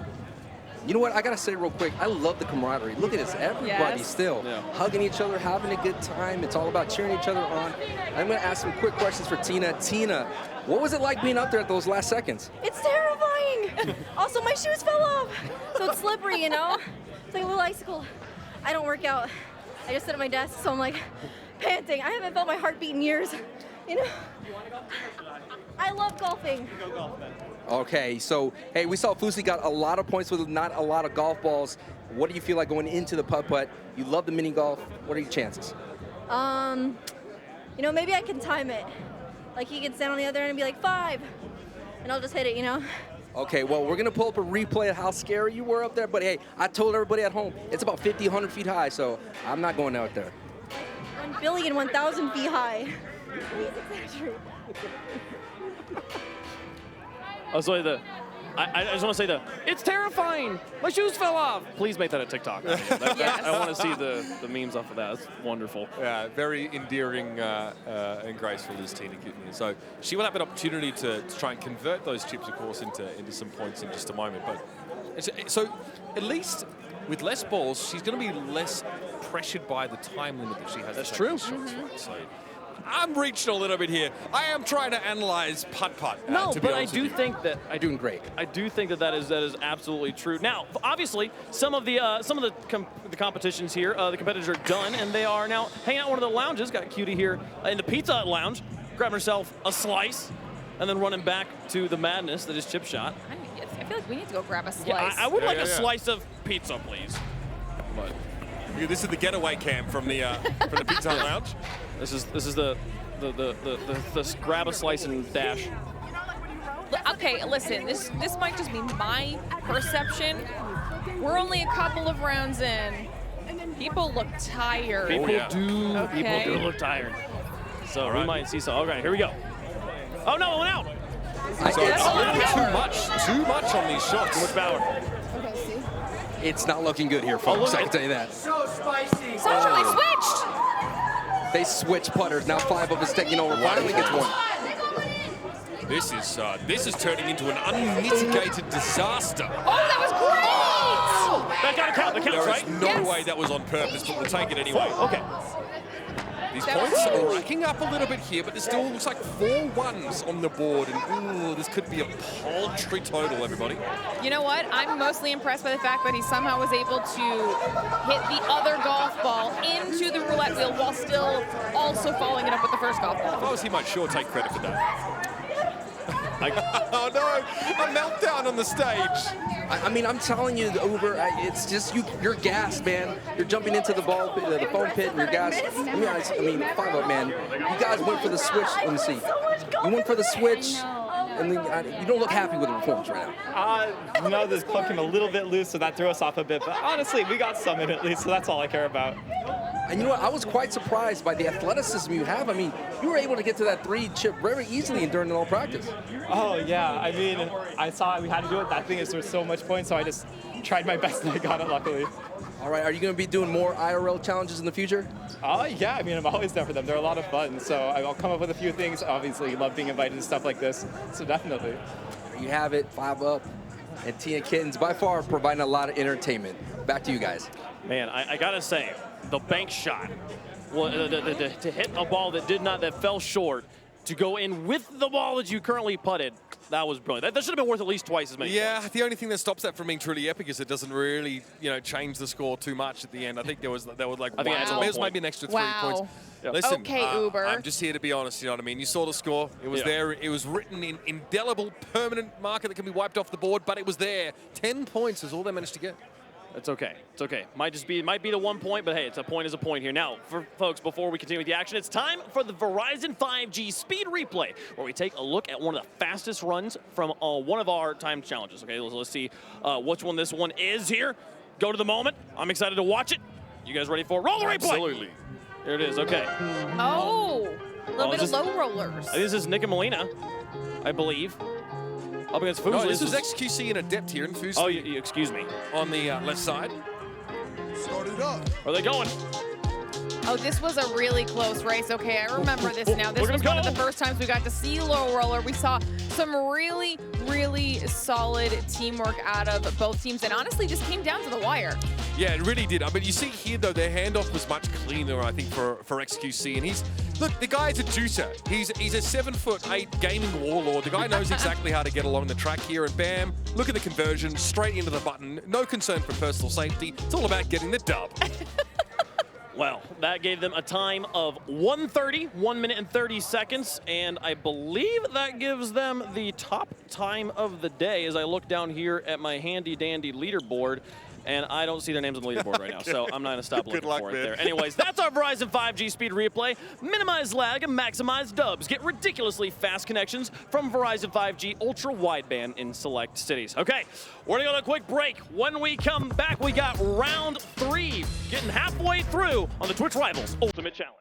You know what? I got to say real quick, I love the camaraderie. Look at this. Everybody still hugging each other, having a good time. It's all about cheering each other on. I'm going to ask some quick questions for Tina. Tina, what was it like being up there at those last seconds? It's terrifying. Also, my shoes fell off. So it's slippery, you know? It's like a little icicle. I don't work out. I just sit at my desk, so I'm like panting. I haven't felt my heartbeat in years. You know? I love golfing. Okay, so, hey, we saw Fusi got a lot of points with not a lot of golf balls. What do you feel like going into the putt-putt? You love the mini golf. What are your chances? You know, maybe I can time it. Like, he can stand on the other end and be like, 5. And I'll just hit it, you know? Okay, well, we're going to pull up a replay of how scary you were up there. But, hey, I told everybody at home, it's about 50, 100 feet high, so I'm not going out there. 1,000,000,000 feet high. Please exaggerate. I just want to say it's terrifying. My shoes fell off. Please make that a TikTok. I want to see the memes off of that. It's wonderful. Yeah, very endearing and graceful is Tina Kitten. So she will have an opportunity to try and convert those chips, of course, into some points in just a moment. But so at least with less balls, she's going to be less pressured by the time limit that she has. That's to true. Shots, right? So I'm reaching a little bit here. I am trying to analyze putt-putt. No, but I do think that doing great. I do think that is absolutely true. Now, obviously, some of the competitions here, the competitors are done, and they are now hanging out in one of the lounges. Got Cutie here in the Pizza Hut lounge, grabbing herself a slice, and then running back to the madness that is Chip Shot. I feel like we need to go grab a slice. Yeah, I would like a slice of pizza, please. But this is the getaway cam from the Pizza Hut lounge. This is the the grab a slice and dash. Okay, listen, this might just be my perception. We're only a couple of rounds in. People look tired. People Okay. do look tired. So we might see some. Okay, here we go. Oh no, it went out. So it's a little too much on these shots. Too much power. It's not looking good here, folks. I can tell you that. So spicy. Sasha, they switched. They switched putters. Now 5 of us taking over. Finally gets one. This is turning into an unmitigated disaster. Oh, that was great! That gotta count. That counts, right? There is no way that was on purpose, but we'll take it anyway. Okay. These points are racking up a little bit here, but there still looks like 4 ones on the board, and ooh, this could be a paltry total, everybody. You know what? I'm mostly impressed by the fact that he somehow was able to hit the other golf ball into the roulette wheel while still also following it up with the first golf ball. If I was him, I'd sure take credit for that. Oh no, a meltdown on the stage. I mean, I'm telling you, Uber, it's just you're gassed, man. You're jumping into the ball pit, the foam pit, and you're gassed. I mean, 5 up, man. You guys went for the switch. Let me see. You went for the switch, and then, you don't look happy with the performance right now. You know, this club came a little bit loose, so that threw us off a bit. But honestly, we got some in at least, so that's all I care about. And you know what? I was quite surprised by the athleticism you have. I mean, you were able to get to that 3 chip very easily during the whole practice. Oh, yeah. I mean, I saw we had to do it. That thing is there's so much points, so I just tried my best and I got it, luckily. All right. Are you going to be doing more IRL challenges in the future? Yeah. I mean, I'm always down for them. They're a lot of fun. So I'll come up with a few things. Obviously, love being invited to stuff like this. So definitely. There you have it. 5 up. And Tia Kittens, by far, providing a lot of entertainment. Back to you guys. Man, I got to say, the bank shot, well, to hit a ball that fell short, to go in with the ball that you currently putted, that was brilliant. That should have been worth at least twice as many. Yeah, points. the only thing that stops that from being truly epic is it doesn't really, change the score too much at the end. I think there was like I think one, that's maybe an extra 3 points. Yep. Listen, Okay, Uber. I'm just here to be honest, you know what I mean? You saw the score. It was there. It was written in indelible, permanent marker that can be wiped off the board, but it was there. 10 points is all they managed to get. It's okay. It's okay. Might be the 1 point, but hey, it's a point is a point here. Now, for folks, before we continue with the action, it's time for the Verizon 5G Speed Replay, where we take a look at one of the fastest runs from one of our time challenges. Okay, let's see which one this one is here. Go to the moment. I'm excited to watch it. You guys ready for it? Roll the replay. Absolutely. Here it is. Okay. Oh, a little bit of low rollers. This is Nick and Molina, I believe. Up against Fusli. No, this is XQC and Adept here in Fusli. Oh, excuse me. On the left side. Start it up. Where are they going? Oh, this was a really close race. Okay, I remember this now. This was one of the first times we got to see low roller. We saw some really, really solid teamwork out of both teams, and honestly, just came down to the wire. Yeah, it really did. I mean, you see here, though, their handoff was much cleaner, I think, for XQC. And look, the guy's a juicer. He's a 7'8" gaming warlord. The guy knows exactly how to get along the track here, and bam, look at the conversion, straight into the button. No concern for personal safety. It's all about getting the dub. Well, that gave them a time of 1:30, 1 minute and 30 seconds, and I believe that gives them the top time of the day as I look down here at my handy-dandy leaderboard, and I don't see their names on the leaderboard right now, so I'm not going to stop looking for it there. Anyways, that's our Verizon 5G Speed Replay. Minimize lag and maximize dubs. Get ridiculously fast connections from Verizon 5G Ultra Wideband in select cities. Okay, we're going to go to a quick break. When we come back, we got round 3, getting halfway through on the Twitch Rivals Ultimate Challenge.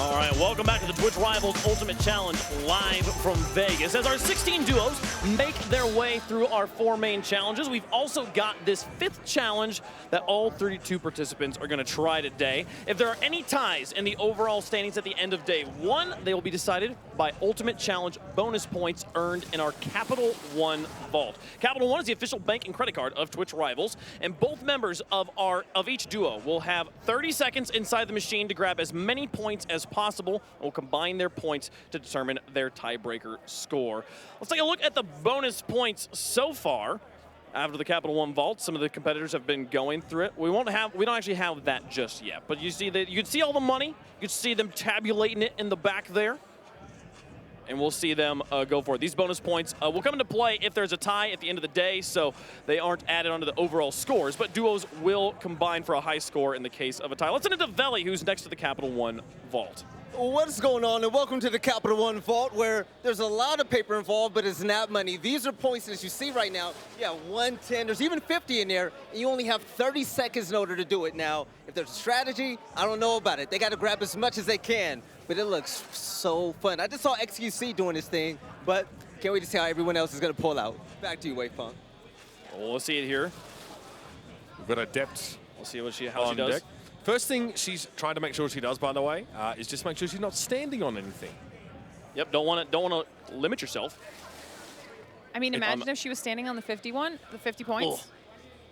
All right, welcome back to the Twitch Rivals Ultimate Challenge live from Vegas. As our 16 duos make their way through our 4 main challenges, we've also got this 5th challenge that all 32 participants are going to try today. If there are any ties in the overall standings at the end of day 1, they will be decided by Ultimate Challenge bonus points earned in our Capital One Vault. Capital One is the official bank and credit card of Twitch Rivals, and both members of each duo will have 30 seconds inside the machine to grab as many points as possible, and will combine their points to determine their tiebreaker score. Let's take a look at the bonus points so far. After the Capital One Vault, some of the competitors have been going through it. We don't actually have that just yet, but you can see all the money. You can see them tabulating it in the back there. And we'll see them go for it. These bonus points will come into play if there's a tie at the end of the day, so they aren't added onto the overall scores, but duos will combine for a high score in the case of a tie. Let's send it to Veli, who's next to the Capital One Vault. What's going on, and welcome to the Capital One Vault, where there's a lot of paper involved, but it's not money. These are points, as you see right now, 110, there's even 50 in there, and you only have 30 seconds in order to do it. Now, if there's a strategy, I don't know about it. They got to grab as much as they can, but it looks so fun. I just saw XQC doing this thing, but can't wait to see how everyone else is going to pull out. Back to you, Wave Punk. Well, we'll see it here. We've got Adept. We'll see how she does. Deck. First thing she's trying to make sure she does, by the way, is just make sure she's not standing on anything. Yep, don't want to limit yourself. I mean, imagine if she was standing on the 50 points.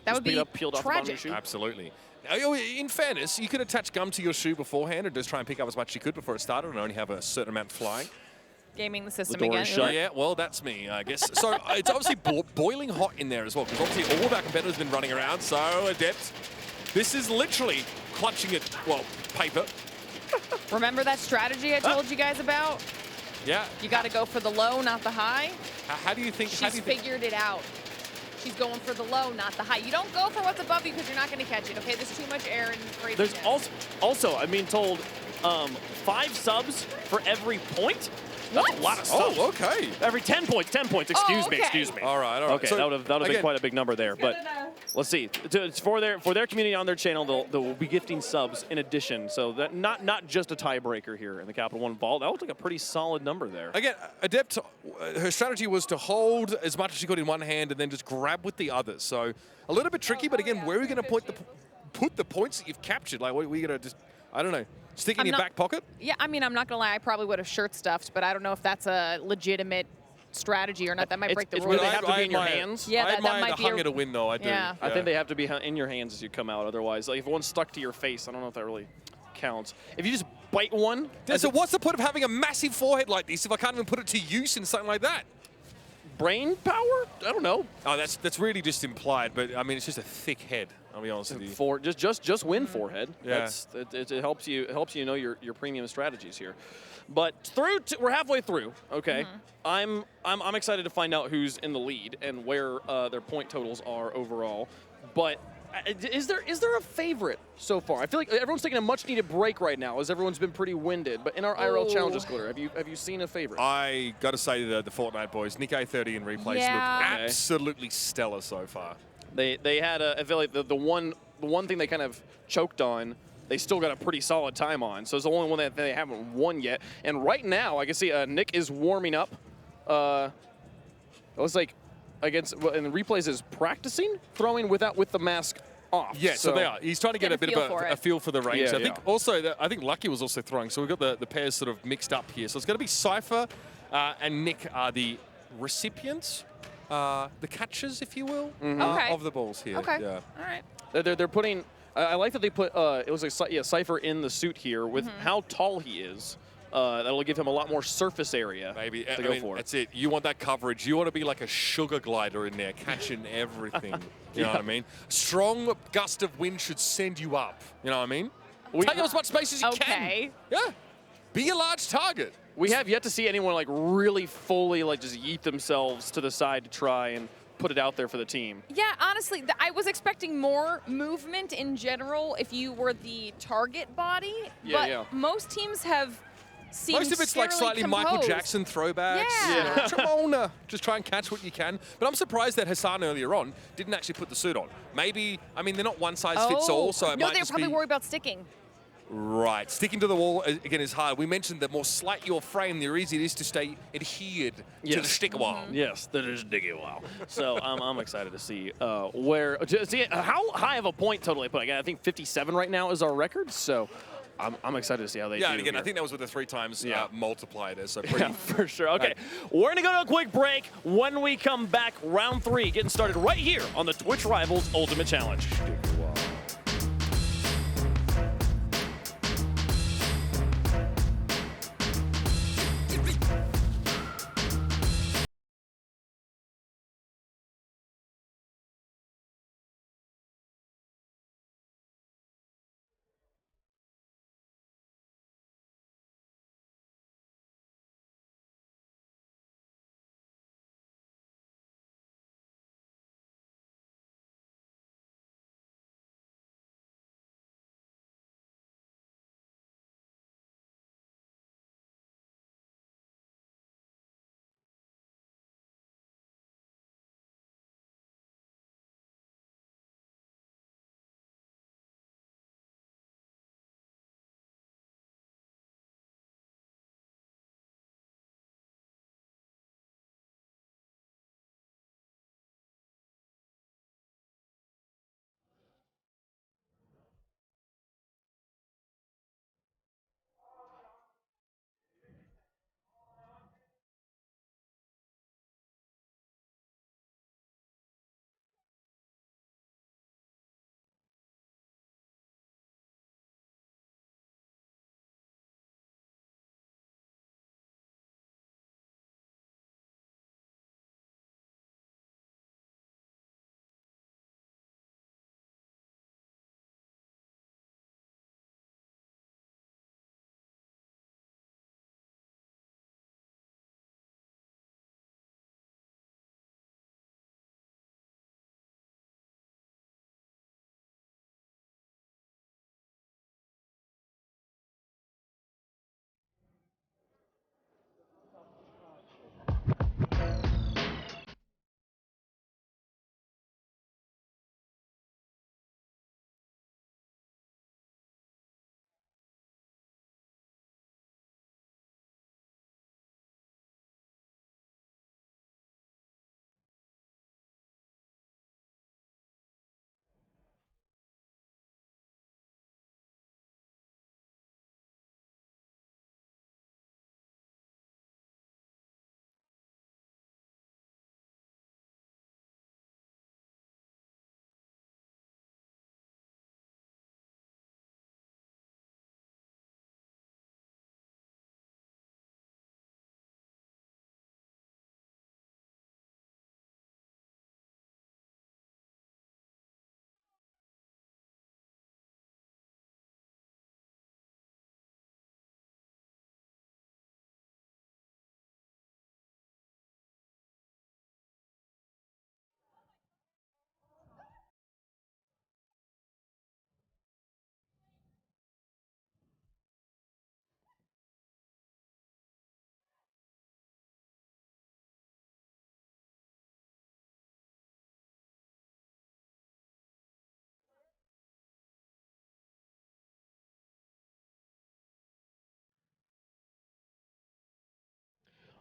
That would be tragic. Absolutely. In fairness, you could attach gum to your shoe beforehand and just try and pick up as much as you could before it started and only have a certain amount flying. Gaming the system door again. is shut. Yeah, well, that's me, I guess. So it's obviously boiling hot in there as well, because obviously all of our competitors have been running around, so Adept. This is literally clutching at, well, paper. Remember that strategy I told you guys about? Yeah. You got to go for the low, not the high. How do you think? She's figured it out. She's going for the low, not the high. You don't go for what's above you because you're not going to catch it, okay? There's too much air and craziness. There's also I'm being told 5 subs for every point. That's a lot of subs. Oh, okay. Every 10 points, excuse me. All right. Okay, so, that would have been quite a big number there, but let's see. It's for their community on their channel, they'll be gifting subs in addition, so that not just a tiebreaker here in the Capital One Vault. That looked like a pretty solid number there. Again, Adept, her strategy was to hold as much as she could in one hand and then just grab with the other. So a little bit tricky, but again, where are we going to put the points that you've captured? Like, what are we going to just, I don't know, stick in your back pocket? Yeah, I mean, I'm not going to lie. I probably would have shirt stuffed, but I don't know if that's a legitimate strategy or not. That might break the rules. Where they have to be in your hands. Yeah, that might be hunger to win, though. I do. Yeah. I think they have to be in your hands as you come out. Otherwise, like if one's stuck to your face, I don't know if that really counts. If you just bite one. So what's the point of having a massive forehead like this if I can't even put it to use in something like that? Brain power? I don't know. Oh, that's really just implied, but I mean, it's just a thick head. I'll be honest with you. Just win forehead. Yeah. It helps you know your premium strategies here. But we're halfway through. Okay, I'm excited to find out who's in the lead and where their point totals are overall. But is there a favorite so far? I feel like everyone's taking a much needed break right now, as everyone's been pretty winded. But in our IRL challenges, Glitter, have you seen a favorite? I got to say the Fortnite boys, Nick A30 and replays look absolutely stellar so far. They had I feel like the one thing they kind of choked on, they still got a pretty solid time on. So it's the only one that they haven't won yet. And right now, I can see Nick is warming up. It looks like against, and the replays is practicing throwing with the mask off. Yeah, so they are. He's trying to get a bit of a feel for the range. Yeah, I think also I think Lucky was also throwing. So we've got the pairs sort of mixed up here. So it's going to be Cypher and Nick are the recipients. The catchers, if you will, of the balls here. Okay. Yeah. All right. They're putting. I like that they put. It was like Cypher in the suit here with how tall he is. That'll give him a lot more surface area to go for. That's it. You want that coverage. You want to be like a sugar glider in there, catching everything. You know what I mean? Strong gust of wind should send you up. You know what I mean? Take up as much space as you can. Yeah. Be a large target. We have yet to see anyone like really fully like just yeet themselves to the side to try and put it out there for the team. Yeah, honestly, I was expecting more movement in general if you were the target body. But most teams have seemed most of it's like slightly composed. Michael Jackson throwbacks. Yeah. Come on, just try and catch what you can. But I'm surprised that Hassan earlier on didn't actually put the suit on. Maybe, I mean, they're not one size fits all, so it no, might they're just probably be... worried about sticking. Right. Sticking to the wall, again, is hard. We mentioned the more slight your frame, the easier it is to stay adhered to the stick a while. Yes, that is dig a while. So I'm excited to see how high of a point total they put. Again, I think 57 right now is our record, so I'm excited to see how they do. Yeah, and again, here. I think that was with the 3 times multiplier there, so Yeah, for sure. Okay, we're going to go to a quick break. When we come back, round 3, getting started right here on the Twitch Rivals Ultimate Challenge.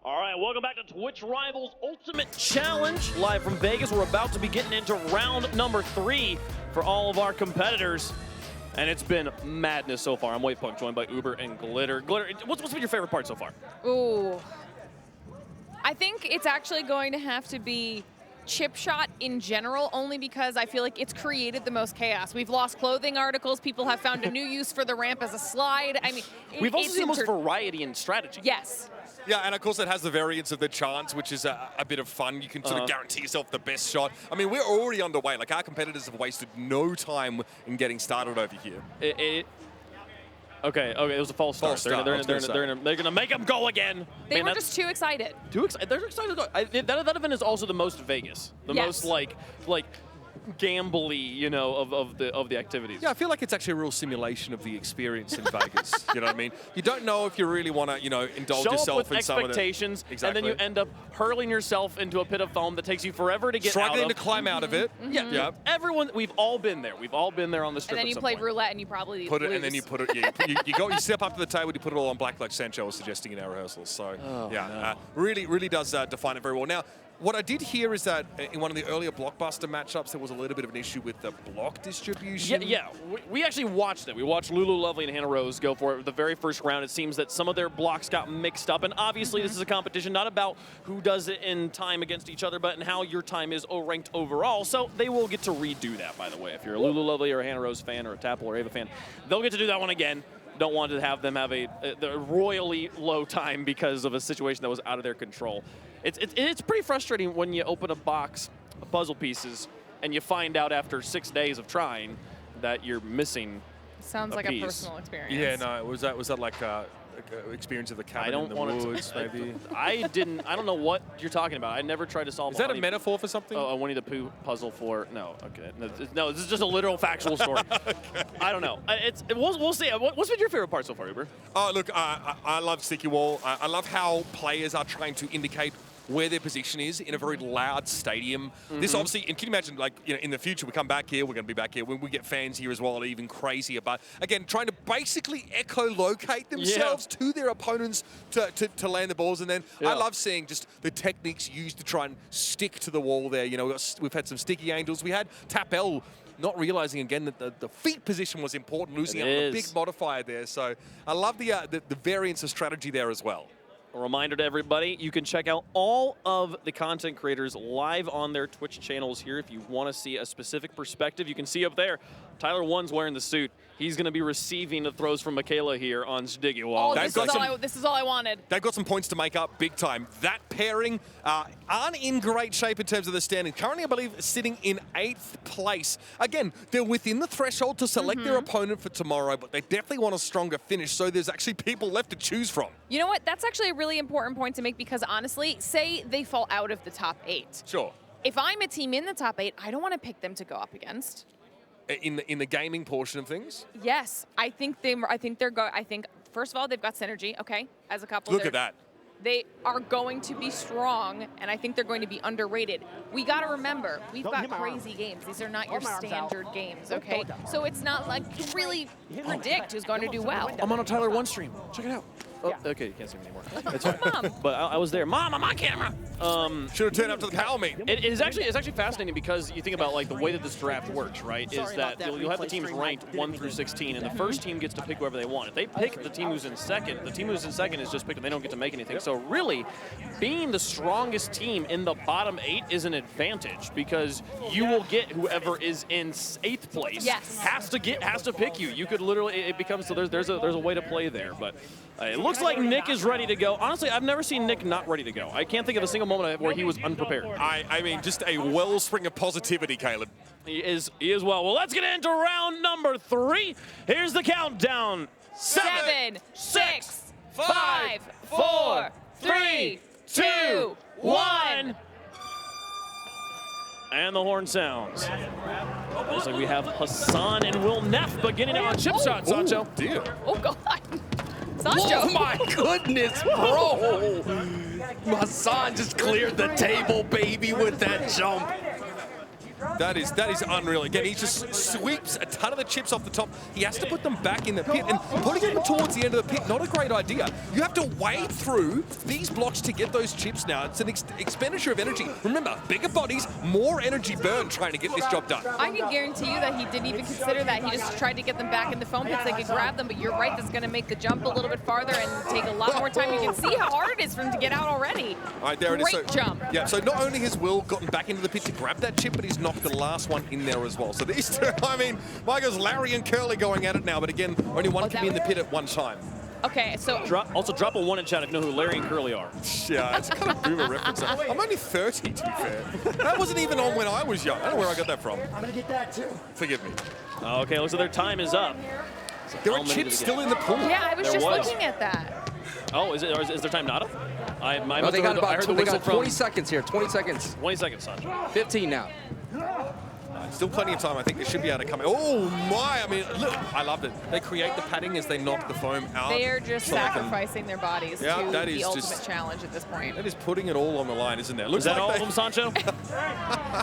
All right, welcome back to Twitch Rivals Ultimate Challenge. Live from Vegas, we're about to be getting into round number 3 for all of our competitors. And it's been madness so far. I'm Wavepunk, joined by Uber and Glitter. Glitter, what's been your favorite part so far? Ooh. I think it's actually going to have to be chip shot in general, only because I feel like it's created the most chaos. We've lost clothing articles. People have found a new use for the ramp as a slide. I mean, we've also seen the most variety in strategy. Yes. Yeah, and of course it has the variance of the chance, which is a bit of fun. You can sort of guarantee yourself the best shot. I mean, we're already underway. Like, our competitors have wasted no time in getting started over here. Okay, it was a false start. They're going to make them go again. They were just too excited. Too excited. They're excited to go. That event is also the most Vegas. The most, like gambly, you know, of the activities. Yeah, I feel like it's actually a real simulation of the experience in Vegas. You know what I mean? You don't know if you really want to, you know, indulge Show yourself up with in some of the expectations, exactly. and then you end up hurling yourself into a pit of foam that takes you forever to get struggling out of. to climb out of it. Yeah, everyone, we've all been there. We've all been there on the strip. And then at you some play point. roulette and you probably Put it, lose. and then you put it. Yeah, you step up to the table. You put it all on black, like Sancho was suggesting in our rehearsals. So really does define it very well. Now, what I did hear is that in one of the earlier blockbuster matchups, there was a little bit of an issue with the block distribution. Yeah. We actually watched it. We watched Lulu Lovely and Hannah Rose go for it the very first round. It seems that some of their blocks got mixed up, and obviously this is a competition not about who does it in time against each other, but in how your time is ranked overall. So they will get to redo that, by the way. If you're a Lulu Lovely or a Hannah Rose fan or a Tapple or Ava fan, they'll get to do that one again. Don't want to have them have a royally low time because of a situation that was out of their control. It's pretty frustrating when you open a box of puzzle pieces and you find out after 6 days of trying that you're missing Sounds like piece. a personal experience. Yeah, no, was that like experience of the cabin in the woods, maybe? I don't know what you're talking about. I never tried to solve. Is that a metaphor for something? Oh, a Winnie the Pooh puzzle for no. Okay, no, this is just a literal factual story. I don't know. We'll see. What's been your favorite part so far, Uber? Oh, look, I love Sticky Wall. I love how players are trying to indicate where their position is in a very loud stadium. This obviously, and can you imagine, like, you know, in the future we come back here, we're going to be back here, when we get fans here as well, even crazier. But again, trying to basically echolocate themselves to their opponents to land the balls. And then I love seeing just the techniques used to try and stick to the wall there. You know, we've had some sticky angels. We had Tapel not realizing again that the feet position was important, losing out on a big modifier there. So I love the variance of strategy there as well. A reminder to everybody, you can check out all of the content creators live on their Twitch channels here. If you want to see a specific perspective, you can see up there, Tyler One's wearing the suit. He's going to be receiving the throws from Michaela here on Sticky Wall. Oh, this is all I wanted. They've got some points to make up big time. That pairing aren't in great shape in terms of the standing. Currently, I believe, sitting in 8th place. Again, they're within the threshold to select their opponent for tomorrow, but they definitely want a stronger finish, so there's actually people left to choose from. You know what? That's actually a really important point to make because honestly, say they fall out of the top 8. Sure. If I'm a team in the top 8, I don't want to pick them to go up against. In the gaming portion of things? Yes, I think first of all they've got synergy. Okay, as a couple. Look at that. They are going to be strong, and I think they're going to be underrated. We got to remember, we've got crazy games. These are not your standard games, okay? So it's not like you really predict who's going to do well. I'm on a Tyler One stream. Check it out. Oh, okay, you can't see me anymore. That's fine. Mom. But I was there. Mom, on my camera. Should have turned up to the power meet. It's actually fascinating because you think about like the way that this draft works, right? Is that you'll have the teams ranked 1 through 16, and the first team gets to pick whoever they want. If they pick the team who's in second, the team who's in second is just picked, and they don't get to make anything. So really, being the strongest team in the bottom 8 is an advantage because you will get whoever is in 8th place. Yes. Has to pick you. You could literally it becomes so there's a way to play there, but. It looks like Nick is ready to go. Honestly, I've never seen Nick not ready to go. I can't think of a single moment where he was unprepared. I mean, just a wellspring of positivity, Caleb. He is well. Well, let's get into round number 3. Here's the countdown. 7, 6, 5, 4, 3, 2, 1. And the horn sounds. Looks like we have Hassan and Will Neff beginning on chip shot, Sancho. Oh, dear. Oh, God. Sancho. Oh my goodness, bro! Hassan just cleared the table, baby, with that jump. That is unreal. Again, he just sweeps a ton of the chips off the top. He has to put them back in the pit, and putting them towards the end of the pit, not a great idea. You have to wade through these blocks to get those chips now. It's an expenditure of energy. Remember, bigger bodies, more energy burn trying to get this job done. I can guarantee you that he didn't even consider that. He just tried to get them back in the foam pits. They could grab them, but you're right, that's going to make the jump a little bit farther and take a lot more time. You can see how hard it is for him to get out already. All right, there it is. Great jump. Yeah, so not only has Will gotten back into the pit to grab that chip, but he's knocked the last one in there as well. So these two, I mean, Michael's Larry and Curly going at it now, but again, only one can be in the pit at one time. Okay, so... Also drop a 1 in chat if you know who Larry and Curly are. Yeah, it's kind of boomer reference. I'm only 30, to be fair. That wasn't even on when I was young. I don't know where I got that from. I'm going to get that too. Forgive me. Okay, looks like their time is up. So there are chips still in the pool. Yeah, I was just looking at that. Oh, is their time not up? No, they got 20 seconds here. 20 seconds. 20 seconds, Sancho. 15 now. Still plenty of time. I think they should be able to come. Oh my! I mean, look, I loved it. They create the padding as they knock the foam out. They're just so they can- sacrificing their bodies Yeah, to that the is ultimate just- challenge at this point. That is putting it all on the line, isn't there? Looks Is that like all they- of them, Sancho?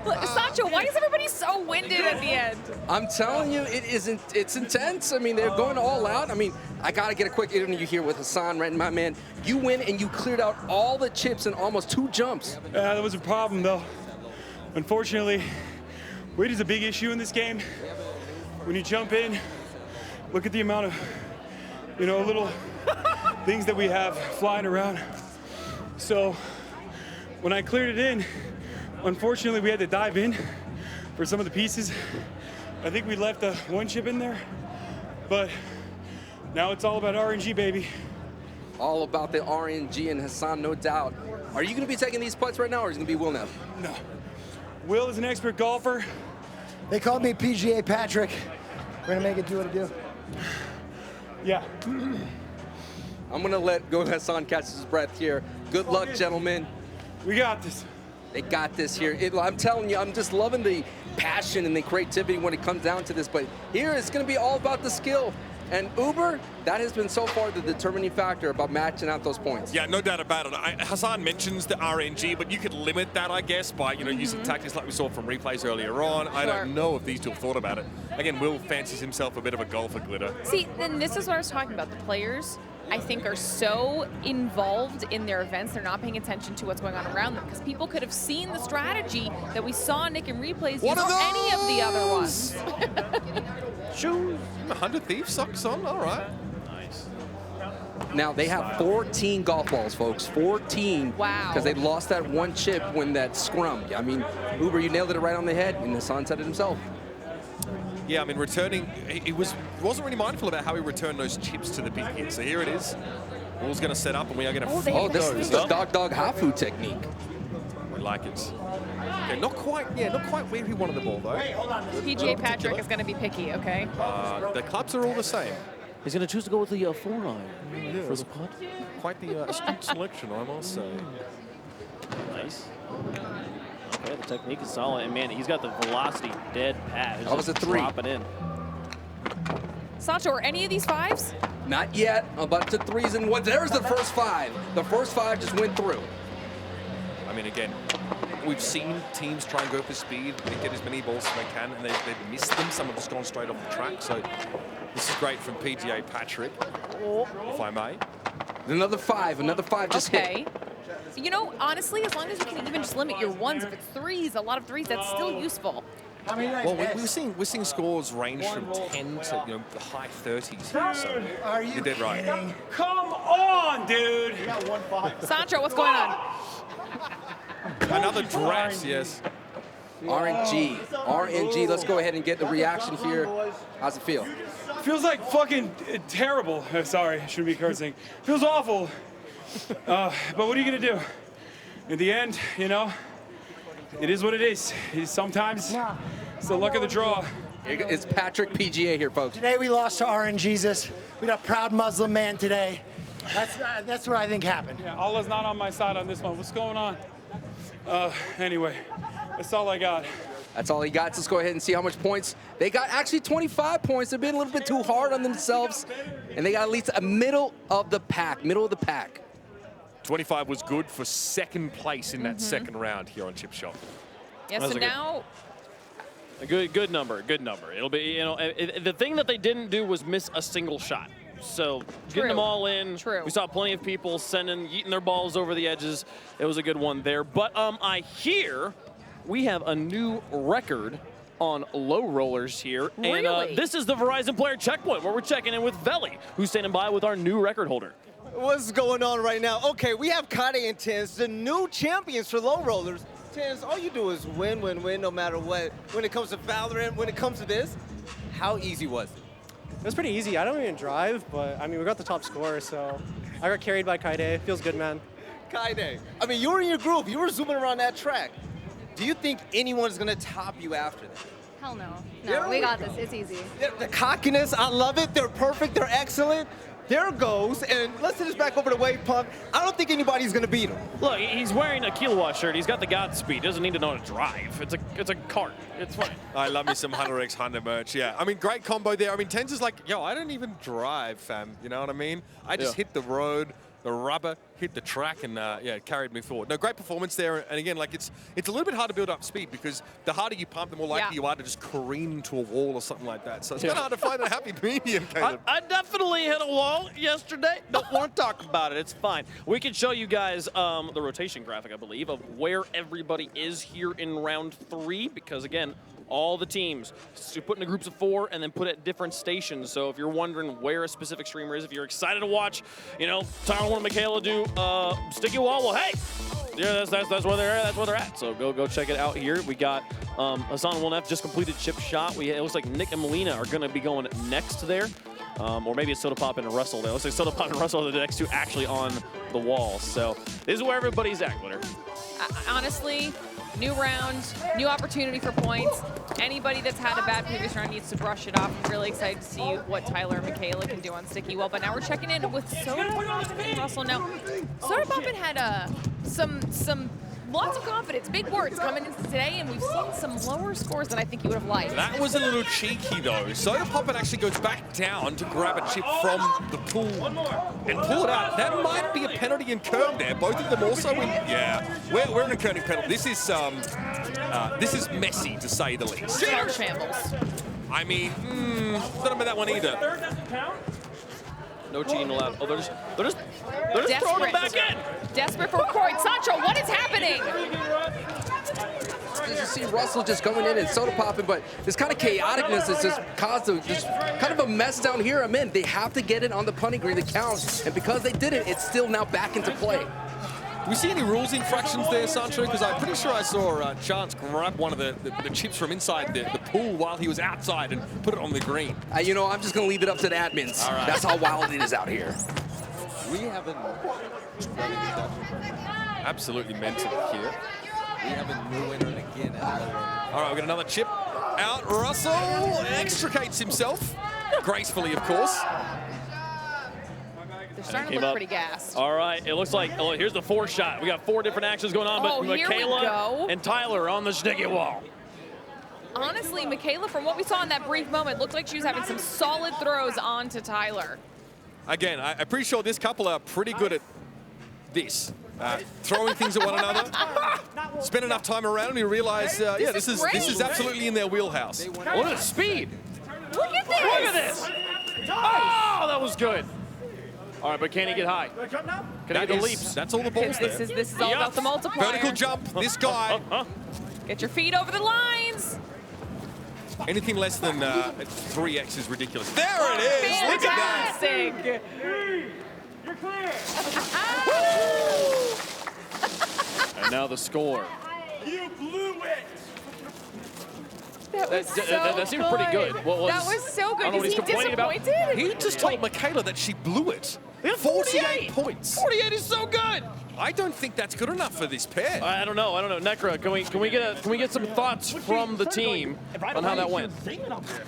Look, Sancho, why is everybody so winded at the end? I'm telling you, it's intense. I mean, they're going all out. I mean, I got to get a quick interview here with Hassan, right, my man. You win and you cleared out all the chips in almost 2 jumps. That was a problem, though. Unfortunately, weight is a big issue in this game. When you jump in, look at the amount of, little things that we have flying around. So when I cleared it in, unfortunately, we had to dive in for some of the pieces. I think we left one chip in there, but now it's all about RNG, baby. All about the RNG and Hassan, no doubt. Are you going to be taking these putts right now, or is it going to be Will now? No. Will is an expert golfer. They call me PGA Patrick. We're going to make it do what it do. Yeah. I'm going to let go Hassan catch his breath here. Good luck, gentlemen. We got this. They got this here. I'm telling you, I'm just loving the passion and the creativity when it comes down to this. But here it's going to be all about the skill. And Uber, that has been so far the determining factor about matching out those points. Yeah, no doubt about it. Hassan mentions the RNG, but you could limit that, I guess, by using tactics like we saw from replays earlier on. I don't know if these two have thought about it. Again, Will fancies himself a bit of a golfer, Glitter. See, then this is what I was talking about. The players, I think, are so involved in their events, they're not paying attention to what's going on around them. Because people could have seen the strategy that we saw Nick in replays use or any of the other ones. Shoot, 100 Thieves socks on, all right. Nice. Now, they have 14 golf balls, folks. 14. Wow. Because they lost that one chip when that scrum. I mean, Uber, you nailed it right on the head, and Hassan said it himself. Yeah, I mean, returning, he wasn't really mindful about how he returned those chips to the big hit. So here it is. Will's going to set up, and we are going to this is the dog Hafu technique. We like it. Okay, not quite where he wanted the ball, though. PGA Patrick is going to be picky, okay? The clubs are all the same. He's going to choose to go with the 4-iron for the putt. Quite the astute selection, I must say. Nice. Okay, the technique is solid. And, man, he's got the velocity dead pat. It's That was just a 3. dropping in. Sancho, are any of these 5s? Not yet. A bunch of 3s and 1s. There's the first 5. The first 5 just went through. I mean, again, we've seen teams try and go for speed and get as many balls as they can, and they've missed them. Some have just gone straight off the track. So this is great from PGA Patrick, if I may. Another 5 just hit. You know, honestly, as long as you can even just limit your 1s, if it's 3s, a lot of 3s, that's still useful. Well, we're seeing scores range from 10 to the high 30s here, so you're dead right. Come on, dude. Sancho, what's going on? Another dress, yes. RNG. Let's go ahead and get the reaction here. How's it feel? Feels like fucking terrible. Sorry, I shouldn't be cursing. Feels awful. But what are you gonna do? In the end, it is what it is. Sometimes it's the luck of the draw. It's Patrick PGA here, folks. Today we lost to RNGesus. We got a proud Muslim man today. That's what I think happened. Yeah, Allah's not on my side on this one. What's going on? Anyway, that's all I got. That's all he got. Let's go ahead and see how much points. They got actually 25 points. They've been a little bit too hard on themselves. And they got at least a middle of the pack. 25 was good for second place in that second round here on Chip Shop. Yeah, so now... A good number. It'll be, the thing that they didn't do was miss a single shot. So getting them all in. True. We saw plenty of people yeeting their balls over the edges. It was a good one there. But I hear we have a new record on low rollers here. Really? And this is the Verizon Player Checkpoint, where we're checking in with Veli, who's standing by with our new record holder. What's going on right now? Okay, we have Kade and Tins, the new champions for low rollers. Tins, all you do is win, no matter what. When it comes to Valorant, when it comes to this, how easy was it? It was pretty easy. I don't even drive, but I mean, we got the top score, so I got carried by Kade. Feels good, man. Kade, I mean, you were in your groove. You were zooming around that track. Do you think anyone's going to top you after that? Hell no. No, we got this. It's easy. The cockiness, I love it. They're perfect. They're excellent. there goes, and let's send this back over to Wave Punk. I don't think anybody's gonna beat him. Look, he's wearing a Kilowatt shirt. He's got the Godspeed. He doesn't need to know how to drive. It's a cart. It's fine. I love me some Hunter x Hunter merch. Yeah, I mean, great combo there. I mean, Tenz is like, yo, I don't even drive, fam. You know what I mean? I just hit the road, the rubber, hit the track, and yeah, it carried me forward. No, great performance there. And again, like it's a little bit hard to build up speed because the harder you pump, the more likely you are to just careen into a wall or something like that. So it's kind of hard to find a happy medium, Caleb. I definitely hit a wall yesterday. Don't want to talk about it. It's fine. We can show you guys the rotation graphic, I believe, of where everybody is here in round 3 because, again, all the teams put into groups of 4 and then put at different stations. So if you're wondering where a specific streamer is, if you're excited to watch, you know, Tyler and Michaela do sticky wall, well, hey, yeah, that's where they're at. That's where they're at. So go check it out here. We got Hassan and Wolnef just completed chip shot. It looks like Nick and Melina are going to be going next there. Or maybe it's Soda Pop and Russell there. It looks like Soda Pop and Russell are the next two actually on the wall. So this is where everybody's at, Glitter. Honestly, new round, new opportunity for points. Anybody that's had a bad previous round needs to brush it off. I'm really excited to see what Tyler and Michaela can do on Sticky Wall. But now we're checking in with Soda Pop and Russell. Now, Soda Pop had some lots of confidence, big words coming into today, and we've seen some lower scores than I think you would have liked. That was a little cheeky, though. Soda Poppin actually goes back down to grab a chip from the pool and pull it out. That might be a penalty incurred there. Both of them also win. Yeah, we're in a curling penalty. This is messy, to say the least. Cheaters. Shambles. I mean, don't know about that one either. No cheating allowed. Oh, they're just throwing it back in. Desperate for Corey. Sancho, what is happening? You see Russell just going in and soda popping, but this kind of chaoticness has just caused just kind of a mess down here. I mean, they have to get it on the punting green to count, and because they didn't, it's still now back into play. Do we see any rules infractions there, Sancho? Because I'm pretty sure I saw Chance grab one of the chips from inside the pool while he was outside and put it on the green. You know, I'm just going to leave it up to the admins. All right. That's how wild it is out here. We haven't absolutely mental here. We have a new winner again. All right, we've got another chip out. Russell extricates himself, gracefully, of course. They're starting to look pretty gassed. All right, it looks like, oh, here's the 4 shot. We got 4 different actions going on, but Michaela and Tyler on the sticky wall. Honestly, Michaela, from what we saw in that brief moment, looked like she was having some solid throws onto Tyler. Again, I'm pretty sure this couple are pretty good at this. Throwing things at one another. Spend enough time around and you realize, yeah, this is absolutely in their wheelhouse. Look at the speed. Look at this. Look at this. Oh, that was good. All right, but can he get high? Can he get the leaps? That's all the balls there. This is all about the multiplier. Vertical jump, this guy. Get your feet over the lines. Anything less than 3x is ridiculous. There it is. Look at that. Fantastic. You're clear. And now the score. You blew it. That seemed pretty good. That was so good. Is he disappointed? He just told Michaela that she blew it. 48 points. 48 is so good. I don't think that's good enough for this pair. I don't know. Necra, can we get some thoughts from the team on how that went?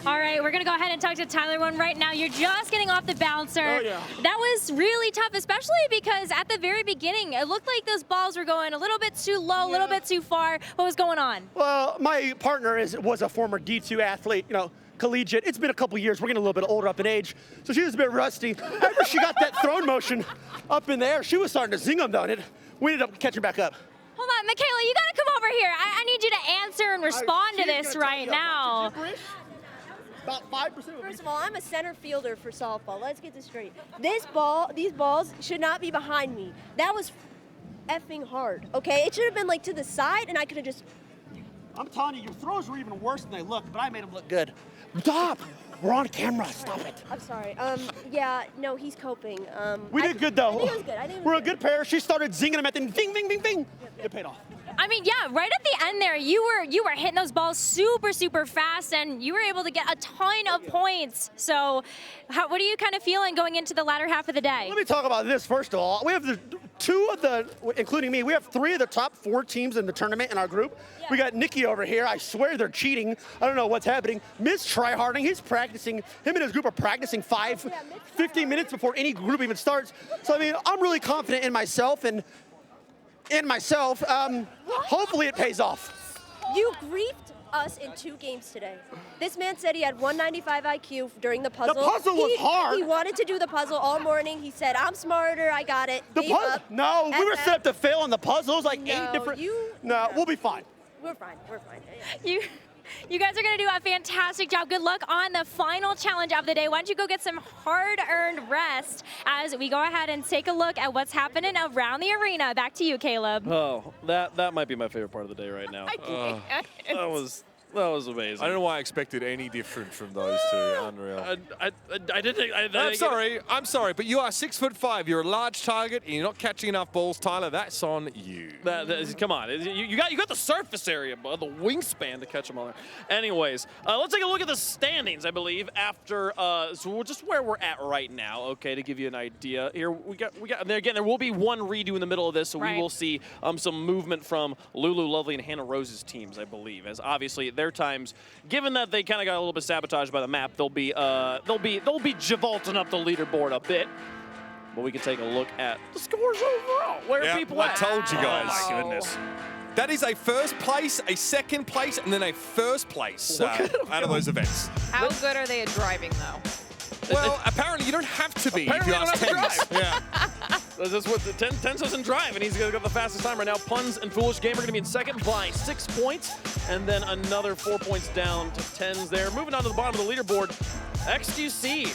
All right, we're gonna go ahead and talk to Tyler one right now. You're just getting off the bouncer. That was really tough, especially because at the very beginning, it looked like those balls were going a little bit too low, a little bit too far. What was going on? Well, my partner was a former D2 athlete, you know, collegiate. It's been a couple years. We're getting a little bit older up in age, so she was a bit rusty. After she got that throne motion up in the air, she was starting to zing them down it. We ended up catching back up. Hold on, Michaela, you gotta come over here. I need you to answer and respond to this right now. About 5%. First of all, I'm a center fielder for softball. Let's get this straight. These balls should not be behind me. That was effing hard, okay? It should have been like to the side, and I could have just... I'm telling you, your throws were even worse than they looked, but I made them look good. Stop! We're on camera. Stop it. I'm sorry. Yeah, no, he's coping. We did good, though. I think it was good. We're a good pair. She started zinging them at the ding, ding, ding, ding. It paid off. I mean, yeah, right at the end there, you were hitting those balls super, super fast, and you were able to get a ton of points. So what are you kind of feeling going into the latter half of the day? Let me talk about this first of all. We have the 2 of the, including me, we have 3 of the top 4 teams in the tournament in our group. Yeah. We got Nikki over here. I swear they're cheating. I don't know what's happening. Miss tryharding, he's practicing. Him and his group are practicing 15 minutes before any group even starts. So, I mean, I'm really confident in myself and hopefully it pays off. You griefed us in 2 games today. This man said he had 195 IQ during the puzzle. The puzzle was hard. He wanted to do the puzzle all morning. He said, I'm smarter, I got it. No, we were set up to fail on the puzzle. It was like 8 different. No, we'll be fine. We're fine, we're fine. You guys are going to do a fantastic job. Good luck on the final challenge of the day. Why don't you go get some hard-earned rest as we go ahead and take a look at what's happening around the arena. Back to you, Caleb. Oh, that might be my favorite part of the day right now. That was amazing. I don't know why I expected any different from those 2. Unreal. I didn't. I'm sorry, but you are 6'5". You're a large target, and you're not catching enough balls, Tyler. That's on you. Come on, you got the surface area, but the wingspan to catch them all there. Anyways, let's take a look at the standings. I believe after so just where we're at right now. Okay, to give you an idea here, we got. And again, there will be one redo in the middle of this, so we will see some movement from Lulu Lovely and Hannah Rose's teams, I believe, as obviously their times, given that they kind of got a little bit sabotaged by the map, they'll be javolting up the leaderboard a bit. But we can take a look at the scores overall. Where are people at? I told you guys. Oh my goodness. That is a first place, a second place, and then a first place out of those events. How good are they at driving, though? Well, apparently you don't have to be if you ask Tens. Yeah. That's what Tens doesn't drive, and he's going to go the fastest time right now. Puns and Foolish Gamer going to be in second by 6 points, and then another 4 points down to Tens there. Moving on to the bottom of the leaderboard, XQC.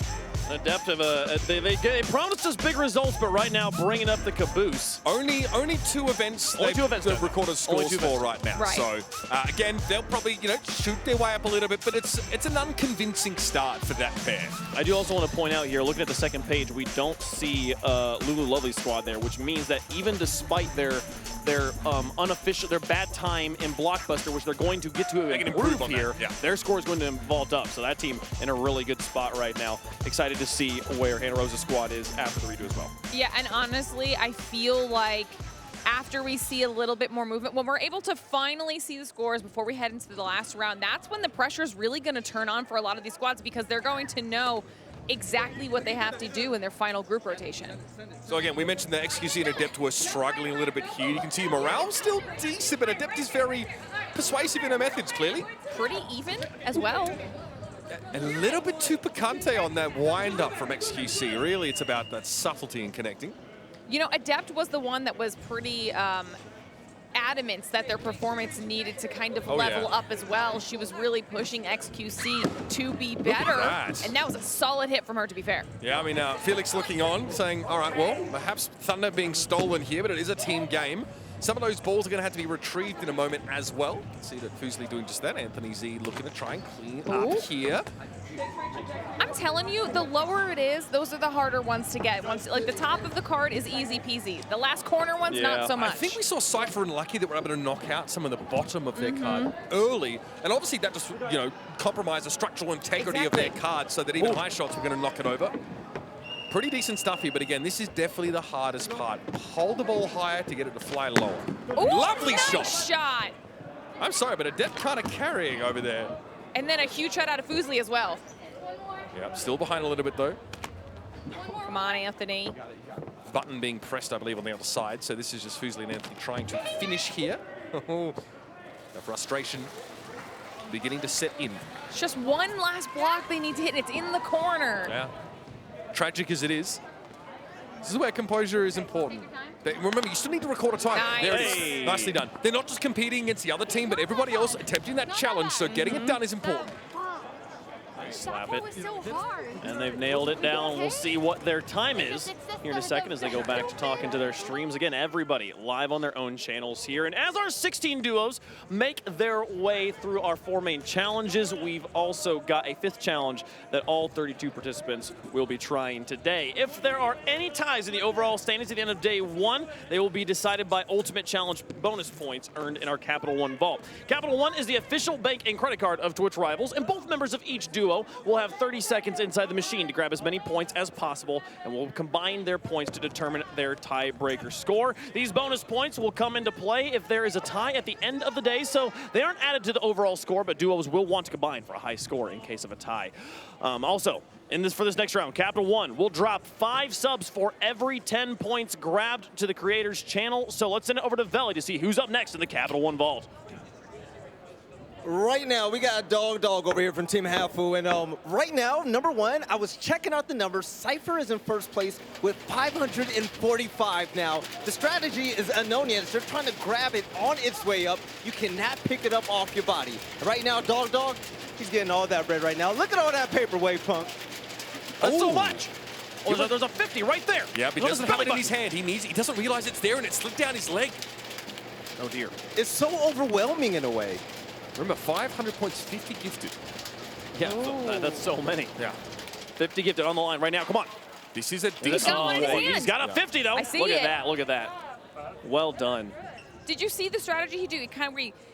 Adept of they promised us big results, but right now bringing up the caboose. Only 2 events they've recorded scores for right now. Right. So again, they'll probably shoot their way up a little bit, but it's an unconvincing start for that pair. I do also want to point out here, looking at the second page, we don't see Lulu Lovely's squad there, which means that even despite their bad time in Blockbuster, which they're going to get to improve here, their score is going to vault up. So that team in a really good spot right now. Excited to see where Hannah Rose's squad is after the redo as well. Yeah, and honestly, I feel like after we see a little bit more movement, when we're able to finally see the scores before we head into the last round, that's when the pressure is really going to turn on for a lot of these squads, because they're going to know exactly what they have to do in their final group rotation. So again, we mentioned that XQC and Adept were struggling a little bit here. You can see morale still decent, but Adept is very persuasive in her methods, clearly. Pretty even as well. A little bit too picante on that wind-up from XQC. Really, it's about that subtlety in connecting. Adept was the one that was pretty adamant that their performance needed to kind of level up as well. She was really pushing XQC to be better, and that was a solid hit from her, to be fair. Yeah, I mean, Felix looking on, saying, all right, well, perhaps Thunder being stolen here, but it is a team game. Some of those balls are going to have to be retrieved in a moment as well. You can see that Fuseli doing just that. Anthony Z looking to try and clean up here. I'm telling you, the lower it is, those are the harder ones to get. Like the top of the card is easy peasy. The last corner one's not so much. I think we saw Cypher and Lucky that were able to knock out some of the bottom of their card early. And obviously that just, compromised the structural integrity of their card, so that even high shots were going to knock it over. Pretty decent stuff here, but again, this is definitely the hardest part. Hold the ball higher to get it to fly lower. Ooh, lovely nice shot. I'm sorry, but Adept kind of carrying over there. And then a huge shot out of Fuseli as well. Yeah, still behind a little bit though. Come on, Anthony. Button being pressed, I believe, on the other side. So this is just Fuseli and Anthony trying to finish here. The frustration beginning to set in. It's just one last block they need to hit. It's in the corner. Yeah. Tragic as it is, this is where composure is important. Remember, you still need to record a time. Nice. There it is. Nicely done. They're not just competing against the other team, but everybody else attempting that challenge, so getting it done is important. Slap it. And they've nailed it down. We'll see what their time is here in a second as they go back to talking to their streams. Again, everybody live on their own channels here. And as our 16 duos make their way through our 4 main challenges, we've also got a 5th challenge that all 32 participants will be trying today. If there are any ties in the overall standings at the end of day 1, they will be decided by Ultimate Challenge bonus points earned in our Capital One vault. Capital One is the official bank and credit card of Twitch Rivals, and both members of each duo duo will have 30 seconds inside the machine to grab as many points as possible, and will combine their points to determine their tiebreaker score. These bonus points will come into play if there is a tie at the end of the day, so they aren't added to the overall score, but duos will want to combine for a high score in case of a tie. Also, for this next round, Capital One will drop 5 subs for every 10 points grabbed to the creator's channel. So let's send it over to Veli to see who's up next in the Capital One Vault. Right now, we got Dog over here from Team Hafu, and right now, number 1, I was checking out the numbers. Cypher is in first place with 545 now. The strategy is unknown yet. They're trying to grab it on its way up. You cannot pick it up off your body. Right now, Dog, he's getting all that bread right now. Look at all that paper, Wave Punk. That's so much. Oh, there's a 50 right there. Yeah, but he doesn't have it in his hand. He doesn't realize it's there, and it slipped down his leg. Oh, dear. It's so overwhelming in a way. Remember, 500 points, 50 gifted. Yeah, that's so many. Yeah. 50 gifted on the line right now. Come on. This is a decent one. He's got a 50, though. I see Look it. at that. Look at that. Well done. Did you see the strategy he did?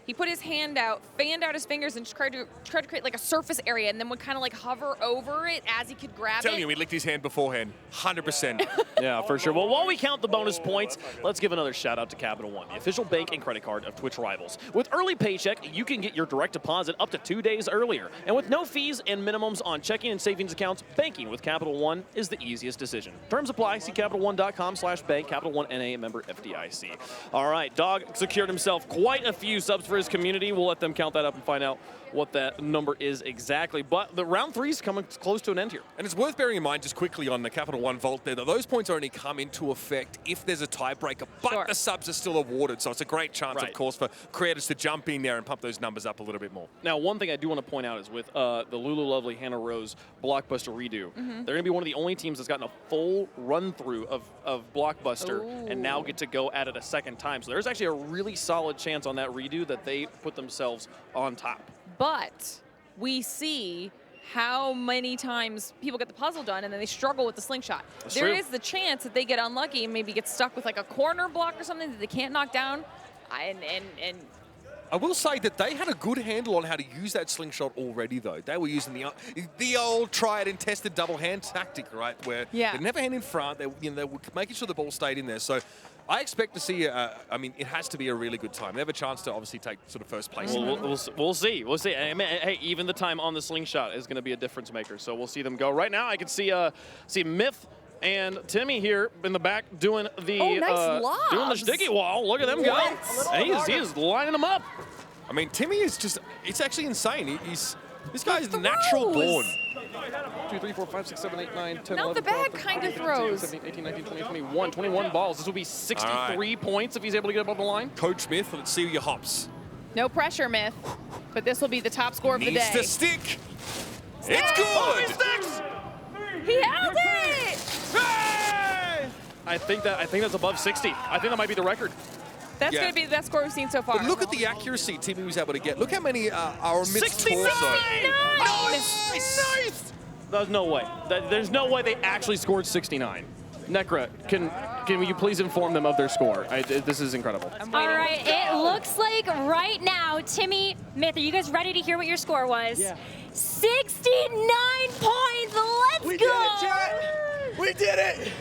He put his hand out, fanned out his fingers, and tried to create like a surface area, and then would kind of like hover over it as he could grab Telling it. you, he licked his hand beforehand. 100%. Yeah, for sure. Well, while we count the bonus points, let's give another shout out to Capital One, the official bank and credit card of Twitch Rivals. With Early Paycheck, you can get your direct deposit up to 2 days earlier. And with no fees and minimums on checking and savings accounts, banking with Capital One is the easiest decision. Terms apply. See CapitalOne.com/bank. Capital One NA, member FDIC. All right, Dog secured himself quite a few subs for his community. We'll let them count that up and find out what that number is exactly. But the round 3 is coming close to an end here. And it's worth bearing in mind just quickly on the Capital One Vault there that those points only come into effect if there's a tiebreaker, but the subs are still awarded. So it's a great chance, of course, for creators to jump in there and pump those numbers up a little bit more. Now, one thing I do want to point out is with the Lulu Lovely Hannah Rose Blockbuster redo, they're going to be one of the only teams that's gotten a full run-through of Blockbuster and now get to go at it a second time. So there's actually a really solid chance on that redo that they put themselves on top. But we see how many times people get the puzzle done and then they struggle with the slingshot. There is the chance that they get unlucky and maybe get stuck with like a corner block or something that they can't knock down. And I will say that they had a good handle on how to use that slingshot already, though. They were using the old tried and tested double hand tactic, right? Where they never hand in front. They were making sure the ball stayed in there. So I expect to see, I mean, it has to be a really good time. They have a chance to obviously take sort of first place. We'll see. We'll see. I mean, hey, even the time on the slingshot is going to be a difference maker. So we'll see them go. Right now, I can see Myth and Timmy here in the back doing the doing the sticky wall. Look at them go. And he is lining them up. I mean, Timmy is just, it's actually insane. This guy is natural born. 2, 3, 4, 5, 6, 7, 8, 9, 10, Now 11, the bag 12, kind of 13, throws. 17, 18, 19, 20, 21. 21 balls. This will be 63 points if he's able to get above the line. Coach Smith, let's see your hops. no pressure, Myth. But this will be the top score of the day. Needs to stick. It's good. He held it. I think that's above 60. I think that might be the record. That's going to be the best score we've seen so far. But look at the accuracy Timmy was able to get. Look how many are amidst 69! torso. Nice! There's no way. There's no way they actually scored 69. Necra, can you please inform them of their score? This is incredible. All right, it looks like right now, Timmy, Myth, are you guys ready to hear what your score was? Yeah. 69 points. Let's We go. did it, chat. We did it.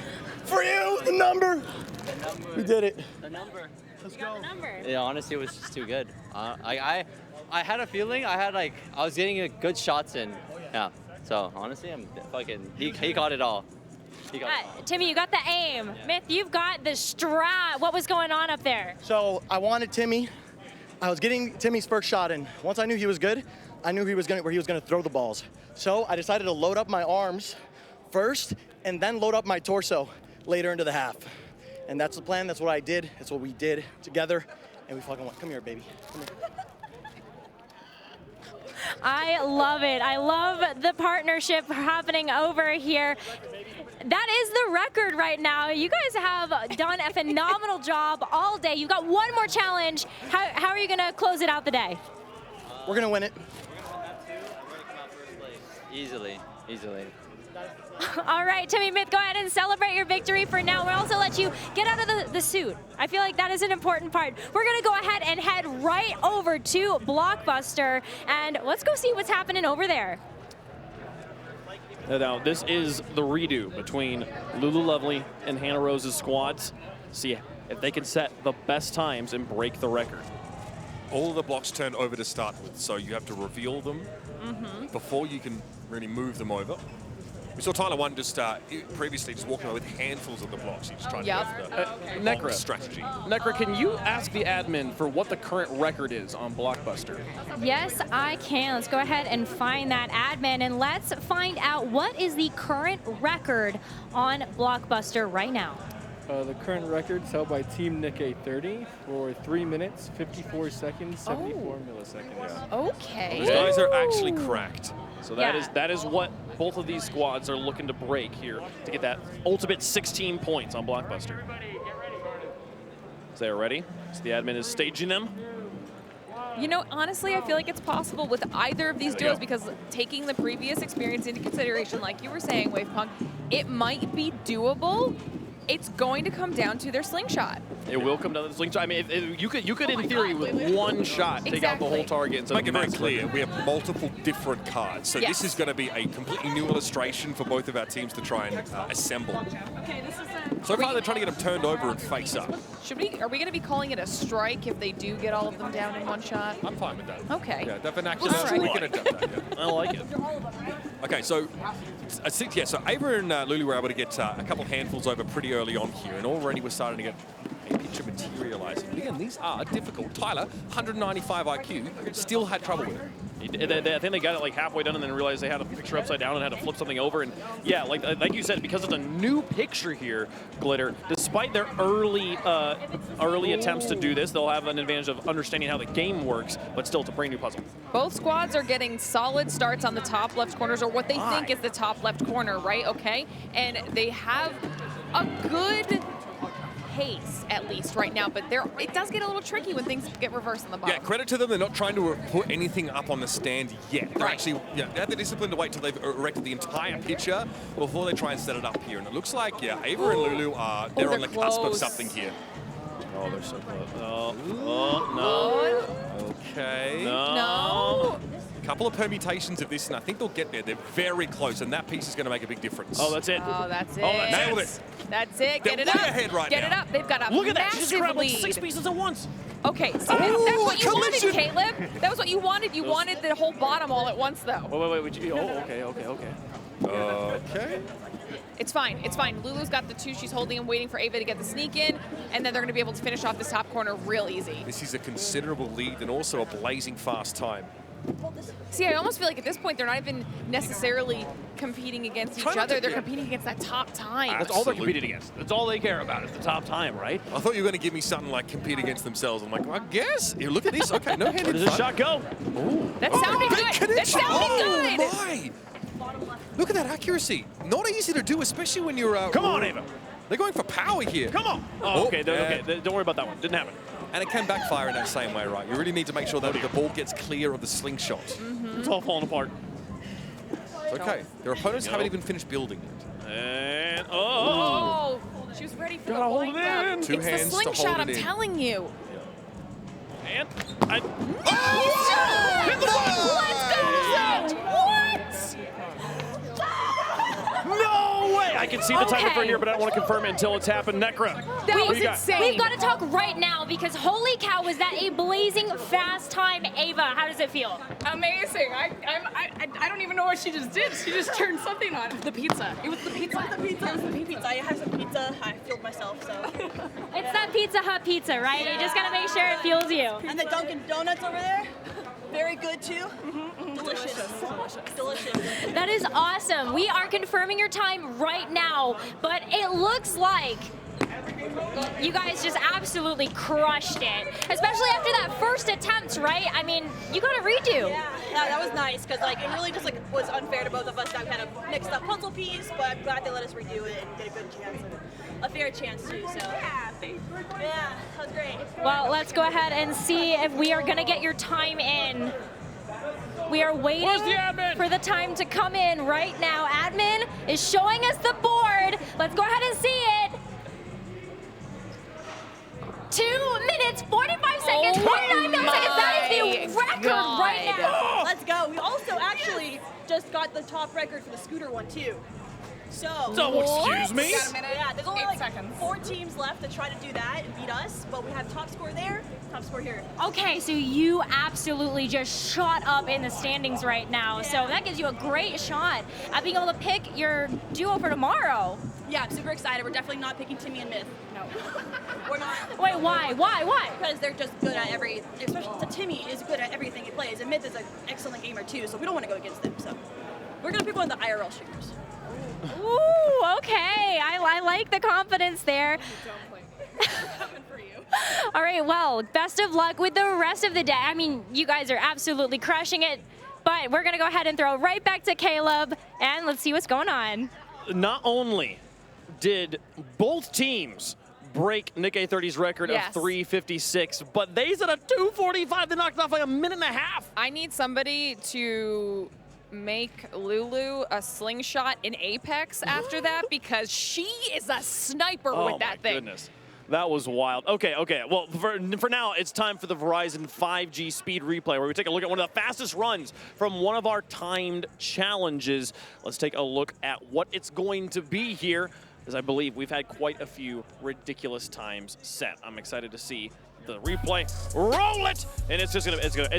For you, the number. We did it. The number. Let's go. Yeah, honestly, it was just too good. I had a feeling I was getting good shots in. Yeah. So honestly, I'm fucking. He got it all. He got it all. Timmy, you got the aim. Myth, you've got the strat. What was going on up there? So I wanted Timmy. I was getting Timmy's first shot in. Once I knew he was good, I knew where he was gonna throw the balls. So I decided to load up my arms first and then load up my torso later into the half. And that's the plan. That's what I did. That's what we did together. And we fucking went. Come here, baby. Come here. I love it. I love the partnership happening over here. That is the record right now. You guys have done a phenomenal job all day. You've got one more challenge. How are you going to close it out the day? We're going to win it. Easily. All right, Timmy Myth, go ahead and celebrate your victory for now. We'll also let you get out of the suit. I feel like that is an important part. We're going to go ahead and head right over to Blockbuster, and let's go see what's happening over there. Now, this is the redo between Lulu Lovely and Hannah Rose's squads. See if they can set the best times and break the record. All of the blocks turn over to start with, so you have to reveal them before you can really move them over. We saw Tyler 1 just previously just walking away with handfuls of the blocks. He's trying to go for the Necra strategy. Necra, can you ask the admin for what the current record is on Blockbuster? Yes, I can. Let's go ahead and find that admin, and let's find out what is the current record on Blockbuster right now. The current record is held by Team Nick 830 for 3 minutes, 54 seconds, 74 milliseconds. Okay. These guys are actually cracked. So that is what both of these squads are looking to break here to get that ultimate 16 points on Blockbuster. So they're ready. So the admin is staging them. You know, honestly, I feel like it's possible with either of these duos because taking the previous experience into consideration, like you were saying, Wavepunk, it might be doable. It's going to come down to their slingshot. It will come down to the slingshot. I mean, you could in theory, with one shot, take out the whole target. And Make it very clear, we have multiple different cards. So this is going to be a completely new illustration for both of our teams to try and assemble. Okay, this is So far, they're trying to get them turned over and face up. Are we going to be calling it a strike if they do get all of them down in one shot? I'm fine with that. Okay. Yeah, that vernacular, we can adapt that. Yeah. I like it. Okay, so so Ava and Lulu were able to get a couple handfuls over pretty early on here, and already we're starting to get a picture materializing. But again, these are difficult. Tyler, 195 IQ, still had trouble with it. I think they got it like halfway done and then realized they had a picture upside down and had to flip something over. And yeah, like you said, because it's a new picture here, Glitter, despite their early attempts to do this, they'll have an advantage of understanding how the game works, but still it's a brand new puzzle. Both squads are getting solid starts on the top left corners, or what they think is the top left corner, right? Okay, and they have a good pace, at least right now, but it does get a little tricky when things get reversed on the bottom. Yeah, credit to them. They're not trying to put anything up on the stand yet. They're actually, they have the discipline to wait till they've erected the entire picture before they try and set it up here. And it looks like, Ava and Lulu are, they're on the cusp of something here. Oh, they're so close. No. Okay. No. A couple of permutations of this, and I think they'll get there. They're very close, and that piece is going to make a big difference. Oh, that's it. Oh, that's it. Oh, nailed it. That's it. They're Get it way up. ahead right Get now. it up. They've got a Look at that. massive She just grabbed like lead. 6 pieces at once. Okay, see, that's what you wanted, Caleb. That was what you wanted. You wanted the whole bottom all at once, though. Wait. Okay. Okay. It's fine. It's fine. Lulu's got the two. She's holding and waiting for Ava to get the sneak in, and then they're going to be able to finish off this top corner real easy. This is a considerable lead and also a blazing fast time. See, I almost feel like at this point they're not even necessarily competing against each other. They're competing against that top time. That's all they're competing against. That's all they care about is the top time, right? I thought you were going to give me something like compete against themselves. I'm like, well, I guess. Here, look at this. Okay, no hand Where in does the front. shot go? Ooh. That sounded good. That sounded good. My. Look at that accuracy. Not easy to do, especially when you're... Come on, Ava. They're going for power here. Come on. Oh, okay. Don't worry about that one. Didn't happen. And it can backfire in that same way, right? You really need to make sure that the ball gets clear of the slingshot. It's all falling apart. It's okay. Their opponents haven't even finished building yet. And Oh, she was ready for the hold wind it up. in. Two It's the hands to slingshot, hold I'm it in. telling you. And Hit the button! Let's go! What? no way! I can see the timer Okay. for here, but I don't want to confirm it until it's happened. Necra. That what was do you got? insane. We've got to talk right now because holy cow, was that a blazing fast time, Ava? How does it feel? Amazing. I don't even know what she just did. She just turned something on. The pizza. It was the pizza. It was the pizza. I had some pizza. I fueled myself, so. It's that Pizza Hut pizza, right? You just got to make sure it fuels you. And the Dunkin' Donuts over there, very good too. Delicious. Delicious. That is awesome. We are confirming your time right now, but it looks like you guys just absolutely crushed it, especially after that first attempt, right? I mean, you got a redo. Yeah, that was nice because it really just was unfair to both of us that we kind of mixed up puzzle piece, but I'm glad they let us redo it and get a good chance, a fair chance too. So yeah, that was great. Well, let's go ahead and see if we are gonna get your time in. We are waiting for the time to come in right now. Admin is showing us the board. Let's go ahead and see it. 2 minutes, 45 seconds, 29 milliseconds. That is the record right now. Let's go. We also actually just got the top record for the scooter one too. So excuse me? Yeah, there's only 8 like seconds. 4 teams left to try to do that and beat us, but we have top score there, top score here. Okay, so you absolutely just shot up in the standings right now. So that gives you a great shot at being able to pick your duo for tomorrow. Yeah, I'm super excited. We're definitely not picking Timmy and Myth. No. We're not. Wait, why? Because they're just good at especially so Timmy is good at everything he plays, and Myth is an excellent gamer too, so we don't want to go against them. So we're gonna pick one of the IRL shooters. Ooh, okay. I like the confidence there. All right, well, best of luck with the rest of the day. I mean, you guys are absolutely crushing it, but we're going to go ahead and throw right back to Caleb, and let's see what's going on. Not only did both teams break Nick A30's record of 356, but they set a 245. They knocked off like a minute and a half. I need somebody to make Lulu a slingshot in Apex after that because she is a sniper with that thing. Oh my goodness. That was wild. Okay. Well, for now, it's time for the Verizon 5G speed replay where we take a look at one of the fastest runs from one of our timed challenges. Let's take a look at what it's going to be here, as I believe we've had quite a few ridiculous times set. I'm excited to see the replay. Roll it, and it's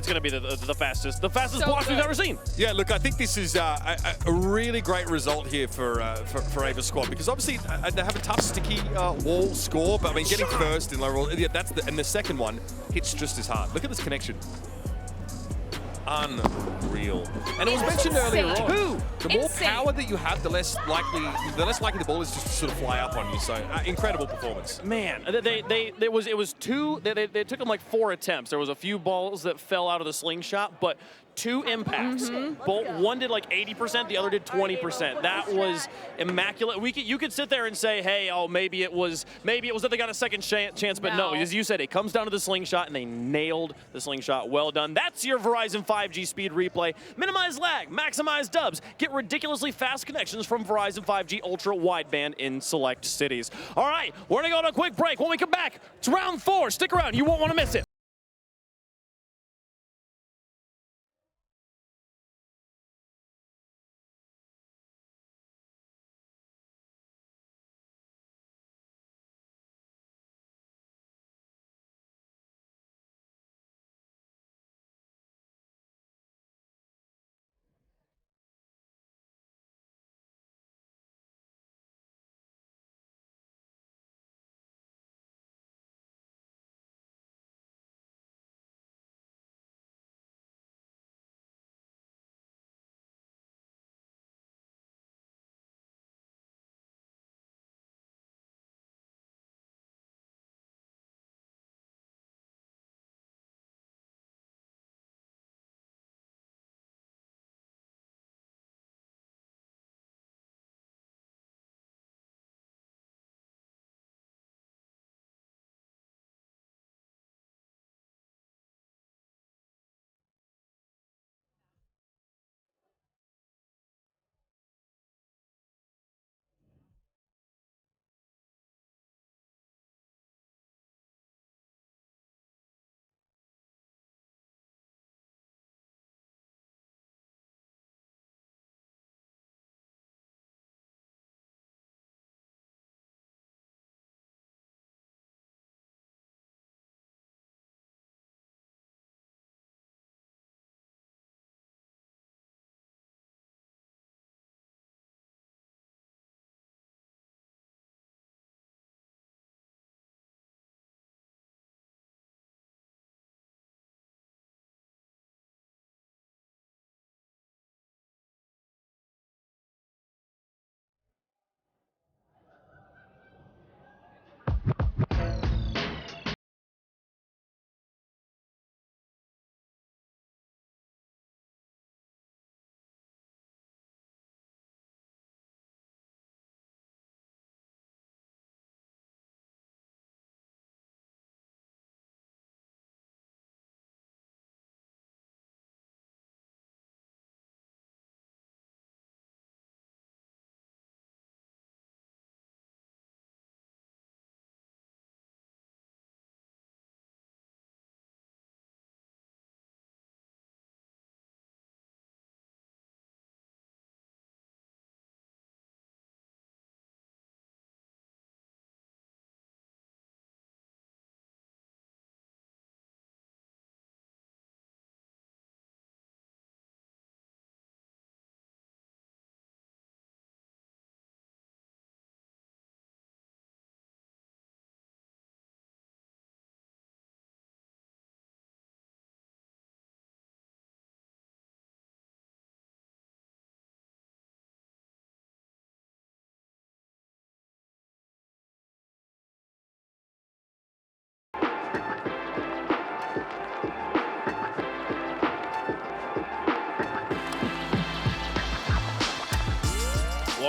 gonna be the fastest block we've ever seen. Yeah, look, I think this is a really great result here for Ava squad because obviously they have a tough, sticky wall score, but I mean getting first in low roll, yeah, and the second one hits just as hard. Look at this connection. Unreal. And it was mentioned earlier on. The more power that you have, the less likely the ball is just to sort of fly up on you. So incredible performance. Man, it took them like 4 attempts. There was a few balls that fell out of the slingshot, but 2 impacts. One did like 80%, the other did 20%. That was immaculate. You could sit there and say, hey, oh, maybe it was that they got a second chance, but no, as you said, it comes down to the slingshot, and they nailed the slingshot. Well done. That's your Verizon 5G speed replay. Minimize lag, maximize dubs, get ridiculously fast connections from Verizon 5G Ultra Wideband in select cities. All right, we're gonna go on a quick break. When we come back, it's round 4. Stick around, you won't want to miss it.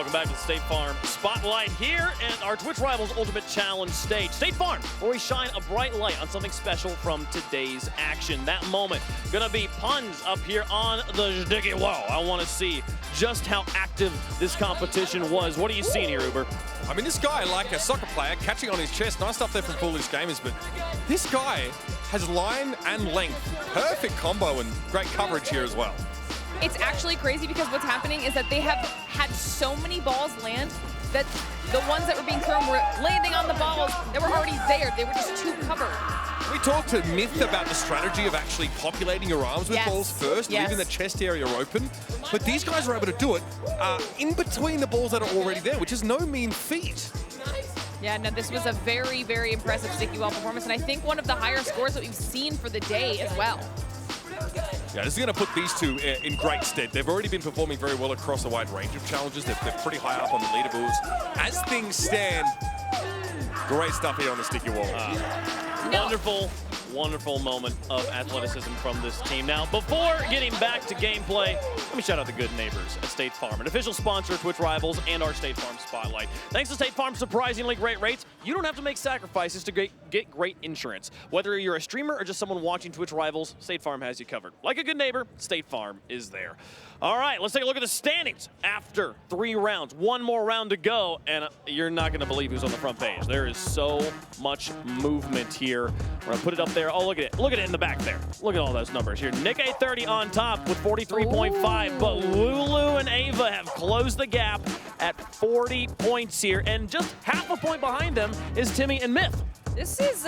Welcome back to the State Farm Spotlight here at our Twitch Rivals Ultimate Challenge stage. State Farm, where we shine a bright light on something special from today's action. That moment gonna be puns up here on the sticky wall. I want to see just how active this competition was. What are you seeing here, Uber? I mean, this guy, like a soccer player, catching on his chest. Nice stuff there from Foolish Gamers, but this guy has line and length. Perfect combo and great coverage here as well. It's actually crazy because what's happening is that they have had so many balls land that the ones that were being thrown were landing on the balls that were already there. They were just too covered. We talked to Myth about the strategy of actually populating your arms with balls first, leaving the chest area open. But these guys are able to do it in between the balls that are already there, which is no mean feat. Yeah, no, this was a very, very impressive sticky wall performance, and I think one of the higher scores that we've seen for the day as well. Yeah, this is going to put these two in great stead. They've already been performing very well across a wide range of challenges. They're pretty high up on the leaderboards. As things stand, great stuff here on the sticky wall. Wonderful, wonderful moment of athleticism from this team. Now, before getting back to gameplay, let me shout out the good neighbors at State Farm, an official sponsor of Twitch Rivals and our State Farm Spotlight. Thanks to State Farm's surprisingly great rates, you don't have to make sacrifices to get great insurance. Whether you're a streamer or just someone watching Twitch Rivals, State Farm has you covered. Like a good neighbor, State Farm is there. All right, let's take a look at the standings after 3 rounds. One more round to go, and you're not going to believe who's on the front page. There is so much movement here. We're going to put it up there. Oh, look at it. Look at it in the back there. Look at all those numbers here. Nick A30 on top with 43.5, but Lulu and Ava have closed the gap at 40 points here, and just half a point behind them is Timmy and Myth. This is,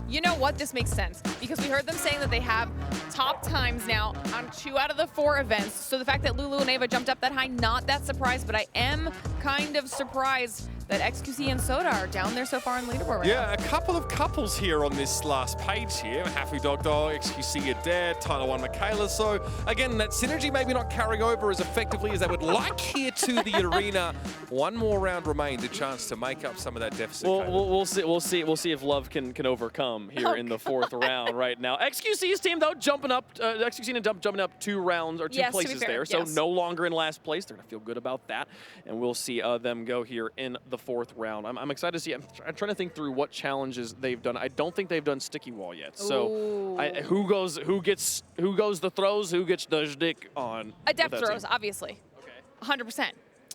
you know what, this makes sense because we heard them saying that they have top times now on 2 out of the 4 events. So the fact that Lulu and Ava jumped up that high, not that surprised, but I am kind of surprised that XQC and Soda are down there so far in leaderboard right now. Yeah, a couple of couples here on this last page here. Happy Dog Dog, XQC Adair, Tyler 1 Michaela. So again, that synergy maybe not carrying over as effectively as they would like here to the arena. One more round remained, a chance to make up some of that deficit. We'll see if love can overcome here in the 4th round right now. XQC's team though jumping up, XQC and Dump jumping up 2 rounds or 2 places there, so no longer in last place. They're gonna feel good about that, and we'll see them go here in the 4th round. I'm excited to see. I'm trying to think through what challenges they've done. I don't think they've done sticky wall yet. So who goes the throws, who gets the stick on? Adept throws, obviously. Okay. 100%.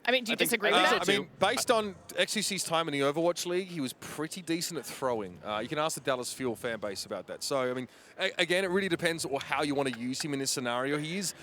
I mean, do you disagree with that? I mean, based on XQC's time in the Overwatch League, he was pretty decent at throwing. You can ask the Dallas Fuel fan base about that. So, I mean, again, it really depends on how you want to use him in this scenario. He is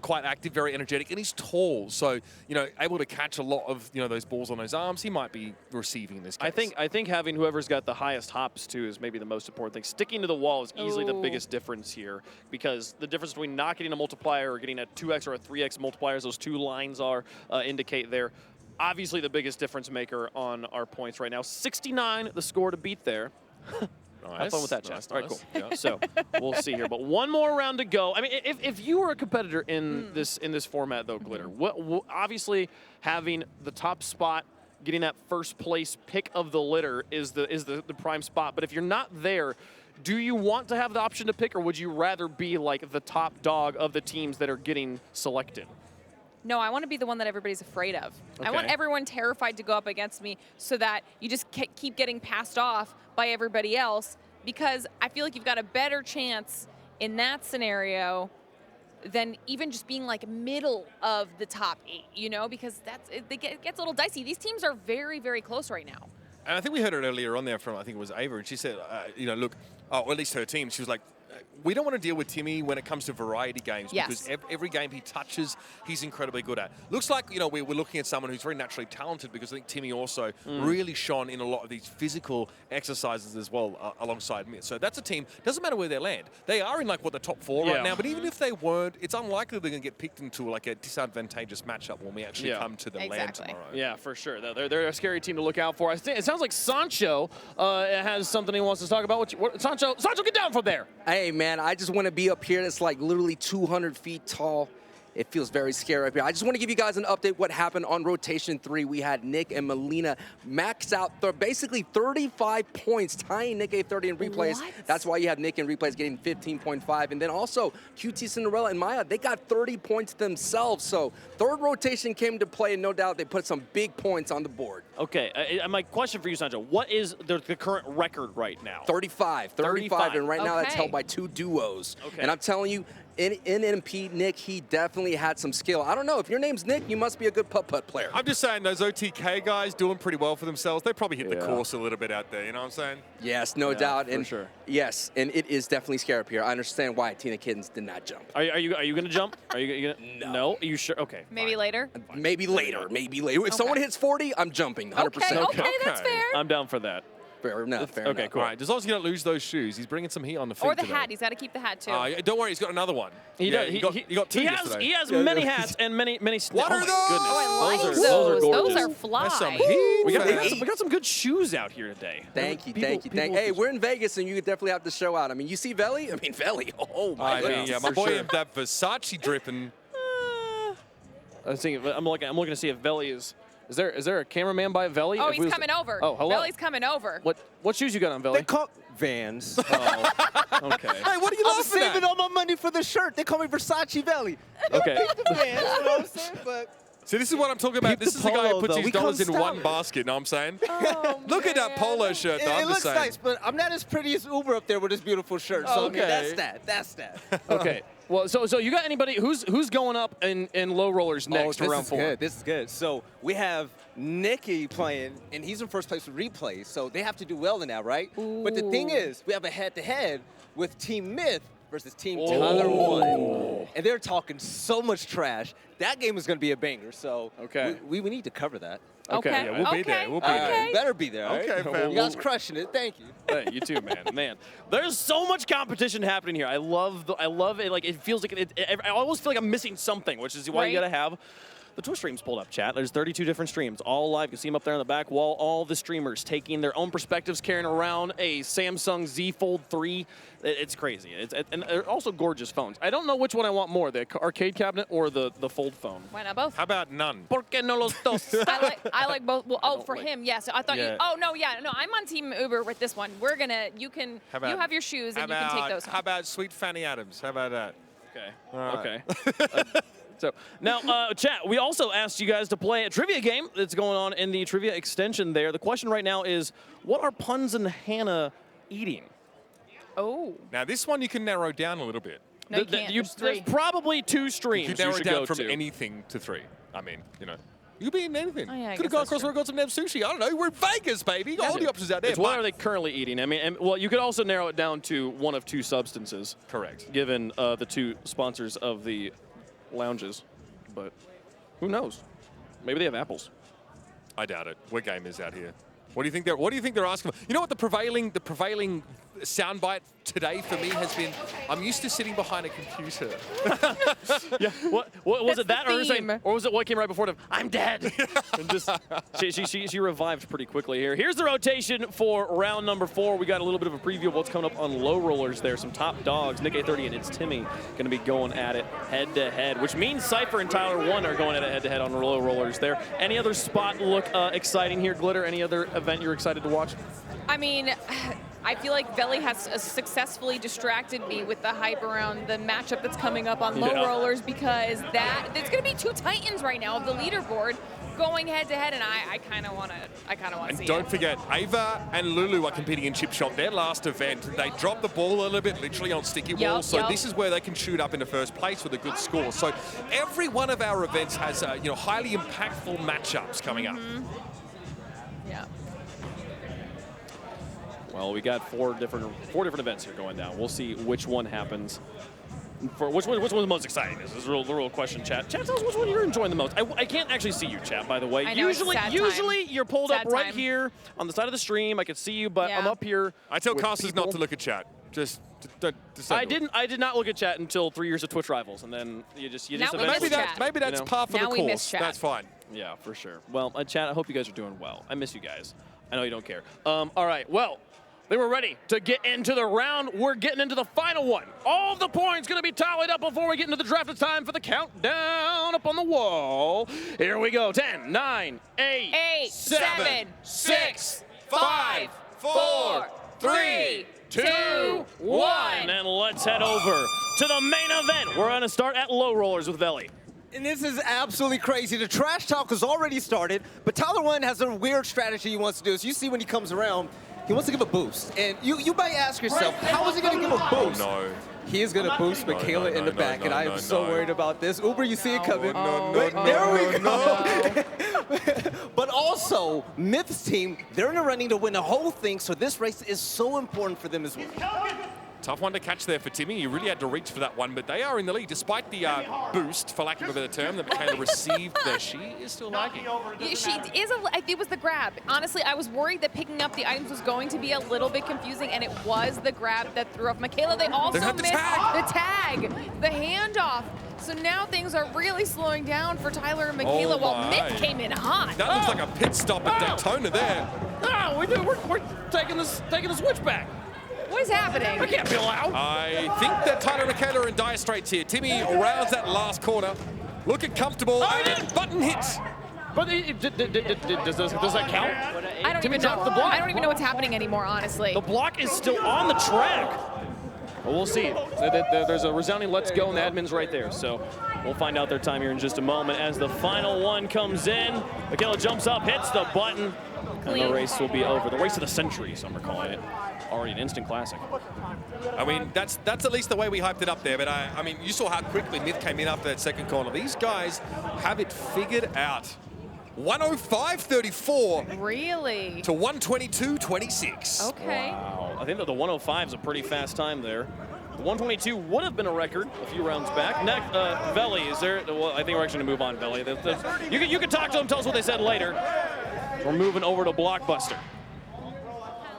quite active, very energetic, and he's tall. So, you know, able to catch a lot of, you know, those balls on those arms. He might be receiving in this case. I think having whoever's got the highest hops, too, is maybe the most important thing. Sticking to the wall is easily the biggest difference here, because the difference between not getting a multiplier or getting a 2x or a 3x multiplier, as those 2 lines are, indicate there. Obviously the biggest difference maker on our points right now. 69, the score to beat there. Nice. Have fun with that, Chad. All right, cool. Yeah. So we'll see here. But one more round to go. I mean, if you were a competitor in this format, though, Glitter, obviously having the top spot, getting that first place pick of the litter is the prime spot. But if you're not there, do you want to have the option to pick, or would you rather be like the top dog of the teams that are getting selected? No, I want to be the one that everybody's afraid of. Okay. I want everyone terrified to go up against me so that you just keep getting passed off by everybody else, because I feel like you've got a better chance in that scenario than even just being like middle of the top 8, you know, because it gets a little dicey. These teams are very, very close right now. And I think we heard it earlier on there from, I think it was Ava, and she said, you know, look, or at least her team, she was like, we don't want to deal with Timmy when it comes to variety games, because every game he touches, he's incredibly good at. Looks like, you know, we're looking at someone who's very naturally talented, because I think Timmy also really shone in a lot of these physical exercises as well alongside Myth. So that's a team, doesn't matter where they land. They are in like, what, the top 4 right now, but even if they weren't, it's unlikely they're going to get picked into like a disadvantageous matchup when we actually come to the land tomorrow. Yeah, for sure. They're a scary team to look out for. It sounds like Sancho has something he wants to talk about. Sancho, get down from there. Hey, man, I just want to be up here that's like literally 200 feet tall It feels very scary up here. I just want to give you guys an update what happened on rotation 3. We had Nick and Melina max out basically 35 points, tying Nick A30 in replays. What? That's why you have Nick in replays getting 15.5. And then also QT Cinderella and Maya, they got 30 points themselves. So third rotation came to play, and no doubt they put some big points on the board. Okay, my question for you, Sancho, what is the current record right now? 35, and right now that's held by 2 duos. Okay. And I'm telling you, in MP, Nick, he definitely had some skill. I don't know, if your name's Nick, you must be a good putt-putt player. I'm just saying, those OTK guys doing pretty well for themselves. They probably hit the course a little bit out there, you know what I'm saying? Yes, no doubt. For sure. Yes, and it is definitely scary up here. I understand why Tina Kittens did not jump. Are you going to jump? Are you going to? No. Are you sure? Okay. Maybe later? Maybe later. If someone hits 40, I'm jumping 100%. Okay, that's fair. I'm down for that. Fair enough. Okay, cool. All right, as long as you don't lose those shoes, he's bringing some heat on the feet Or the today. hat. He's got to keep the hat, too. Don't worry, he's got another one. He Yeah, does. you got 2 yesterday. He has many hats and many. What are those? Oh, I like Those those. are gorgeous. Those are fly. That's some heat. We got some good shoes out here today. Thank you. Hey, we're in Vegas, and you definitely have to show out. I mean, you see Veli? I mean, Veli. Oh, my goodness. Yeah, my boy, that Versace dripping. I'm looking to see if Veli is. Is there a cameraman by Veli? Oh, he's coming over. Oh, hello. Veli's coming over. What shoes you got on, Veli? They call Vans. Oh, okay. Hey, what are you laughing at? I'm saving all my money for the shirt. They call me Versace Valley. Okay. Vans, you know what I'm saying? But See, this is what I'm talking about. This is the guy who puts his dollars in one basket, you know what I'm saying? Look at that polo shirt, though. it looks nice, but I'm not as pretty as Uber up there with this beautiful shirt. So, I mean, that's that. Okay. Well, so you got anybody who's going up in low rollers next to round 4? This is good. So we have Nikki playing, and he's in first place with replays. So they have to do well in that, right? Ooh. But the thing is, we have a head-to-head with Team Myth versus Team Tyler 1. And they're talking so much trash. That game is going to be a banger. So we need to cover that. Okay. Yeah, we'll be there. We'll be there. Better be there, all right? Okay, fam. You guys crushing it. Thank you. Hey, you too, man. There's so much competition happening here. I love it. Like, it feels like I always feel like I'm missing something, which is why you got to have the Twitch streams pulled up, chat. There's 32 different streams, all live. You can see them up there on the back wall. All the streamers taking their own perspectives, carrying around a Samsung Z Fold 3. It's crazy. And they're also gorgeous phones. I don't know which one I want more, the arcade cabinet or the Fold phone. Why not both? How about none? ¿Por qué no los dos? I like both. Well, for him, yes. I thought Yeah. you. Oh no, yeah, no. I'm on Team Uber with this one. You have your shoes and you can take those home. How about Sweet Fanny Adams? How about that? Okay. All Okay. right. So now, chat, we also asked you guys to play a trivia game that's going on in the trivia extension there. The question right now is, what are Puns and Hannah eating? Oh. Now, this one you can narrow down a little bit. No, you can't. There's There's 3. probably 2 streams You can narrow should it down go from to. anything to 3. I mean, you know. You could be in anything. Oh, yeah, I Could have guess gone that's across the true. road, got some damn sushi. I don't know. We're in Vegas, baby. You got all the options out there. It's what are they currently eating? I mean, well, you could also narrow it down to one of 2 substances. Correct. Given the 2 sponsors of the lounges. But who knows? Maybe they have apples. I doubt it. We're gamers out here. What do you think they're asking for? You know what the prevailing soundbite today for me has been? I'm used to sitting behind a computer. Yeah. What was it? That the or was it, theme. or was it what came right before it? I'm dead. And just she revived pretty quickly here. Here's the rotation for round number 4. We got a little bit of a preview of what's coming up on low rollers there. Some top dogs. Nick A30 and it's Timmy going to be going at it head to head, which means Cypher and Tyler 1 are going at it head to head on low rollers there. Any other spot look exciting here, Glitter? Any other event you're excited to watch? I mean, I feel like Veli has successfully distracted me with the hype around the matchup that's coming up on low rollers because it's going to be 2 titans right now of the leaderboard going head to head, and I kind of want to see it. Don't forget, Ava and Lulu are competing in Chip Shop. Their last event, they dropped the ball a little bit, literally on sticky walls. So this is where they can shoot up into first place with a good score. So every one of our events has highly impactful matchups coming up. Yeah. Well, we got 4 different events here going down. We'll see which one happens. For which one's the most exciting? This is the real question, chat. Chat, tell us which one you're enjoying the most. I can't actually see you, chat, by the way. I know, Usually you're pulled up right time. here on the side of the stream. I can see you, but I'm up here. I tell with casters not people. to look at chat. Just don't I do it. did not look at chat until 3 years of Twitch Rivals, and then you just Now eventually maybe that's par for Now the we miss course. chat. That's fine. Yeah, for sure. Well, chat, I hope you guys are doing well. I miss you guys. I know you don't care. All right, well, They were ready to get into the round. We're getting into the final one. All of the points going to be tallied up before we get into the draft. It's time for the countdown up on the wall. Here we go. 10, 9, 8, 7, 6, 5, 4, 3, 2, 1. And let's head over to the main event. We're going to start at low rollers with Veli. And this is absolutely crazy. The trash talk has already started, but Tyler One has a weird strategy he wants to do. As you see when he comes around, he wants to give a boost. And you might ask yourself, how is he going to give a boost? No. He is going to boost Michaela in the back, and I am so worried about this. Uber, you see it coming. There we go. But also, Myth's team, they're in the running to win the whole thing, so this race is so important for them as well. Tough one to catch there for Timmy. He really had to reach for that one, but they are in the lead. Despite the boost, for lack of a better term, that Michaela received there, she is still lagging. She is, it was the grab. Honestly, I was worried that picking up the items was going to be a little bit confusing, and it was the grab that threw off Michaela. They also missed the tag, the handoff. So now things are really slowing down for Tyler and Michaela while Myth came in hot. That looks like a pit stop at Daytona there. No, we're taking the switch back. What is happening? I can't be allowed. I think that Tyler and Michaela are in dire straits here. Timmy rounds that last corner, looking comfortable, and button hits. But does that count? I don't even know. I don't even know what's happening anymore, honestly. The block is still on the track. Well, we'll see. There's a resounding let's go, and the admin's right there. So we'll find out their time here in just a moment as the final one comes in. Michaela jumps up, hits the button, and the race will be over. The race of the century, some are calling it. Already an instant classic. I mean, that's at least the way we hyped it up there. But I mean, you saw how quickly Myth came in after that second corner. These guys have it figured out. 105.34. Really? To 122.26. Okay. Wow. I think that the 105 is a pretty fast time there. The 122 would have been a record a few rounds back. Next, Veli, is there? Well, I think we're actually going to move on, Veli. You can talk to them, tell us what they said later. We're moving over to Blockbuster.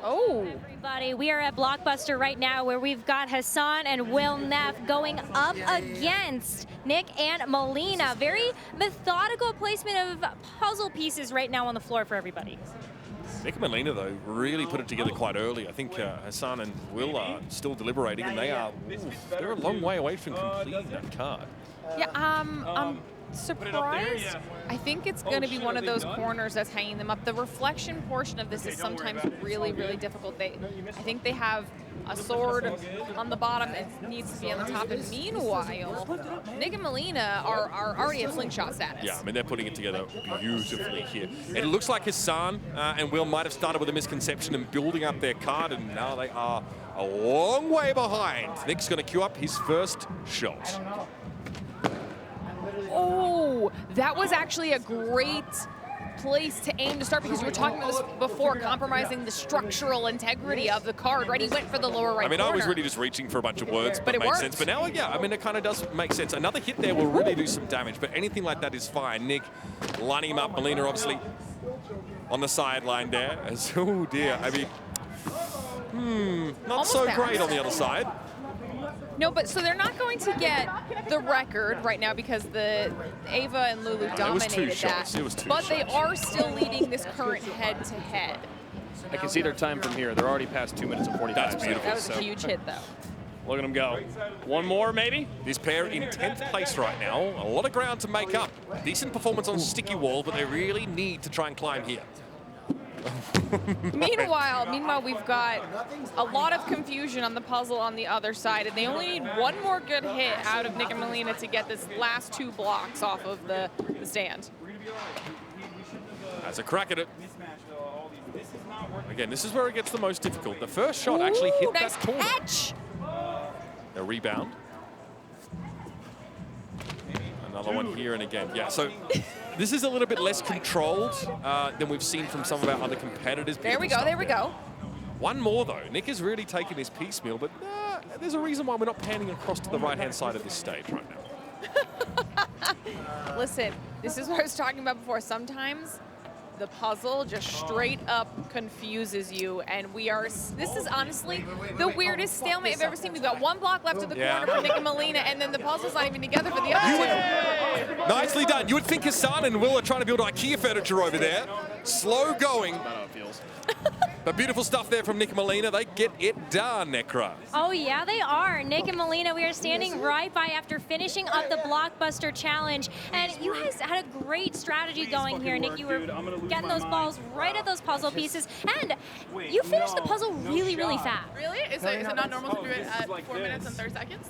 Oh. Everybody, we are at Blockbuster right now where we've got Hassan and Will Neff going up against Nick and Melina. Very methodical placement of puzzle pieces right now on the floor for everybody. Nick and Melina, though, really put it together quite early. I think Hassan and Will are still deliberating, and they're a long way away from completing that card. Yeah, I'm surprised. I think it's going to be one of those corners that's hanging them up. The reflection portion of this is sometimes really, really difficult. I think they have a sword on the bottom and needs to be on the top. And meanwhile, Nick and Melina are already at slingshot status. Yeah, I mean, they're putting it together beautifully here. It looks like Hassan and Will might have started with a misconception and building up their card, and now they are a long way behind. Nick's going to queue up his first shot. Oh, that was actually a great place to aim to start because you were talking about this before, compromising the structural integrity of the card, right? He went for the lower right corner. I was really just reaching for a bunch of words, but it makes worked. sense. But now, yeah, I mean, it kind of does make sense. Another hit there will really do some damage, but anything like that is fine. Nick lining him up. Melina, obviously, on the sideline there. Oh, dear. I mean, not Almost so bounced. great on the other side. No, but so they're not going to get the record right now because the Ava and Lulu dominated that. It was two but shots. they are still leading this current head-to-head. I can see their time from here. They're already past 2 minutes and 45 That's seconds. beautiful. That was a huge hit, though. Look at them go. One more, maybe? This pair in 10th place right now. A lot of ground to make up. Decent performance on sticky wall, but they really need to try and climb here. Meanwhile, we've got a lot of confusion on the puzzle on the other side, and they only need one more good hit out of Nick and Melina to get this last 2 blocks off of the stand. That's a crack at it. Again, this is where it gets the most difficult. The first shot actually hit nice that corner. catch. A rebound. Another one here and again. Yeah, so this is a little bit less controlled than we've seen from some of our other competitors. There we go, there we go. One more, though. Nick is really taking this piecemeal, but there's a reason why we're not panning across to the right-hand side of this stage right now. Listen, this is what I was talking about before. Sometimes the puzzle just straight up confuses you, and this is honestly the weirdest stalemate I've ever seen. We've got 1 block left of the corner for Nick and Melina, and then the puzzle's not even together for the other two. Nicely done. You would think Hassan and Will are trying to build IKEA furniture over there. Slow going. That's not how it feels. But beautiful stuff there from Nick and Melina. They get it done, Necra. Oh yeah, they are. Nick and Melina, we are standing right by after finishing up the Blockbuster Challenge. And you guys had a great strategy going here. Nick, you were getting those balls right at those puzzle pieces. And you finished the puzzle really, really fast. Really? Is it not normal to do it at 4 minutes and 30 seconds?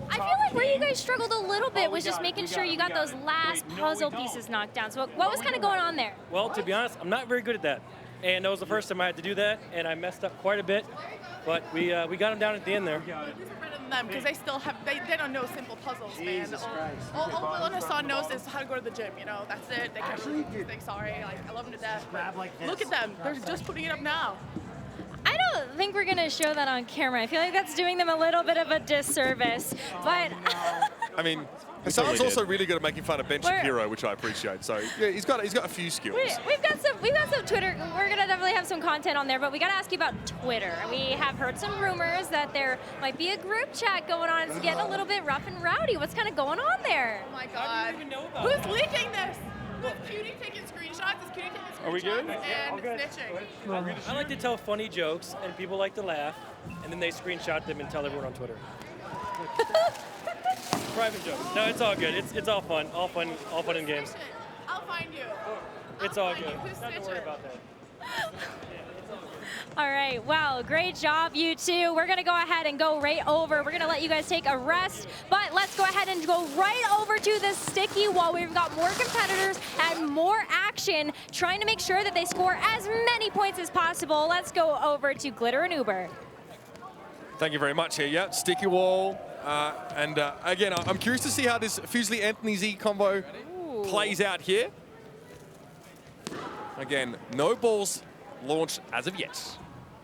I feel like where you guys struggled a little bit was just making sure you got those last puzzle pieces knocked down. So what was kind of going on there? Well, to be honest, I'm not very good at that. And that was the first time I had to do that, and I messed up quite a bit. But we got them down at the end there. Better than them because they still have they don't know simple puzzles, man. All Will and Hassan knows is how to go to the gym. You know, that's it. They can't really do things. Sorry, like I love them to death. Look at them. They're just putting it up now. I don't think we're gonna show that on camera. I feel like that's doing them a little bit of a disservice. But I mean, Hassan's also really good at making fun of Ben Shapiro, which I appreciate. So yeah, he's got a few skills. we've got some Twitter. We're gonna definitely have some content on there, but we gotta ask you about Twitter. We have heard some rumors that there might be a group chat going on. It's getting a little bit rough and rowdy. What's kind of going on there? Oh my God! Who's leaking this? Who's Cutie taking screenshots? Is Cutie taking screenshots? Are we good? And snitching. I like to tell funny jokes, and people like to laugh, and then they screenshot them and tell everyone on Twitter. Private jokes. No, it's all good. It's all fun in games. I'll find you. It's all good. Who's Not to worry snitching? about that. All right, well, great job, you two. We're gonna go ahead and go right over. We're gonna let you guys take a rest, but let's go ahead and go right over to the sticky wall. We've got more competitors and more action, trying to make sure that they score as many points as possible. Let's go over to Glitter and Uber. Thank you very much here. Yeah, sticky wall. Again, I'm curious to see how this Fusely Anthony Z combo plays out here. Again, no balls launched as of yet.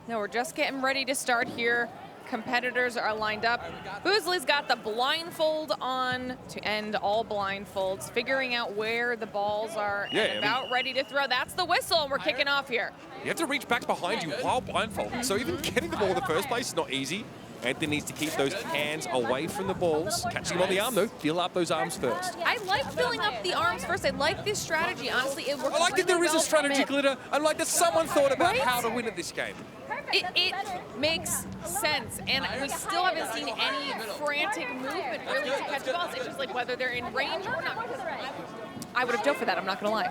No, we're just getting ready to start here. Competitors are lined up. Boozley's got the blindfold on to end all blindfolds, figuring out where the balls are and about ready to throw. That's the whistle, and we're kicking off here. You have to reach back behind you while blindfolded. So even getting the ball in the first place is not easy. Anthony needs to keep those hands away from the balls. Catching him on the arm, though. Fill up those arms first. I like filling up the arms first. I like this strategy. Honestly, it works. I like that there is a strategy, Glitter. I like that someone thought about Right? how to win at this game. It makes sense, and we still haven't seen any frantic movement really to catch balls. It's just like whether they're in range or not. I would have dove for that, I'm not going to lie.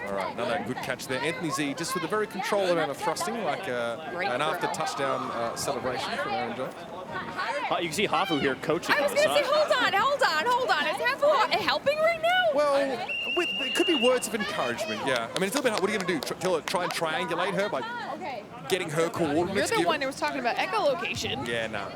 All right, another good catch there. Anthony Z just with a very controlled amount of thrusting, like an after-touchdown celebration from Aaron Jones. You can see Hafu here coaching. I was going to say, hold on. Is Hafu helping right now? Well, it could be words of encouragement, yeah. I mean, it's a little bit hard. What are you going to do? Try and triangulate her by getting her coordinates? You're the one who was talking about echolocation. Yeah, no.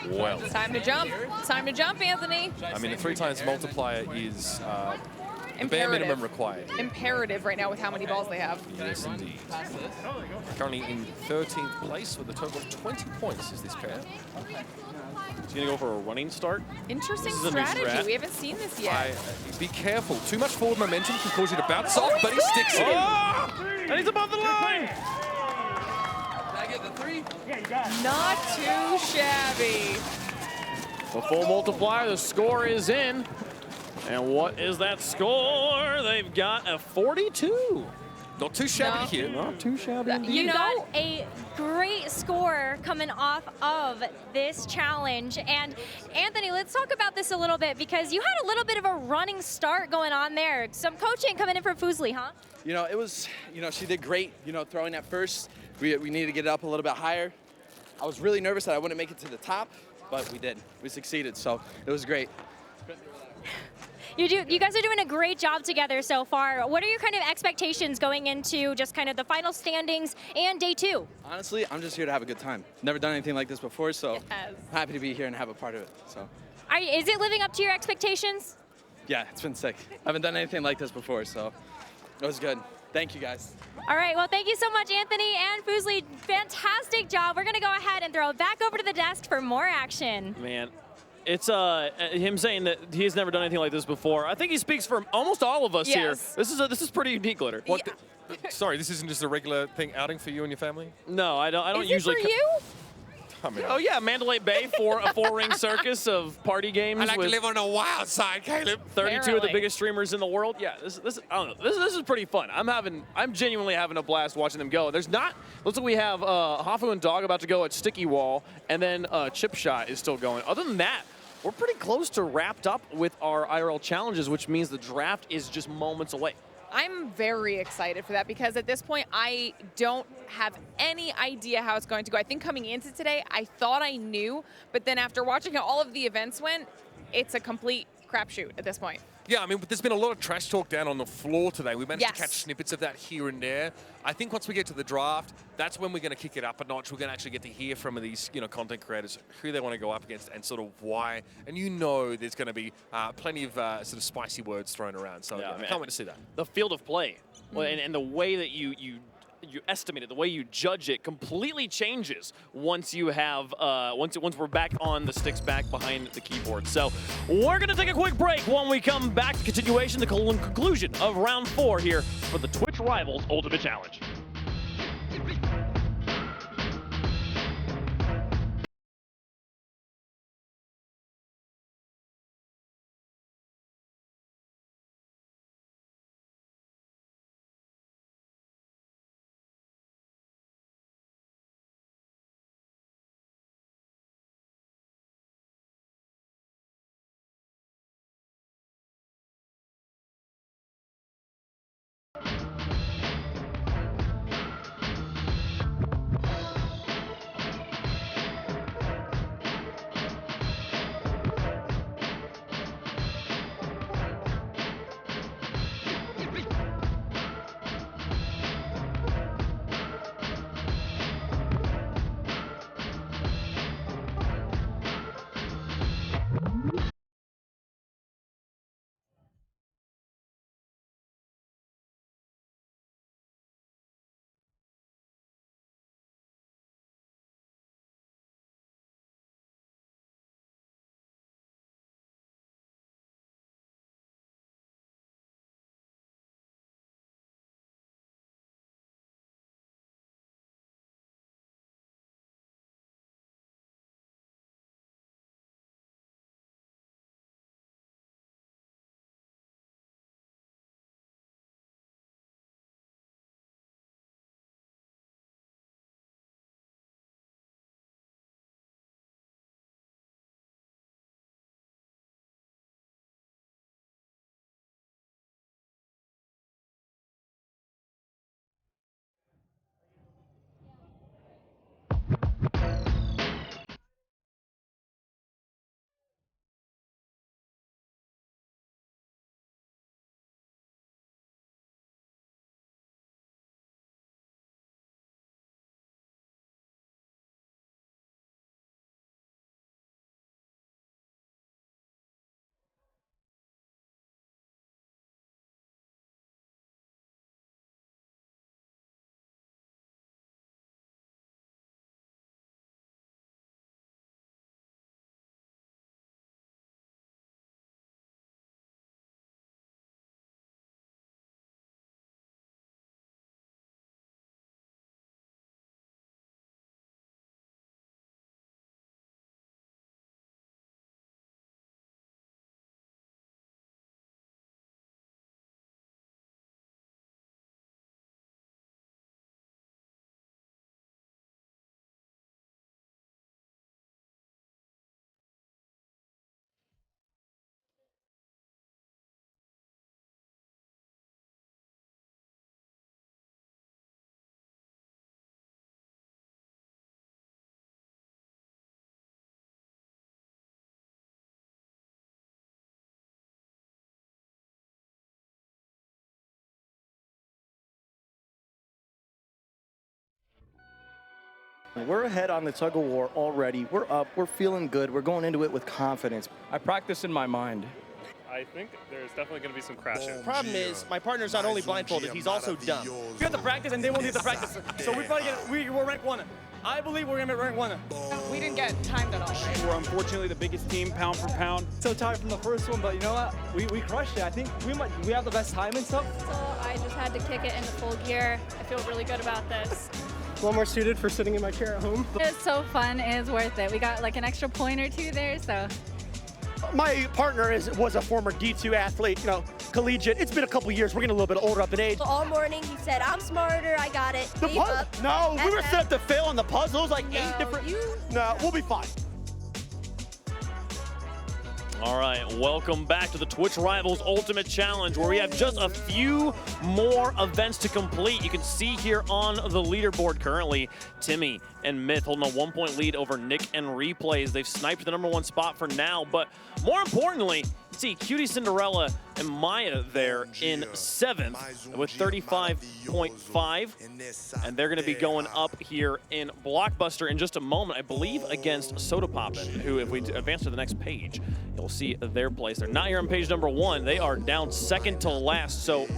Well. It's time to jump. It's time to jump, Anthony. I mean, the 3 times multiplier is the bare minimum required. Imperative right now with how many balls they have. Yes, indeed. Currently in 13th place with a total of 20 points is this pair. He's going to go for a running start. Interesting This is a new strategy. strat. We haven't seen this yet. Be careful. Too much forward momentum can cause you to bounce off, but he sticks it in. And he's above the line! Not too shabby. The full multiplier, the score is in. And what is that score? They've got a 42. Not too shabby here. Not too shabby. You got a great score coming off of this challenge. And Anthony, let's talk about this a little bit because you had a little bit of a running start going on there. Some coaching coming in from Fusely, huh? You know, it was, she did great, throwing at first. We needed to get it up a little bit higher. I was really nervous that I wouldn't make it to the top, but we did. We succeeded, so it was great. You guys are doing a great job together so far. What are your kind of expectations going into just kind of the final standings and day 2? Honestly, I'm just here to have a good time. Never done anything like this before, so I'm happy to be here and have a part of it. So, Is it living up to your expectations? yeah, it's been sick. I haven't done anything like this before, so it was good. Thank you, guys. All right, well, thank you so much, Anthony and Fusely. Fantastic job. We're going to go ahead and throw it back over to the desk for more action. Man, it's him saying that he has never done anything like this before. I think he speaks for almost all of us here. This is pretty unique, Glitter. What sorry, this isn't just a regular thing outing for you and your family? No, I don't Is usually. it for you? I mean, Oh yeah, Mandalay Bay for a 4-ring circus of party games. I like to with live on the wild side, Caleb. 32 of the Apparently. biggest streamers in the world. Yeah, I don't know. This is pretty fun. I'm genuinely having a blast watching them go. Looks like we have Hafu and Dog about to go at Sticky Wall, and then Chip Shot is still going. Other than that, we're pretty close to wrapped up with our IRL challenges, which means the draft is just moments away. I'm very excited for that because at this point, I don't have any idea how it's going to go. I think coming into today, I thought I knew, but then after watching how all of the events went, it's a complete crapshoot at this point. Yeah, I mean, there's been a lot of trash talk down on the floor today. We managed to Yes. catch snippets of that here and there. I think once we get to the draft, that's when we're going to kick it up a notch. We're going to actually get to hear from these, content creators, who they want to go up against and sort of why. And there's going to be plenty of sort of spicy words thrown around. So I can't wait to see that. The field of play and the way that you estimate it, the way you judge it, completely changes once you have once we're back on the sticks, back behind the keyboard. So we're gonna take a quick break. When we come back, continuation, the conclusion of round 4 here for the Twitch Rivals Ultimate Challenge. We're ahead on the tug of war already. We're up, we're feeling good, we're going into it with confidence. I practice in my mind. I think there's definitely going to be some crashes. Problem is, my partner's not only blindfolded, he's also dumb. We have to practice, and they won't need to practice. So we're ranked 1. I believe we're gonna be ranked 1. We didn't get timed at all, right? We're unfortunately the biggest team, pound for pound. So tired from the first one, but you know what? We crushed it. I think we have the best time and stuff. So I just had to kick it into full gear. I feel really good about this. little more suited for sitting in my chair at home. It was so fun. It was worth it. We got like an extra point or two there, so. My partner was a former D2 athlete, collegiate. It's been a couple years. We're getting a little bit older up in age. All morning he said, I'm smarter, I got it. The Gave up. No, we were set up to fail on the puzzles, like No, 8 different. No, we'll be fine. All right, welcome back to the Twitch Rivals Ultimate Challenge, where we have just a few more events to complete. You can see here on the leaderboard currently, Timmy and Myth holding a 1-point lead over Nick and Replays. They've sniped the #1 spot for now, but more importantly, you see Cutie Cinderella and Maya there in 7th with 35.5, and they're going to be going up here in Blockbuster in just a moment, I believe, against Soda Poppin', who, if we advance to the next page, you'll see their place. They're not here on page #1. They are down 2nd to last, so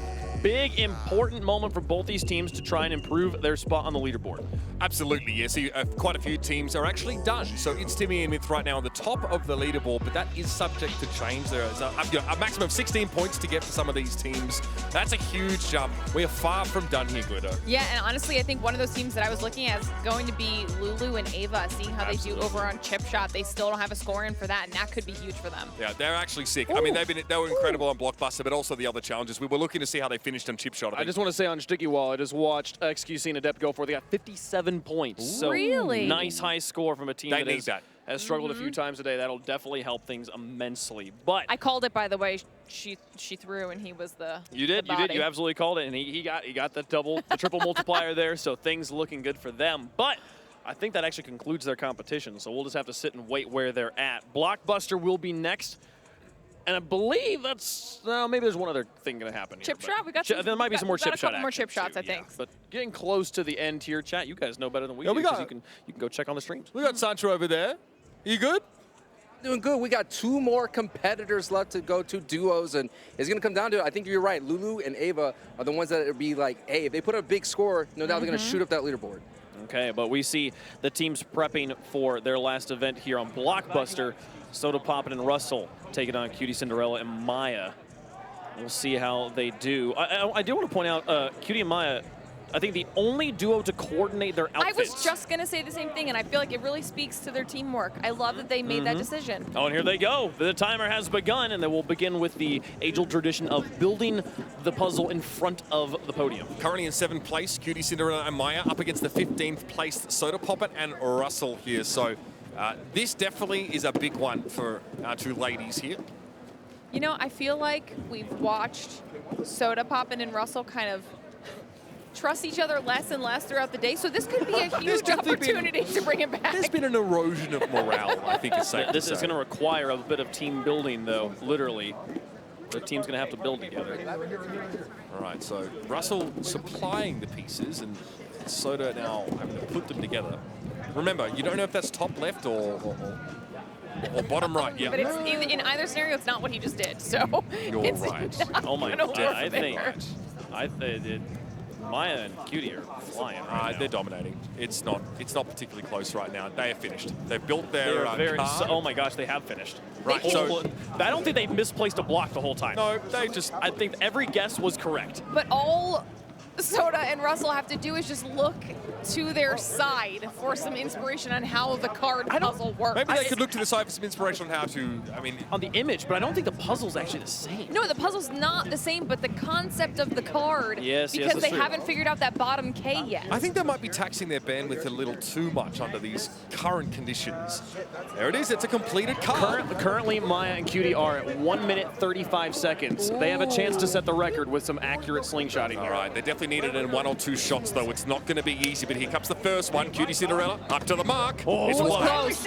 big, important moment for both these teams to try and improve their spot on the leaderboard. Absolutely, yes. Quite a few teams are actually done. So it's Timmy and Myth right now on the top of the leaderboard, but that is subject to change. There is a maximum of 16 points to get for some of these teams. That's a huge jump. We are far from done here, Glitter. Yeah, and honestly, I think one of those teams that I was looking at is going to be Lulu and Ava, seeing how they do over on Chip Shot. They still don't have a score in for that, and that could be huge for them. Yeah, they're actually sick. I mean, they were incredible on Blockbuster, but also the other challenges. We were looking to see how they finished on Chip Shot. I just want to say on Sticky Wall, I just watched XQC and Adept go for it. They got 57 points. So really? Nice high score from a team They need that. has struggled a few times today. That'll definitely help things immensely. But I called it, by the way. She threw, and he was the You did. You absolutely called it, and he got the triple multiplier there. So things looking good for them. But I think that actually concludes their competition. So we'll just have to sit and wait where they're at. Blockbuster will be next. And I believe that's, maybe there's one other thing going to happen here. Chip shot? There might be some more chip shot more chip shots, too, I think. Yeah. But getting close to the end here, chat, you guys know better than we do, because you can go check on the streams. We got Sancho over there. You good? Doing good. We got 2 more competitors left to go to duos, and it's going to come down to, I think you're right, Lulu and Ava are the ones that would be like, hey, if they put a big score, no doubt they're going to shoot up that leaderboard. Okay, but we see the teams prepping for their last event here on Blockbuster. Soda Poppin' and Russell taking on Cutie Cinderella and Maya. We'll see how they do. I do want to point out, Cutie and Maya, I think the only duo to coordinate their outfits. I was just going to say the same thing, and I feel like it really speaks to their teamwork. I love that they made that decision. Oh, and here they go. The timer has begun, and then we'll begin with the age-old tradition of building the puzzle in front of the podium. Currently in 7th place, Cutie Cinderella and Maya up against the 15th placed Soda Poppin' and Russell here. So this definitely is a big one for our 2 ladies here. You know, I feel like we've watched Soda Poppin' and Russell kind of trust each other less and less throughout the day, so this could be a huge opportunity to bring it back. There's been an erosion of morale, I think it's safe to This say. is going to require a bit of team building, though, literally. The team's going to have to build together. All right, so Russell supplying the pieces, and Soda now having to put them together. Remember, you don't know if that's top left or bottom right. Yeah. But it's in either scenario, it's not what he just did. So You're right. Oh my gonna God! work I think Maya and Cutie are flying. Right now. They're dominating. It's not particularly close right now. They have finished. They've built their car. Oh my gosh, they have finished. Right. So I don't think they've misplaced a block the whole time. No, they just. I think every guess was correct. But all Soda and Russell have to do is just look to their side for some inspiration on how the card puzzle works. Maybe they could look to the side for some inspiration on how to, on the image, but I don't think the puzzle's actually the same. No, the puzzle's not the same, but the concept of the card, because they haven't figured out that bottom K yet. I think they might be taxing their bandwidth a little too much under these current conditions. There it is. It's a completed card. Currently, Maya and Cutie are at 1 minute 35 seconds. They have a chance to set the record with some accurate slingshotting here. All right, they definitely need it in 1 or 2 shots, though. It's not going to be easy, but here comes the first one. Cutie Cinderella up to the mark. Oh, it's close.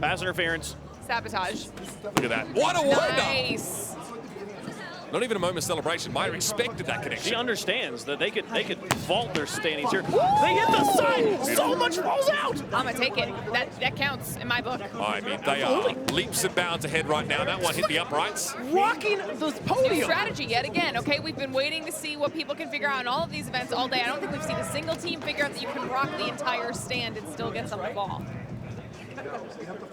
Pass interference. Sabotage. Look at that. What a wonder. Nice. Not even a moment of celebration. Maya expected that connection. She understands that they could vault their standings here. They hit the side. So much falls out. I'm gonna take it. That counts in my book. I mean, they are leaps and bounds ahead right now. That one hit the uprights. Rocking the podium. New strategy yet again. Okay, we've been waiting to see what people can figure out in all of these events all day. I don't think we've seen a single team figure out that you can rock the entire stand and still get some of the ball.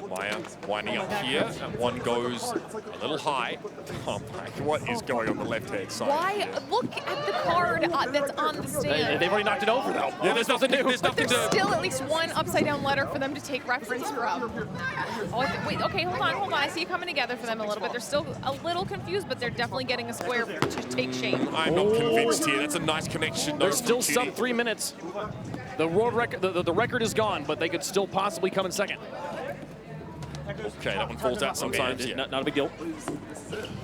Maya winding up here, and one goes a little high. Oh my, what is going on the left-hand side? Why? Look at the card that's on the stand. They've already knocked it over, though. Yeah, there's nothing new. There's nothing There's to... still at least one upside-down letter for them to take reference from. Oh, wait, okay, hold on. I see it coming together for them a little bit. They're still a little confused, but they're definitely getting a square to take shape. I'm not convinced here. That's a nice connection. There's still sub 3 minutes. The world record, the record is gone, but they could still possibly come in second. Okay, that one falls out sometimes. Okay, Yeah. not a big deal.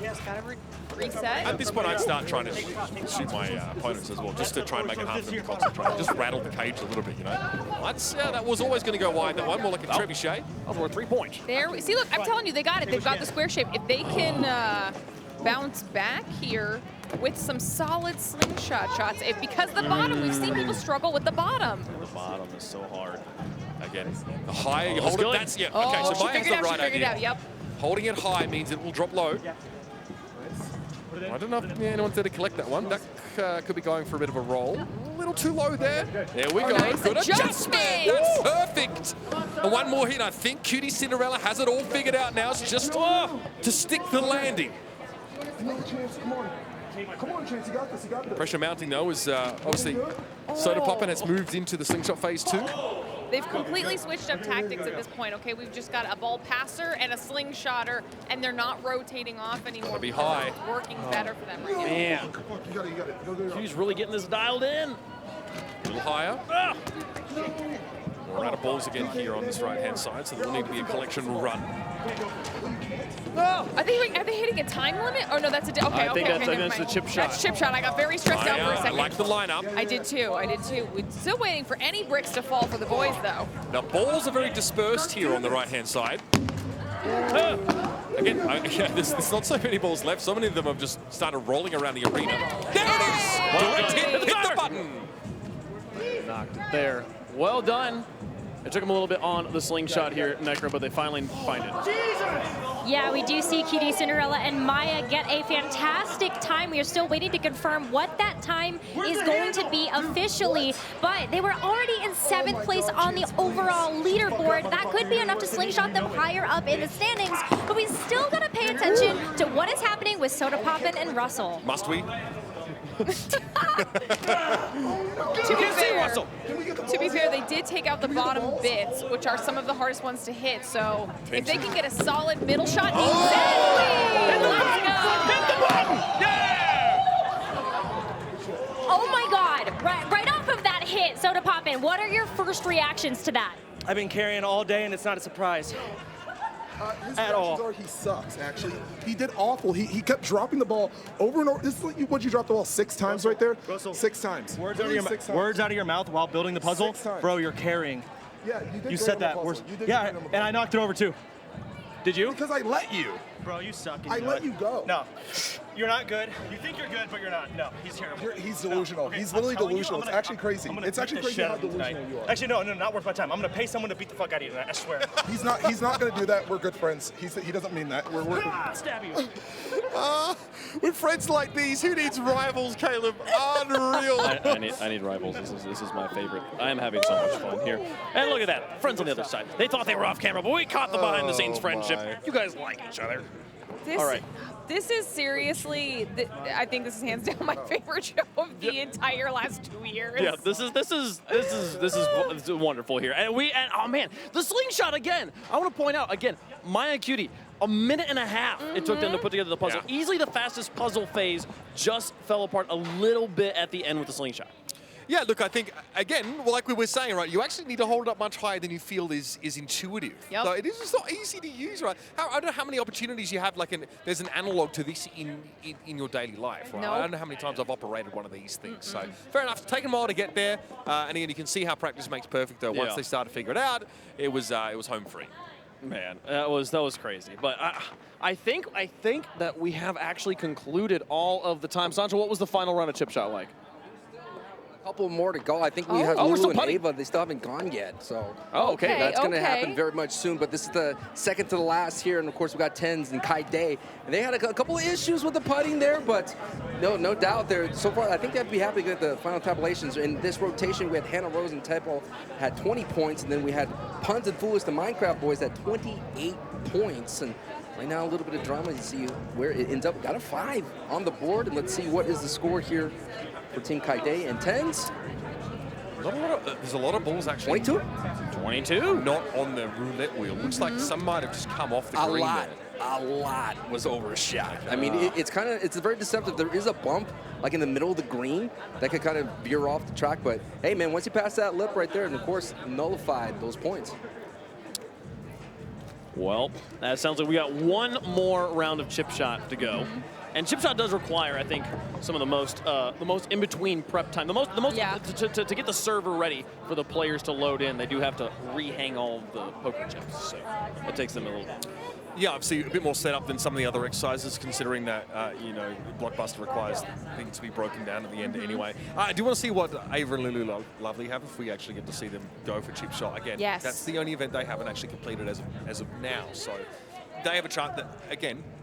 Yes, gotta reset. At this point, I'd start trying to shoot my opponents as well, just to try and make it hard for them to concentrate. Just rattle the cage a little bit, you know. That was always going to go wide. That one more like a trebuchet. Oh, for 3 points. There, see, look, I'm telling you, they got it. They've got the square shape. If they can bounce back here with some solid slingshot shots, because the bottom, we've seen people struggle with the bottom. The bottom is so hard. Again, the higher you hold it, that's, yeah. Okay, so Maya has the right idea. Yep. Holding it high means it will drop low. I don't know if anyone's there to collect that one. That could be going for a bit of a roll. A little too low there. There we go. Nice Good adjustment. That's perfect. And one more hit. I think Cutie Cinderella has it all figured out now. It's just to stick the landing. Come on, Chance, you got this, you got this. Pressure mounting, though, is obviously Soda Poppin' has moved into the slingshot phase 2. They've completely switched up tactics at this point. Okay, we've just got a ball passer and a slingshotter, and they're not rotating off anymore. Gotta be high. It's working better for them right now. Man. You got it. She's really getting this dialed in. A little higher. We're out of balls again here on this right-hand side, so there will need to be a collection run. Are they hitting a time limit? Oh no, that's a I think that's the chip shot. That's chip shot. I got very stressed out for a second. I like the lineup. I did too. We're still waiting for any bricks to fall for the boys, though. Now balls are very dispersed here on the right-hand side. Again, there's not so many balls left. So many of them have just started rolling around the arena. There it is! Direct hit, hit the button. Knocked it there. Well done. It took them a little bit on the slingshot here, Necro, but they finally find it. Yeah, we do see Cutie Cinderella and Maya get a fantastic time. We are still waiting to confirm what that time is going to be officially, but they were already in 7th place on the overall leaderboard. That could be enough to slingshot them higher up in the standings, but we still gotta pay attention to what is happening with Soda Poppin' and Russell. Must we? To be fair, they did take out the bottom bits, which are some of the hardest ones to hit. So if they can get a solid middle shot, exactly. Let's go. Hit the button. Yeah! Oh my God! Right off of that hit, Soda Poppin', what are your first reactions to that? I've been carrying all day, and it's not a surprise. His at all. reactions are he sucks, actually. He did awful. He kept dropping the ball over and over. This is like, what, you dropped the ball 6 times right there? Russell, 6 times. Words out of your mouth while building the puzzle. Bro, you're carrying. Yeah, you did. You said that. Yeah, and I knocked it over too. Did you? Because I let you. Bro, you suck. I let you go. No, you're not good. You think you're good, but you're not. No, he's terrible. He's delusional. No. Okay, He's literally delusional. You, it's actually crazy. It's actually crazy how delusional tonight. you are. Actually, no, not worth my time. I'm gonna pay someone to beat the fuck out of you tonight. I swear. He's not gonna do that. We're good friends. He doesn't mean that. We're stab you. With friends like these, who needs rivals, Caleb? Unreal. I need rivals. This is my favorite. I am having so much fun here. And look at that, friends on the other side. They thought they were off camera, but we caught the behind-the-scenes friendship. You guys like each other. All right. This is seriously, I think this is hands down my favorite show of the entire last 2 years. Yeah, this is wonderful here, and oh man, the slingshot again. I want to point out again, Maya and Cutie, a minute and a half it took them to put together the puzzle. Yeah. Easily the fastest puzzle phase, just fell apart a little bit at the end with the slingshot. Yeah, look, I think, again, like we were saying, right, you actually need to hold it up much higher than you feel is intuitive. Yep. So it is just not easy to use, right? I don't know how many opportunities you have, there's an analog to this in your daily life, right? No. I don't know how many times I've operated one of these things. So fair enough, it's taken a while to get there. And again, you can see how practice makes perfect, though. Once they started to figure it out, it was home free. Man, that was crazy. But I think that we have actually concluded all of the time. Sancho, what was the final run of chip shot like? A couple more to go. I think we have we're Lulu still and putting. Ava. They still haven't gone yet. So Okay. that's going to okay. happen very much soon. But this is the second to the last here. And, of course, we got Tens and Kai Day. And they had a couple of issues with the putting there. But no doubt they're so far. I think they'd be happy to get the final tabulations. In this rotation, we had Hannah Rose and Tepo had 20 points. And then we had Puns and Foolish, the Minecraft boys, at 28 points. And right now, a little bit of drama to see where it ends up. Got a 5 on the board. And let's see what is the score here for Team Kai Day and Tens. There's a lot of balls actually. 22? 22? Not on the roulette wheel. Looks like some might have just come off the green there. A lot was overshot. I mean, it's very deceptive. There is a bump like in the middle of the green that could kind of veer off the track. But hey, man, once you pass that lip right there, and of course, nullified those points. Well, that sounds like we got one more round of chip shot to go. And chip shot does require, I think, some of the most in between prep time. The most to get the server ready for the players to load in. They do have to rehang all of the poker chips, so it takes them a little. Yeah, obviously a bit more setup than some of the other exercises, considering that Blockbuster requires things to be broken down at the end anyway. I do want to see what Ava and Lulu Lovely have if we actually get to see them go for chip shot again. Yes. That's the only event they haven't actually completed as of now. So they have a chance that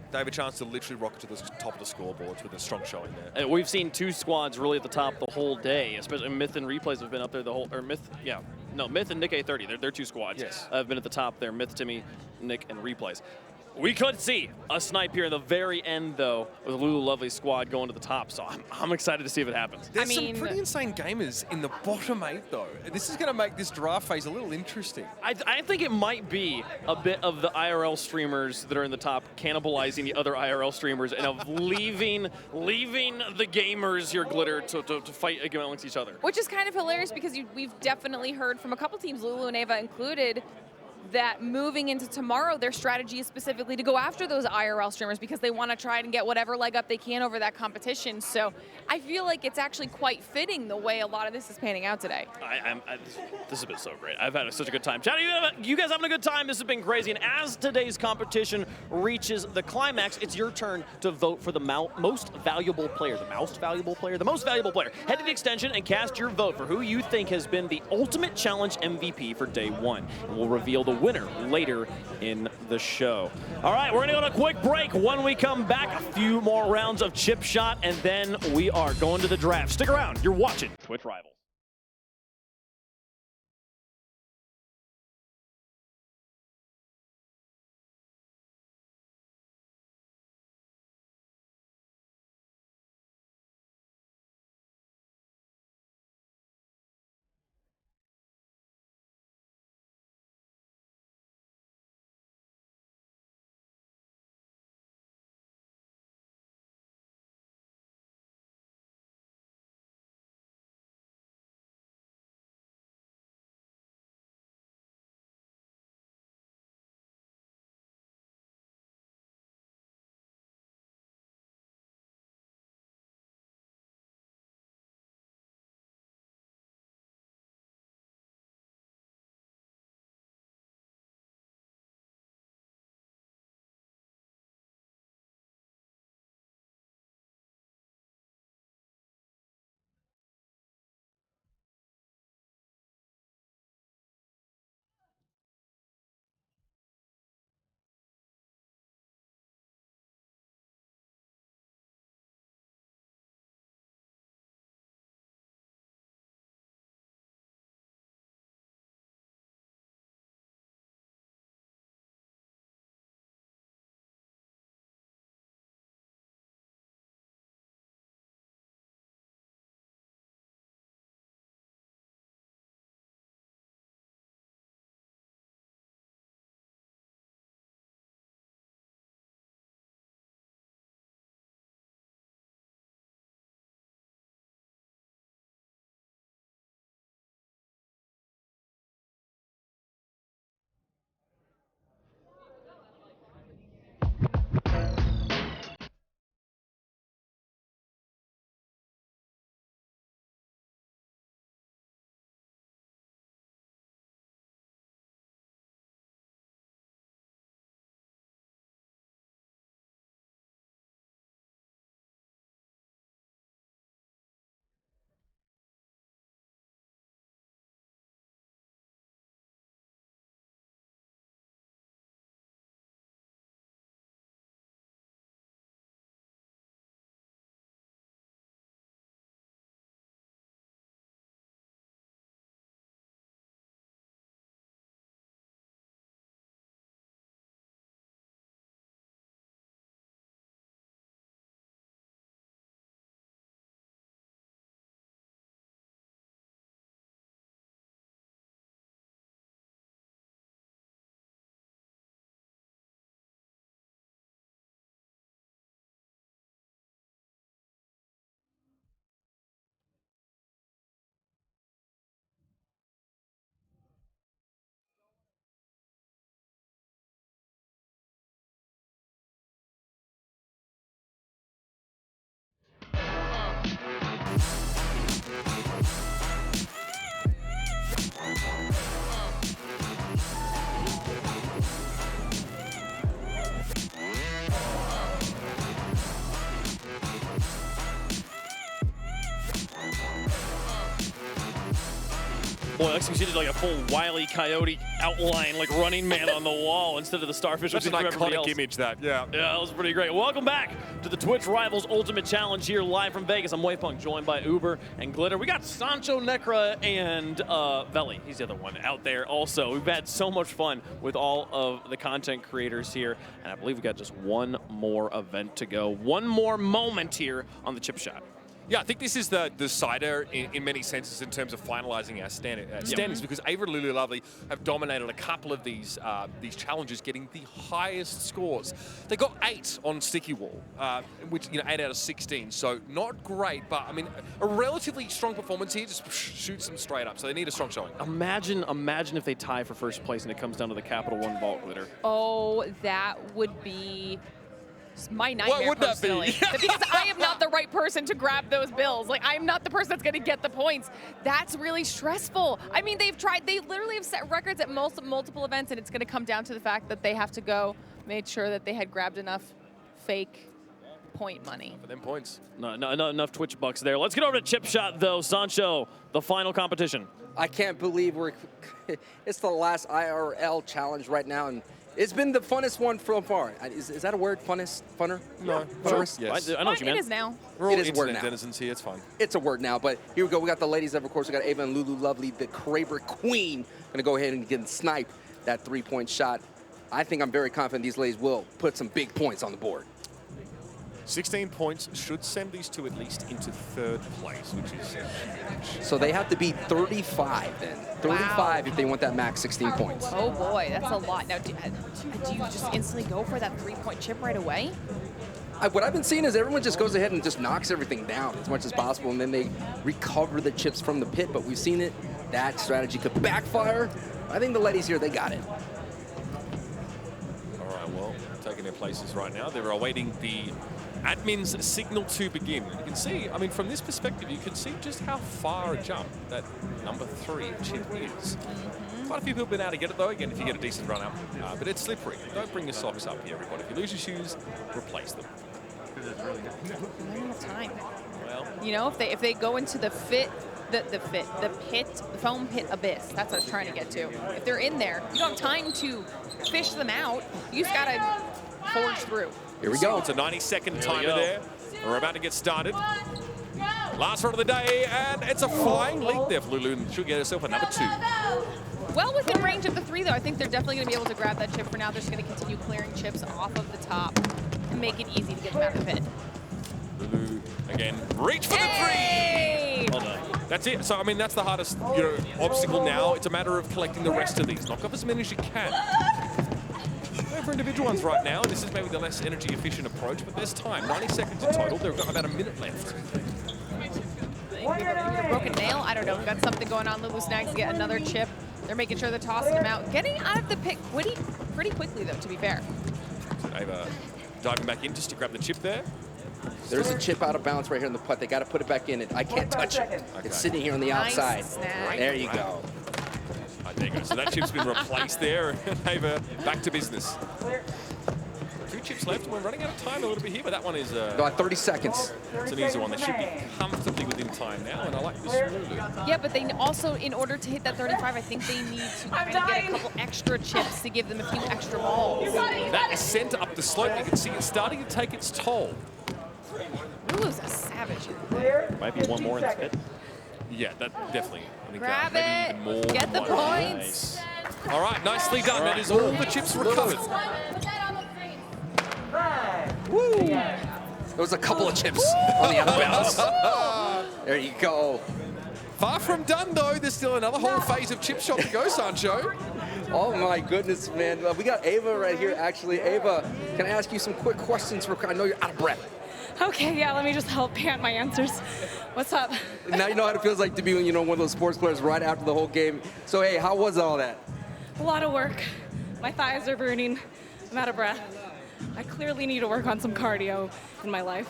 they have a chance to literally rocket to the top of the scoreboards with a strong showing there. And we've seen two squads really at the top the whole day, especially Myth and Replays have been up there the whole, Myth and Nick A30, they're two squads. Yes. Have been at the top there, Myth, Timmy, Nick, and Replays. We could see a snipe here in the very end, though, with Lulu Lovely's squad going to the top, so I'm excited to see if it happens. There's some pretty insane gamers in the bottom 8, though. This is going to make this draft phase a little interesting. I think it might be a bit of the IRL streamers that are in the top cannibalizing the other IRL streamers and of leaving the gamers here, Glitter, to fight against each other. Which is kind of hilarious because we've definitely heard from a couple teams, Lulu and Ava included, that moving into tomorrow, their strategy is specifically to go after those IRL streamers because they want to try and get whatever leg up they can over that competition. So I feel like it's actually quite fitting the way a lot of this is panning out today. This has been so great. I've had such a good time. Chat, you guys having a good time? This has been crazy. And as today's competition reaches the climax, it's your turn to vote for the most valuable player. The most valuable player? The most valuable player. Head to the extension and cast your vote for who you think has been the ultimate challenge MVP for day 1. And we'll reveal the winner later in the show. All right, we're going to go on a quick break. When we come back, a few more rounds of chip shot, and then we are going to the draft. Stick around. You're watching Twitch Rivals. Boy, Lexington did like a full Wile E. Coyote outline, like Running Man on the wall instead of the starfish. That's an iconic image, that, yeah. Yeah, that was pretty great. Welcome back to the Twitch Rivals Ultimate Challenge here live from Vegas. I'm Wavepunk, joined by Uber and Glitter. We got Sancho, Necra, and Veli. He's the other one out there also. We've had so much fun with all of the content creators here, and I believe we've got just one more event to go. One more moment here on the chip shot. Yeah, I think this is the decider in many senses in terms of finalizing our standings because Ava and Lulu Lovely have dominated a couple of these challenges, getting the highest scores. They got 8 on Sticky Wall, which 8 out of 16, so not great, but I mean a relatively strong performance here. Just shoots them straight up, so they need a strong showing. Imagine if they tie for first place and it comes down to the Capital One vault, Glitter. Oh, that would be my nightmare. What would that be? personally. Because I am not the right person to grab those bills. Like, I'm not the person that's going to get the points. That's really stressful. I mean, they literally have set records at multiple events, and it's going to come down to the fact that they have to go make sure that they had grabbed enough fake point money. For them points. No, enough Twitch bucks there. Let's get over to chip shot, though. Sancho, the final competition. I can't believe it's the last IRL challenge right now, and it's been the funnest one so far. Is that a word? Funner? No. Funnest? Yes. I know what you meant. It is now. We're all It is a word internet now. denizens here, it's fine. It's a word now, but here we go. We got the ladies of course. We got Ava and Lulu Lovely, the Kraber Queen. Gonna go ahead and get snipe that 3-point shot. I think I'm very confident these ladies will put some big points on the board. 16 points should send these two at least into 3rd place, which is huge. So they have to beat 35 then. 35 if they want that max 16 points. Oh boy, that's a lot. Now, do you just instantly go for that 3-point chip right away? What I've been seeing is everyone just goes ahead and just knocks everything down as much as possible, and then they recover the chips from the pit. But we've seen it. That strategy could backfire. I think the ladies here, they got it. All right, well, taking their places right now. They're awaiting the admin's signal to begin. You can see, I mean, from this perspective, you can see just how far a jump that number 3 chip is. Quite a few people have been able to get it, though, again, if you get a decent run up. But it's slippery. Don't bring your socks up here, everybody. If you lose your shoes, replace them. Time. Well, You know, if they go into the foam pit abyss, that's what I was trying to get to. If they're in there, you don't have time to fish them out. You just gotta forge through. Here we go. It's a 90-second timer there. We're about to get started. Last run of the day, and it's a flying lead there for Lulu, and she'll get herself another 2. Well within range of the 3, though. I think they're definitely going to be able to grab that chip for now. They're just going to continue clearing chips off of the top and make it easy to get them out of the pit. Lulu, again, reach for the 3! Well done. That's it. So, I mean, that's the hardest obstacle now. It's a matter of collecting the rest of these. Knock off as many as you can. Go for individual ones right now. This is maybe the less energy-efficient approach, but there's time. 90 seconds in total. They've got about a minute left. A broken nail? I don't know. We've got something going on. Lulu snags to get another chip. They're making sure they're tossing them out. Getting out of the pit pretty quickly, though, to be fair. Ava diving back in just to grab the chip there. There's a chip out of bounds right here in the putt. They got to put it back in. I can't touch it. It's sitting here on the outside. Snag. There you go. There you go. So that chip's been replaced there. Ava back to business. 2 chips left. We're running out of time a little bit here, but that one is... Got 30 seconds. It's an easy one. They should be comfortably within time now, and I like this Lulu. Yeah, but they also, in order to hit that 35, I think they need to kind of get a couple extra chips to give them a few extra balls. That ascent up the slope, you can see it's starting to take its toll. Lulu's a savage. Might be one more in this pit. Yeah, that definitely. I think Grab maybe it. even more. Get the Nice. points. All right, nicely done. That is all the chips recovered. Woo! There was a couple of chips on the out of bounds. There you go. Far from done, though. There's still another whole phase of chip shot to go, Sancho. Oh my goodness, man. We got Ava right here, actually. Ava, can I ask you some quick questions? I know you're out of breath. Okay, yeah, let me just help pant my answers. What's up? Now you know how it feels like to be, one of those sports players right after the whole game. So, hey, how was all that? A lot of work. My thighs are burning. I'm out of breath. I clearly need to work on some cardio in my life.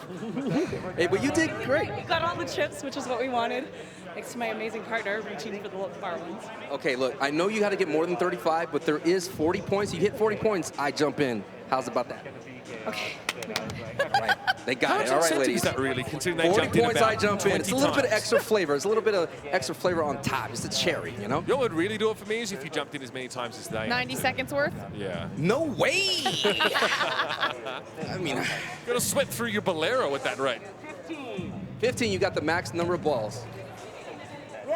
Hey, but you did great. We got all the chips, which is what we wanted, next to my amazing partner reaching for the far ones. Okay, look, I know you had to get more than 35, but there is 40 points. You hit 40 points, I jump in. How's about that? Okay. All right. They got it. All right, ladies. Is that really, considering they 40 jumped in points about I jump in. 20 It's a little bit of times. extra flavor. It's a little bit of extra flavor on top. It's a cherry, you know? You know what would really do it for me is if you jumped in as many times as they 90 seconds worth? Yeah. No way! I mean, You're gonna sweat through your bolero at that rate. 15, you got the max number of balls.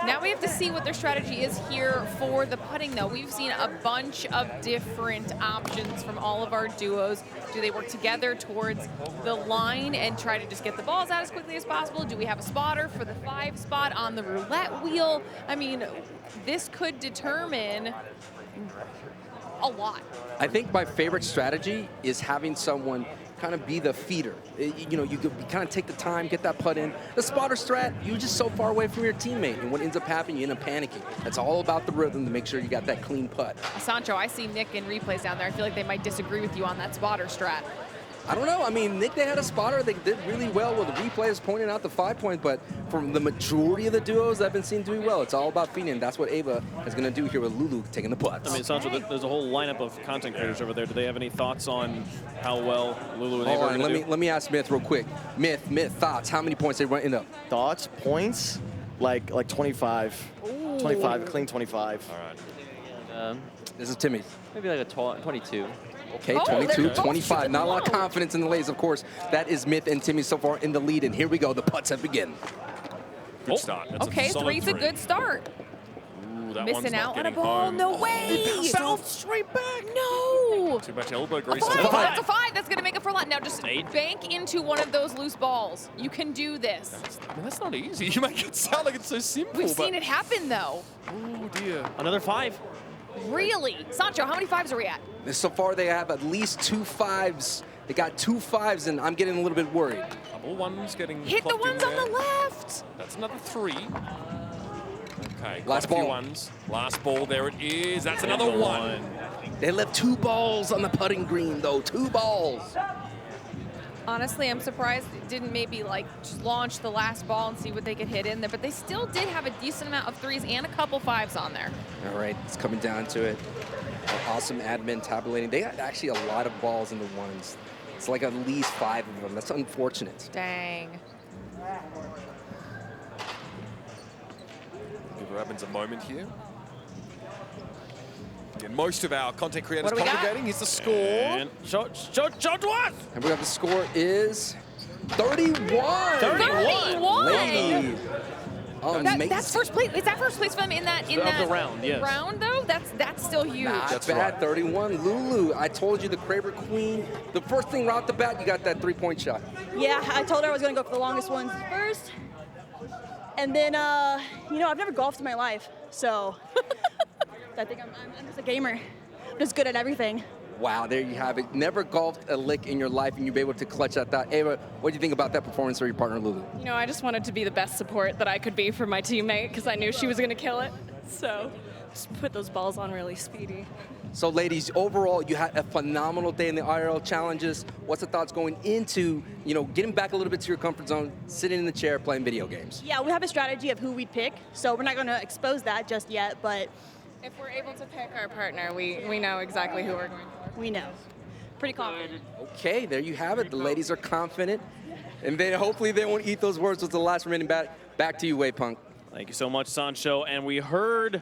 Now we have to see what their strategy is here for the putting, though. We've seen a bunch of different options from all of our duos. Do they work together towards the line and try to just get the balls out as quickly as possible? Do we have a spotter for the 5 spot on the roulette wheel? I mean, this could determine a lot. I think my favorite strategy is having someone kind of be the feeder. You know, you could kind of take the time, get that putt in. The spotter strat, you're just so far away from your teammate, and what ends up happening, you end up panicking. That's all about the rhythm to make sure you got that clean putt. Sancho, I see Nick in replays down there. I feel like they might disagree with you on that spotter strat. I don't know. I mean, Nick, they had a spotter. They did really well with the replays pointing out the 5 point, but from the majority of the duos that I've been seeing doing well, it's all about feeding. That's what Ava is going to do here with Lulu taking the putts. I mean, Sancho, there's a whole lineup of content creators over there. Do they have any thoughts on how well Lulu and Ava are going to do? Let me ask Myth real quick. Myth, thoughts. How many points they end up? Thoughts, points, like 25. Ooh. 25, clean 25. All right. This is Timmy. Maybe like a 22. Okay, 22, 25. Not a lot of confidence in the ladies, of course. That is Myth and Timmy so far in the lead, and here we go. The putts have begun. Good start. That's Okay, a solid three's a good start. Ooh, that one's Missing not out on a getting ball. home. No way. Bounced straight back. No. Too much elbow grease. That's a 5. That's going to make it for a lot. Now just bank into one of those loose balls. You can do this. I mean, that's not easy. You make it sound like it's so simple. We've seen it happen, though. Oh, dear. Another 5. Really? Sancho, how many 5s are we at? So far, they have at least 2 5s. They got 2 5s, and I'm getting a little bit worried. Couple ones getting Hit the plucked in ones on there. the left. That's another 3. Okay, Last quite a few ball. ones. Last ball, there it is. That's another 1. They left 2 balls on the putting green, though. 2 balls. Honestly, I'm surprised it didn't maybe like just launch the last ball and see what they could hit in there, but they still did have a decent amount of 3s and a couple 5s on there. All right, it's coming down to it. Awesome admin tabulating. They got actually a lot of balls in the ones. It's like at least 5 of them. That's unfortunate. Dang. Give Robbins a moment here. Again, most of our content creators What do we got? congregating. Here's the score. And show to us. And we got the score is 31. 31. Lady. That's first place. Is that first place for them in that the round, yes. round though? That's still huge. Not bad, 31. Lulu, I told you the Kraber Queen. The first thing right off the bat, you got that 3-point shot. Yeah, I told her I was going to go for the longest ones first. And then, you know, I've never golfed in my life, so I think I'm just a gamer. I'm just good at everything. Wow, there you have it. Never golfed a lick in your life, and you'll be able to clutch at that. Ava, what do you think about that performance for your partner, Lulu? You know, I just wanted to be the best support that I could be for my teammate because I knew she was going to kill it. So just put those balls on really speedy. So, ladies, overall, you had a phenomenal day in the IRL challenges. What's the thoughts going into, you know, getting back a little bit to your comfort zone, sitting in the chair, playing video games? Yeah, we have a strategy of who we'd pick, so we're not going to expose that just yet, but If we're able to pick our partner, we know exactly who we're going for. we know. Pretty confident. Okay, there you have it. The ladies are confident, and then hopefully they won't eat those words with the last remaining bat. Back to you, Waypunk. Thank you so much, Sancho. And we heard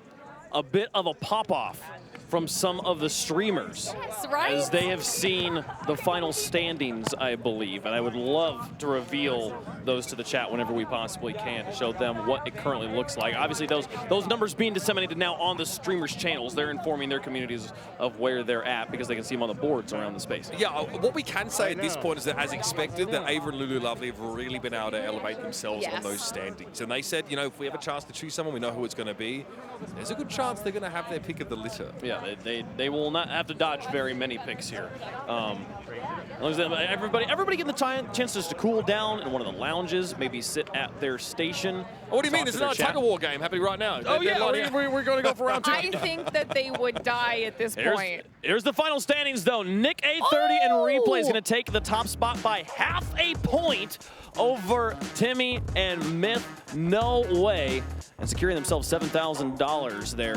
a bit of a pop-off from some of the streamers. Yes, right? As they have seen the final standings, I believe. And I would love to reveal those to the chat whenever we possibly can to show them what it currently looks like. Obviously, those numbers being disseminated now on the streamers' channels. They're informing their communities of where they're at because they can see them on the boards around the space. Yeah, what we can say at this point is that, as expected, that Ava and Lulu Lovely have really been able to elevate themselves on those standings. And they said, you know, if we have a chance to choose someone, we know who it's going to be. There's a good chance they're going to have their pick of the litter. Yeah, they will not have to dodge very many picks here. As long as everybody getting the chance just to cool down in one of the lounges, maybe sit at their station. Oh, what do you mean? There's another tug-of-war game happening right now. Oh, yeah, we're going to go for round 2. I think that they would die at this point. Here's the final standings, though. Nick A30 and Replay is going to take the top spot by half a point over Timmy and Myth. No way. And securing themselves $7,000 there.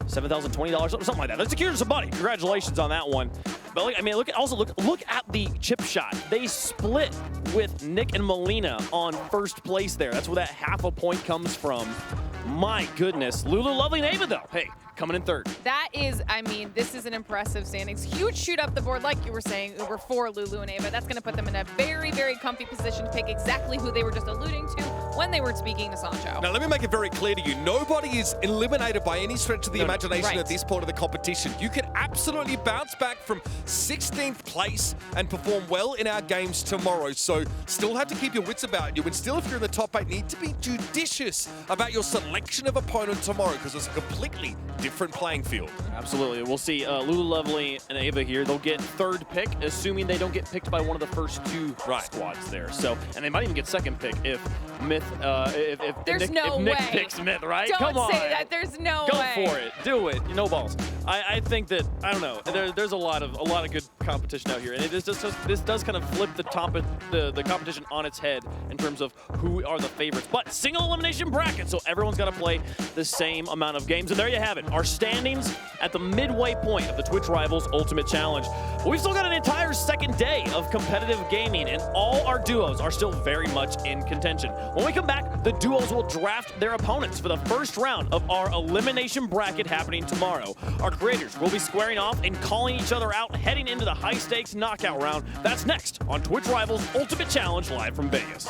$7,020, something like that. They secured somebody. Congratulations on that one. But look, I mean, look at the chip shot. They split with Nick and Melina on first place there. That's where that half a point comes from. My goodness. Lulu, Lovely, and Ava, though. Hey, coming in third. That is, I mean, this is an impressive standings. Huge shoot up the board, like you were saying, Uber for Lulu and Ava. That's going to put them in a very, very comfy position to pick exactly who they were just alluding to when they were speaking to Sancho. Now, let me make it very clear to you. Nobody is eliminated by any stretch of the imagination Right. at this point of the competition. You can absolutely bounce back from 16th place and perform well in our games tomorrow. So still have to keep your wits about you. And still, if you're in the top 8, need to be judicious about your selection of opponent tomorrow because it's a completely different playing field. Absolutely. We'll see Lulu, Lovely, and Ava here. They'll get third pick, assuming they don't get picked by one of the first two squads there. So, and they might even get second pick if Myth, if Nick picks Myth, right? Don't Come on. say that. There's no Go way. for it. Do it. No balls. I think that, I don't know, there's a lot of good competition out here. And this does kind of flip the competition on its head in terms of who are the favorites. But single elimination bracket, so everyone's got to play the same amount of games. And there you have it. Our standings at the midway point of the Twitch Rivals Ultimate Challenge. But we've still got an entire second day of competitive gaming, and all our duos are still very much in contention. When we come back, the duos will draft their opponents for the first round of our elimination bracket happening tomorrow. Our creators will be squaring off and calling each other out heading into the high-stakes knockout round. That's next on Twitch Rivals Ultimate Challenge live from Vegas.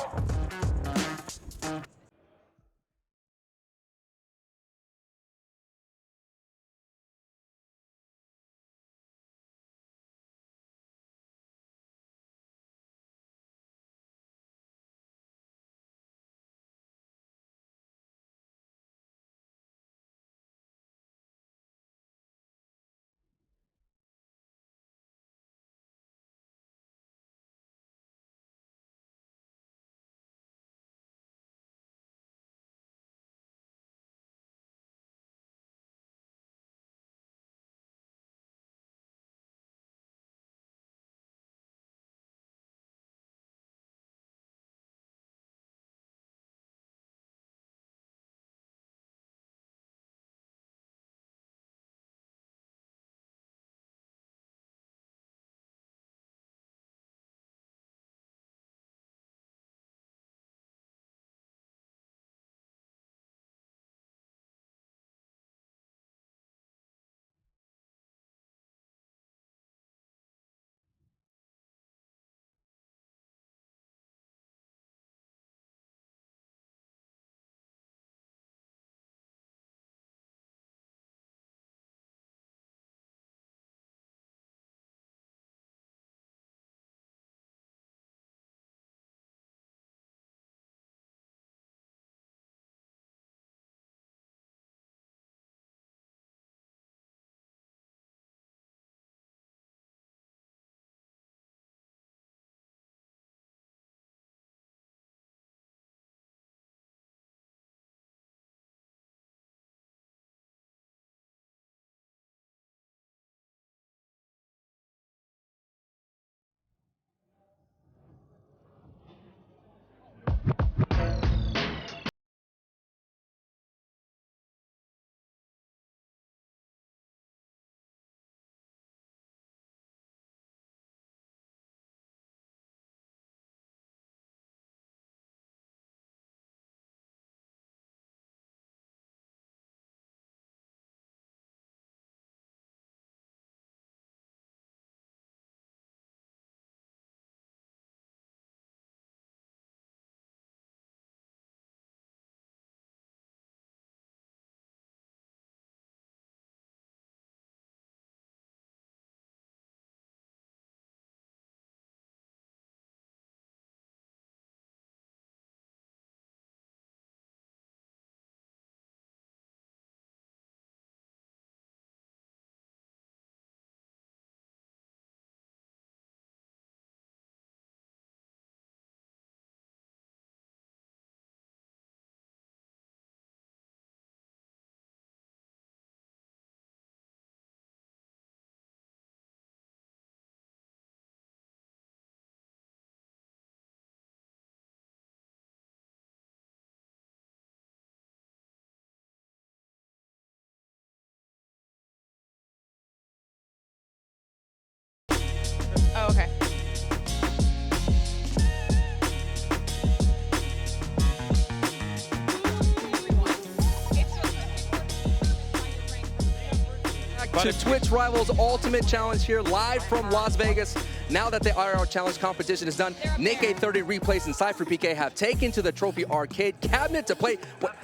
to Twitch Rivals Ultimate Challenge here, live from Las Vegas. Now that the IRL Challenge competition is done, Nick A30 Replays and Cypher PK have taken to the Trophy Arcade cabinet to play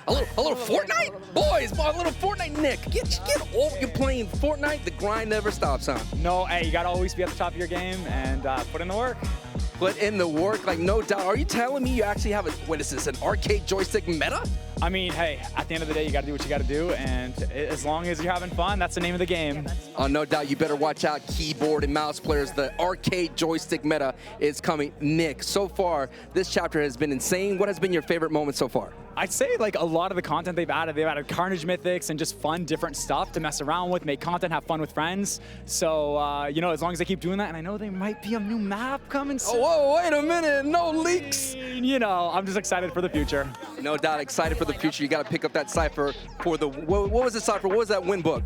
a little Fortnite? Boys, a little Fortnite. Nick, get over. You're playing Fortnite. The grind never stops, huh? No, hey, you gotta always be at the top of your game and put in the work. Put in the work, like no doubt. Are you telling me you actually have what is this, an arcade joystick meta? I mean, hey, at the end of the day, you gotta do what you gotta do, and as long as you're having fun, that's the name of the game. Oh, no doubt. You better watch out, keyboard and mouse players. The arcade joystick meta is coming. Nick, so far, this chapter has been insane. What has been your favorite moment so far? I'd say like a lot of the content they've added Carnage Mythics and just fun, different stuff to mess around with, make content, have fun with friends. So, you know, as long as they keep doing that, and I know there might be a new map coming soon. Oh, whoa, wait a minute, no leaks. You know, I'm just excited for the future. No doubt, excited for the future. You got to pick up that Cypher for the, what was the Cypher? What was that win book?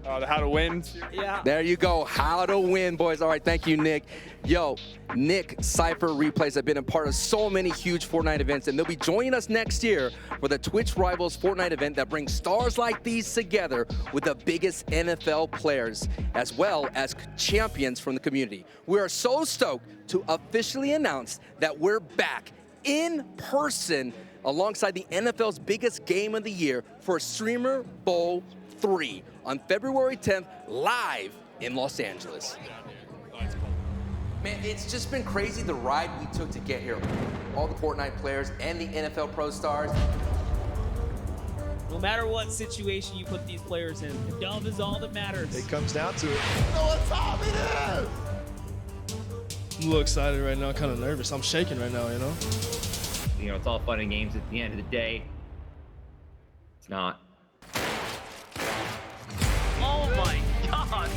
The How to Win. Yeah. There you go, How to Win, boys. All right, thank you, Nick. Yo, Nick, Cypher Replays have been a part of so many huge Fortnite events, and they'll be joining us next year for the Twitch Rivals Fortnite event that brings stars like these together with the biggest NFL players, as well as champions from the community. We are so stoked to officially announce that we're back in person alongside the NFL's biggest game of the year for Streamer Bowl 3 on February 10th, live in Los Angeles. Man, it's just been crazy the ride we took to get here. All the Fortnite players and the NFL Pro stars. No matter what situation you put these players in, the dub is all that matters. It comes down to it. You know what time it is? I'm a little excited right now, kind of nervous. I'm shaking right now, you know? You know, it's all fun and games at the end of the day. It's not. Oh my God!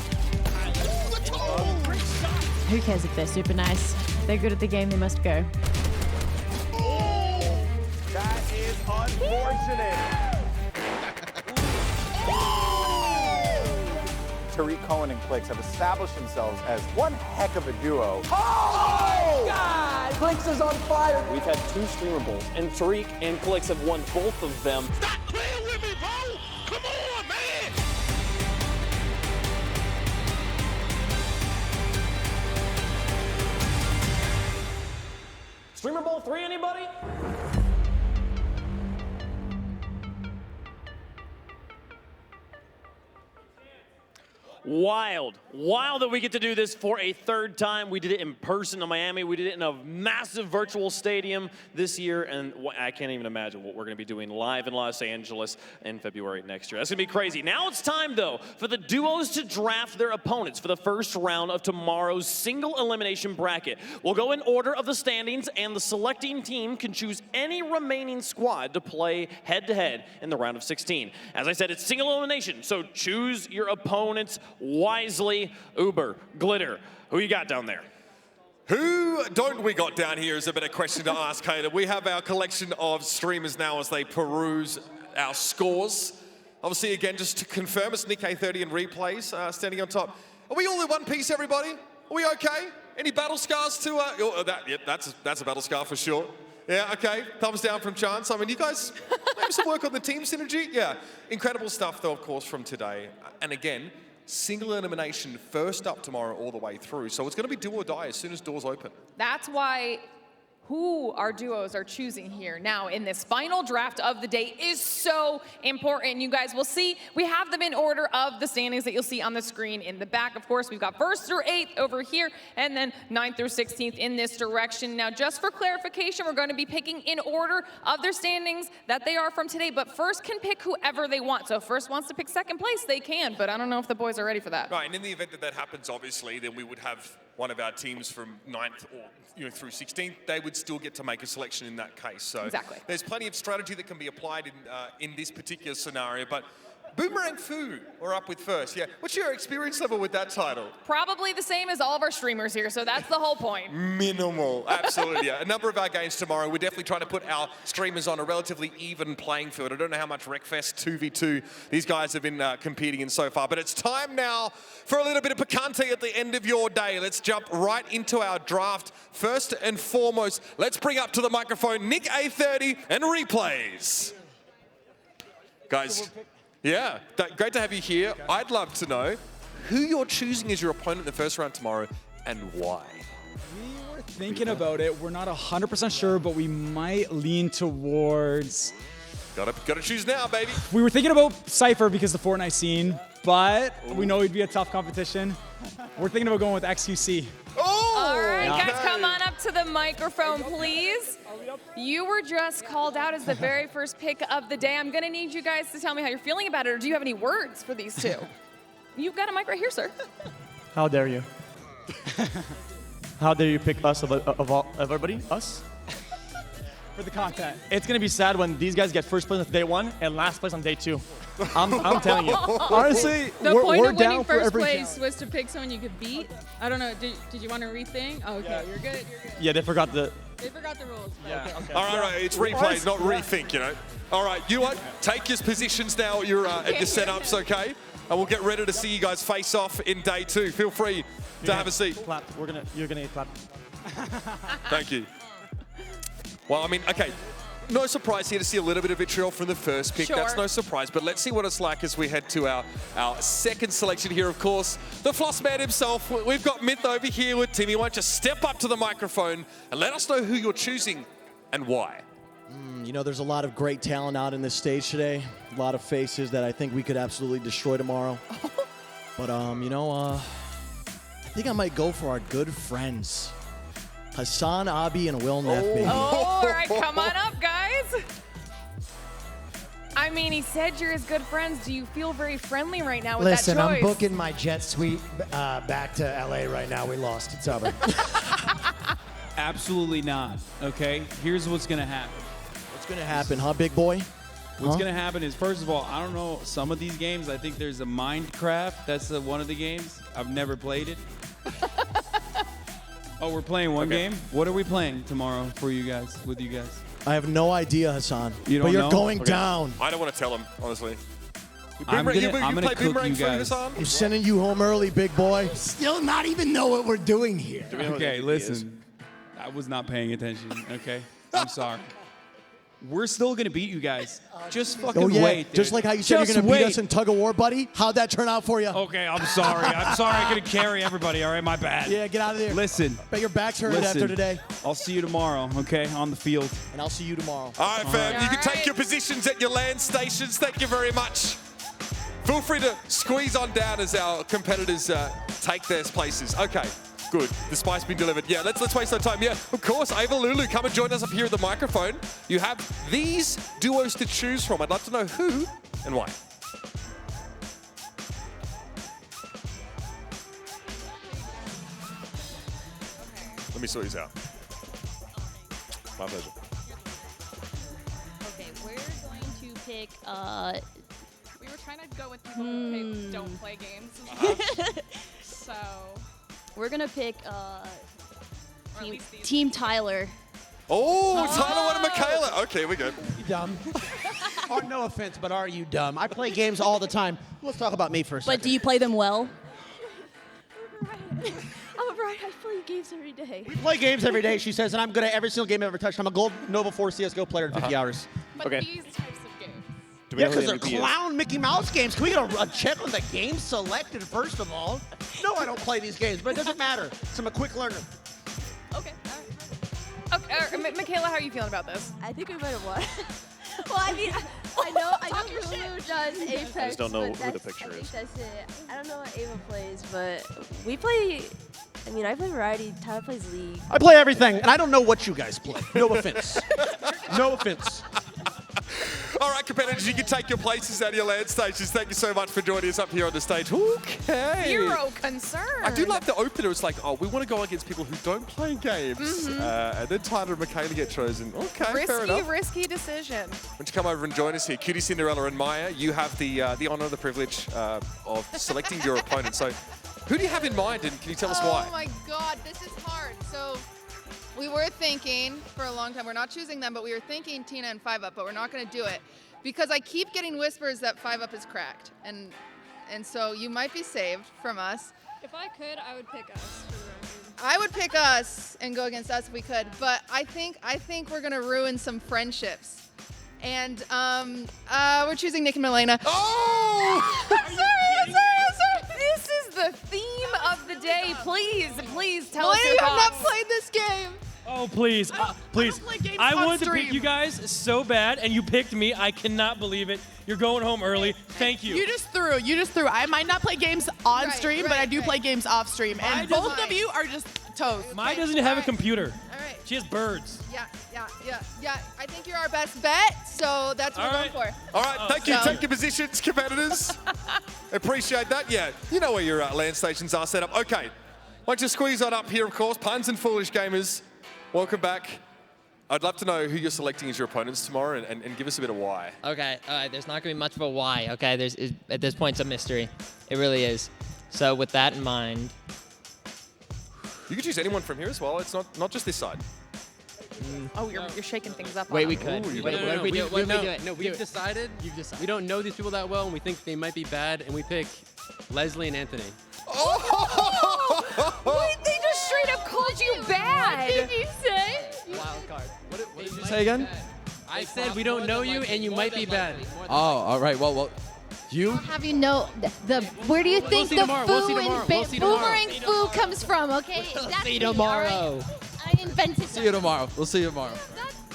Who cares if they're super nice? They're good at the game, they must go. That is unfortunate. Tariq Cohen and Clicks have established themselves as one heck of a duo. Oh my God! Clicks is on fire. We've had 2 streamer bowls, and Tariq and Clicks have won both of them. Stop playing with me, bro! Come on, man! Streamer Bowl 3, anybody? Wild that we get to do this for a third time. We did it in person in Miami. We did it in a massive virtual stadium this year, and I can't even imagine what we're going to be doing live in Los Angeles in February next year. That's going to be crazy. Now it's time, though, for the duos to draft their opponents for the first round of tomorrow's single elimination bracket. We'll go in order of the standings, and the selecting team can choose any remaining squad to play head-to-head in the round of 16. As I said, it's single elimination, so choose your opponents wisely. Uber, Glitter, who you got down there? Who don't we got down here is a better question to ask, Hayden. We have our collection of streamers now as they peruse our scores. Obviously, again, just to confirm, it's Nick A30 and Replays standing on top. Are we all in one piece, everybody? Are we okay? Any battle scars to... that's a battle scar for sure. Yeah, okay. Thumbs down from Chance. I mean, you guys maybe some work on the team synergy? Yeah. Incredible stuff, though, of course, from today. And again, single elimination first up tomorrow all the way through. So it's going to be do or die as soon as doors open. That's why who our duos are choosing here now in this final draft of the day is so important. You guys will see we have them in order of the standings that you'll see on the screen in the back. Of course, we've got 1st through 8th over here, and then 9th through 16th in this direction. Now, just for clarification, we're going to be picking in order of their standings that they are from today, but first can pick whoever they want. So if first wants to pick 2nd place, they can, but I don't know if the boys are ready for that. Right, and in the event that that happens, obviously, then we would have one of our teams from 9th or through 16th. They would still get to make a selection in that case. So exactly. There's plenty of strategy that can be applied in this particular scenario. But Boomerang Fu, we're up with first. Yeah, what's your experience level with that title? Probably the same as all of our streamers here, so that's the whole point. Minimal, absolutely. Yeah. A number of our games tomorrow, we're definitely trying to put our streamers on a relatively even playing field. I don't know how much Wreckfest 2v2 these guys have been competing in so far, but it's time now for a little bit of picante at the end of your day. Let's jump right into our draft. First and foremost, let's bring up to the microphone Nick A30 and Replays. Guys, Yeah, great to have you here. I'd love to know who you're choosing as your opponent in the first round tomorrow and why. We were thinking about it. We're not 100% sure, but we might lean towards... Gotta choose now, baby. We were thinking about Cypher because of the Fortnite scene, but we know he'd be a tough competition. We're thinking about going with XQC. All right, guys, come on up to the microphone, please. You were just called out as the very first pick of the day. I'm going to need you guys to tell me how you're feeling about it, or do you have any words for these two? You've got a mic right here, sir. How dare you? How dare you pick us of everybody? Us? For the content. It's gonna be sad when these guys get first place on day 1 and last place on day 2. I'm telling you. Honestly, the point we're of down winning for first every place was to pick someone you could beat. I don't know. Did you want to rethink? Oh, okay, you're good. You're good. Yeah, they forgot the. They forgot the rules. Yeah. Okay. All right, it's replay, not rethink, you know. All right, you know what? Take your positions now at your setups, okay? And we'll get ready to see you guys face off in day 2. Feel free to have a seat. Clap. You're gonna get clapped. Thank you. Well, I mean, okay. No surprise here to see a little bit of vitriol from the first pick. Sure. That's no surprise. But let's see what it's like as we head to our second selection here, of course. The Floss Man himself. We've got Myth over here with Timmy. Why don't you step up to the microphone and let us know who you're choosing and why. You know, there's a lot of great talent out in this stage today. A lot of faces that I think we could absolutely destroy tomorrow. But, you know, I think I might go for our good friends. Hassan, Abi, and Will Neff, baby. Oh, all right, come on up, guys. I mean, he said you're his good friends. Do you feel very friendly right now with that choice? Listen, I'm booking my jet suite back to LA right now. We lost. It's over. Absolutely not, okay? Here's what's going to happen. What's going to happen, huh, big boy? What's going to happen is, first of all, I don't know some of these games. I think there's a Minecraft. That's one of the games. I've never played it. Oh, we're playing one game? What are we playing tomorrow for you guys, with you guys? I have no idea, Hassan. You don't but you're know? going down. I don't want to tell him, honestly. I'm gonna cook you guys. I'm sending you home early, big boy. Still not even know what we're doing here. Okay, listen. I was not paying attention, okay? I'm sorry. We're still going to beat you guys. Just fucking wait, dude. Just like how you said you're going to beat us in tug of war, buddy. How'd that turn out for you? Okay, I'm sorry. I couldn't carry everybody, all right? My bad. Yeah, get out of there. Listen. Bet your back's hurting after today. I'll see you tomorrow, okay, on the field. And I'll see you tomorrow. All right, fam. You can take your positions at your land stations. Thank you very much. Feel free to squeeze on down as our competitors take their places. Okay. Good. The spice been delivered. Yeah, let's waste no time. Yeah, of course. Ava Lulu, come and join us up here at the microphone. You have these duos to choose from. I'd love to know who and why. Let me sort these out. My pleasure. Okay, we're going to pick. We were trying to go with people who don't play games. So. We're gonna pick Team Tyler. Oh, Tyler and Michaela. Okay, we go. You dumb. Oh, no offense, but are you dumb? I play games all the time. Let's talk about me for a second. But do you play them well? I'm a bride. I play games every day. We play games every day, she says, and I'm good at every single game I've ever touched. I'm a gold Nova 4 CSGO player in 50 hours. But these types of games. Yeah, because they're clown Mickey Mouse games. Can we get a check on the game selected, first of all? No, I don't play these games, but it doesn't matter. So I'm a quick learner. Okay, all right. Okay, Michaela, how are you feeling about this? I think we might have won. Well, I mean, I know Lulu does Apex. I just don't know but who the that's- picture I think is. that's it. I don't know what Ava plays, but we play. I mean, I play variety. Tyler plays League. I play everything, and I don't know what you guys play. No offense. No offense. All right, competitors, you can take your places at your land stations. Thank you so much for joining us up here on the stage. Okay. Zero concern. I do love the opener. It's like, oh, we want to go against people who don't play games. And then Tyler and Michaela get chosen. Okay, fair enough. Risky decision. Why don't you come over and join us here? Cutie Cinderella and Maya, you have the honor, the privilege of selecting your opponent. So who do you have in mind, and can you tell us why? Oh my God, this is hard. So we were thinking for a long time, we're not choosing them, but we were thinking Tina and 5UP, but we're not going to do it because I keep getting whispers that 5UP is cracked. And so you might be saved from us. If I could, I would pick us for the record. I would pick us and go against us if we could, but I think we're going to ruin some friendships And we're choosing Nick and Milena. Oh! I'm sorry. This is the theme of the day. Please tell us Milena, your you have not thoughts. played this game. Oh, please. Please. I wanted to pick you guys so bad, and you picked me. I cannot believe it. You're going home early. Thank you. You just threw. I might not play games on stream, but I do play games off stream. And both of you are just toast. Mine doesn't have a computer. All right. She has birds. Yeah. I think you're our best bet, so that's what we're going for. All right, thank you. Take your positions, competitors. Appreciate that. Yeah, you know where your land stations are set up. Okay, like to squeeze on up here, of course. Puns and Foolish Gamers, welcome back. I'd love to know who you're selecting as your opponents tomorrow and give us a bit of why. Okay, there's not going to be much of a why, okay? At this point, it's a mystery. It really is. So with that in mind... You can choose anyone from here as well. It's not just this side. Oh, you're shaking things up. Wait, we could. No, we've decided. We don't know these people that well, and we think they might be bad, and we pick Leslie and Anthony. Wait, they just straight up called you bad. What did you say? Wild card. What did you say again? I said we don't know you, and you might be bad. Oh, all right. Well, you? Have you know where do you think the boomerang foo comes from? Okay, that's See you tomorrow. I invented. See you tomorrow. We'll see you tomorrow.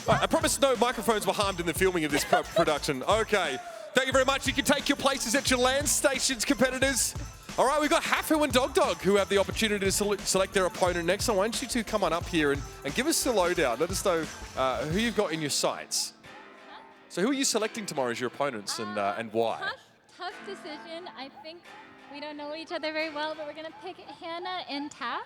I promise no microphones were harmed in the filming of this production. Okay, thank you very much. You can take your places at your land stations, competitors. All right, we've got Hafu and Dog who have the opportunity to select their opponent next. So I want you two come on up here and give us the lowdown. Let us know who you've got in your sights. So who are you selecting tomorrow as your opponents and why? Tough decision. I think we don't know each other very well, but we're gonna pick Hannah and Tap.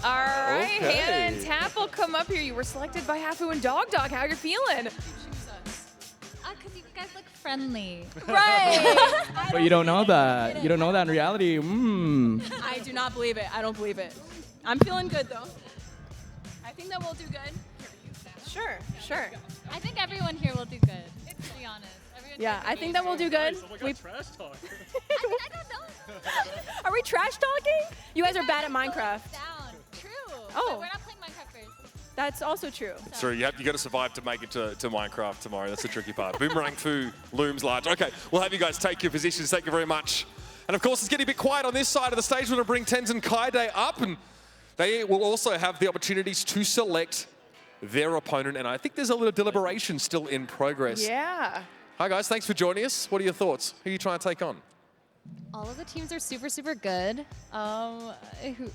All right, Okay. Hannah and Tap will come up here. You were selected by Hafu and Dog. How you feeling? Because you guys look friendly. Right. But you don't know that. You don't know that in reality. I do not believe it. I don't believe it. I'm feeling good though. I think that we'll do good. Sure. I think everyone here will do good, to be honest. Yeah, I think that we'll do good. We trash talk. I don't know. Are we trash talking? You guys are bad at Minecraft. True. Oh. But we're not playing Minecraft first. That's also true. So you got to survive to make it to Minecraft tomorrow. That's the tricky part. Boomerang Foo looms large. Okay, we'll have you guys take your positions. Thank you very much. And of course, it's getting a bit quiet on this side of the stage. We're going to bring Tens and Kaide up, and they will also have the opportunities to select their opponent. And I think there's a little deliberation still in progress. Yeah. Hi guys, thanks for joining us. What are your thoughts? Who are you trying to take on? All of the teams are super, super good. Who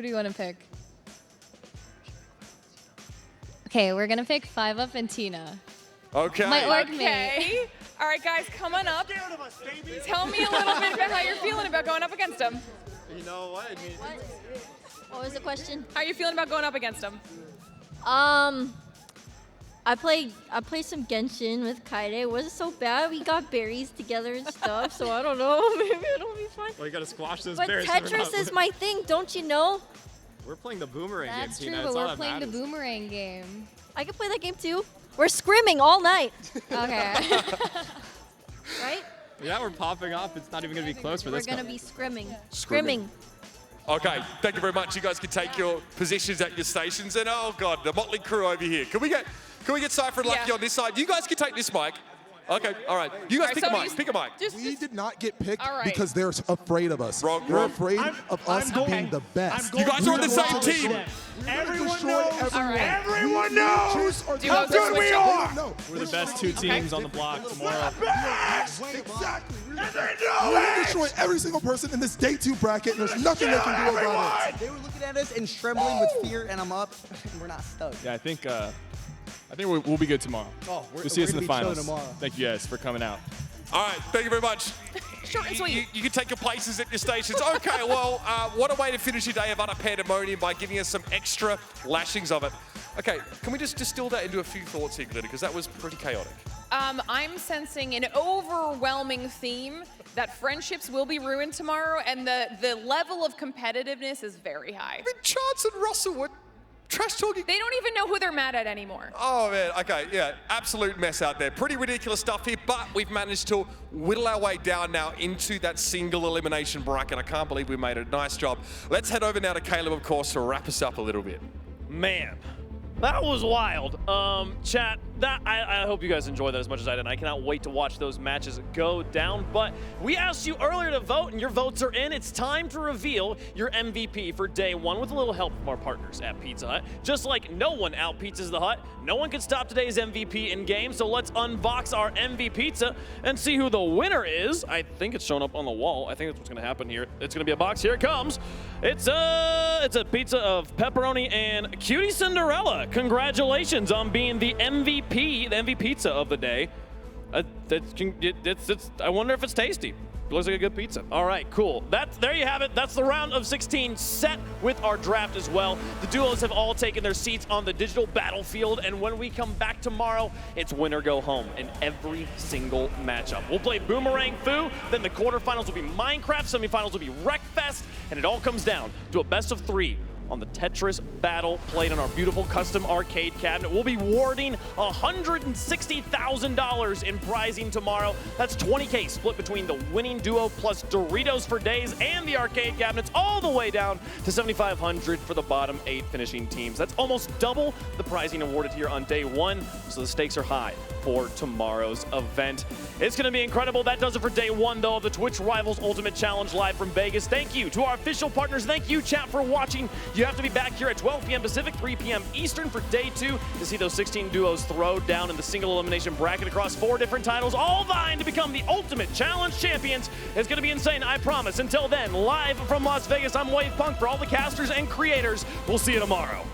do you want to pick? Okay, we're gonna pick 5UP and Tina. Okay. My org mate. Okay. All right, guys, come on up. Tell me a little bit about how you're feeling about going up against them. You know what? What was the question? How are you feeling about going up against them? I played some Genshin with Kaide. It wasn't so bad. We got berries together and stuff, so I don't know. Maybe it'll be fun. Well, you gotta squash those But bears. Tetris is my thing, don't you know? We're playing the boomerang That's game, true, Tina. but That's all we're that playing the matters. boomerang game. I can play that game too. We're scrimming all night. Okay. Right? Yeah, we're popping off. It's not even gonna be close for We're this gonna one. be scrimming. Scrimming. Okay, thank you very much. You guys can take your positions at your stations. And oh God, the motley crew over here. Can we get Cypher and Lucky on this side? You guys can take this mic. Okay, all right. You guys pick a mic. Pick a mic. We did not get picked All right. because they're afraid of us. Wrong. They're afraid of us being the best. You guys are on the same team. Everyone knows. Everyone knows Do you how want to good switch we up? are. We're the best two teams on the block tomorrow. Exactly. And they We're know going to it. destroy every single person in this day 2 bracket, and there's nothing they can do about it. They were looking at us and trembling with fear, and I'm up, and we're not stoked. Yeah, I think we'll be good tomorrow. Oh, we're You'll see us in gonna the be chilling finals. tomorrow. Thank you guys for coming out. All right, thank you very much. Short and sweet. You can take your places at your stations. Okay, well, what a way to finish your day of utter pandemonium by giving us some extra lashings of it. Okay, can we just distill that into a few thoughts here, Glitter, because that was pretty chaotic. I'm sensing an overwhelming theme that friendships will be ruined tomorrow, and the level of competitiveness is very high. I mean, Chance and Russell were trash talking. They don't even know who they're mad at anymore. Oh, man. Okay, yeah. Absolute mess out there. Pretty ridiculous stuff here, but we've managed to whittle our way down now into that single elimination bracket. I can't believe we made a nice job. Let's head over now to Caleb, of course, to wrap us up a little bit. Man, that was wild. Chat, I hope you guys enjoy that as much as I did. I cannot wait to watch those matches go down. But we asked you earlier to vote, and your votes are in. It's time to reveal your MVP for day one with a little help from our partners at Pizza Hut. Just like no one out-pizzas the Hut, no one can stop today's MVP in game. So let's unbox our MV Pizza and see who the winner is. I think it's shown up on the wall. I think that's what's going to happen here. It's going to be a box. Here it comes. It's a pizza of pepperoni and Cutie Cinderella. Congratulations on being the MVP, the MV Pizza of the day. I wonder if it's tasty. It looks like a good pizza. All right, cool. There you have it. That's the round of 16 set with our draft as well. The duos have all taken their seats on the digital battlefield, and when we come back tomorrow, it's win or go home in every single matchup. We'll play Boomerang Fu, then the quarterfinals will be Minecraft, semifinals will be Wreckfest, and it all comes down to a best of 3 on the Tetris battle played on our beautiful custom arcade cabinet. We'll be awarding $160,000 in prizing tomorrow. That's 20K split between the winning duo plus Doritos for days and the arcade cabinets, all the way down to $7,500 for the bottom 8 finishing teams. That's almost double the prizing awarded here on day one, so the stakes are high for tomorrow's event. It's going to be incredible. That does it for day one, though, of the Twitch Rivals Ultimate Challenge live from Vegas. Thank you to our official partners. Thank you, chat, for watching. You have to be back here at 12 p.m. Pacific, 3 p.m. Eastern for day 2 to see those 16 duos throw down in the single elimination bracket across 4 different titles, all vying to become the Ultimate Challenge champions. It's going to be insane, I promise. Until then, live from Las Vegas, I'm Wave Punk. For all the casters and creators, we'll see you tomorrow.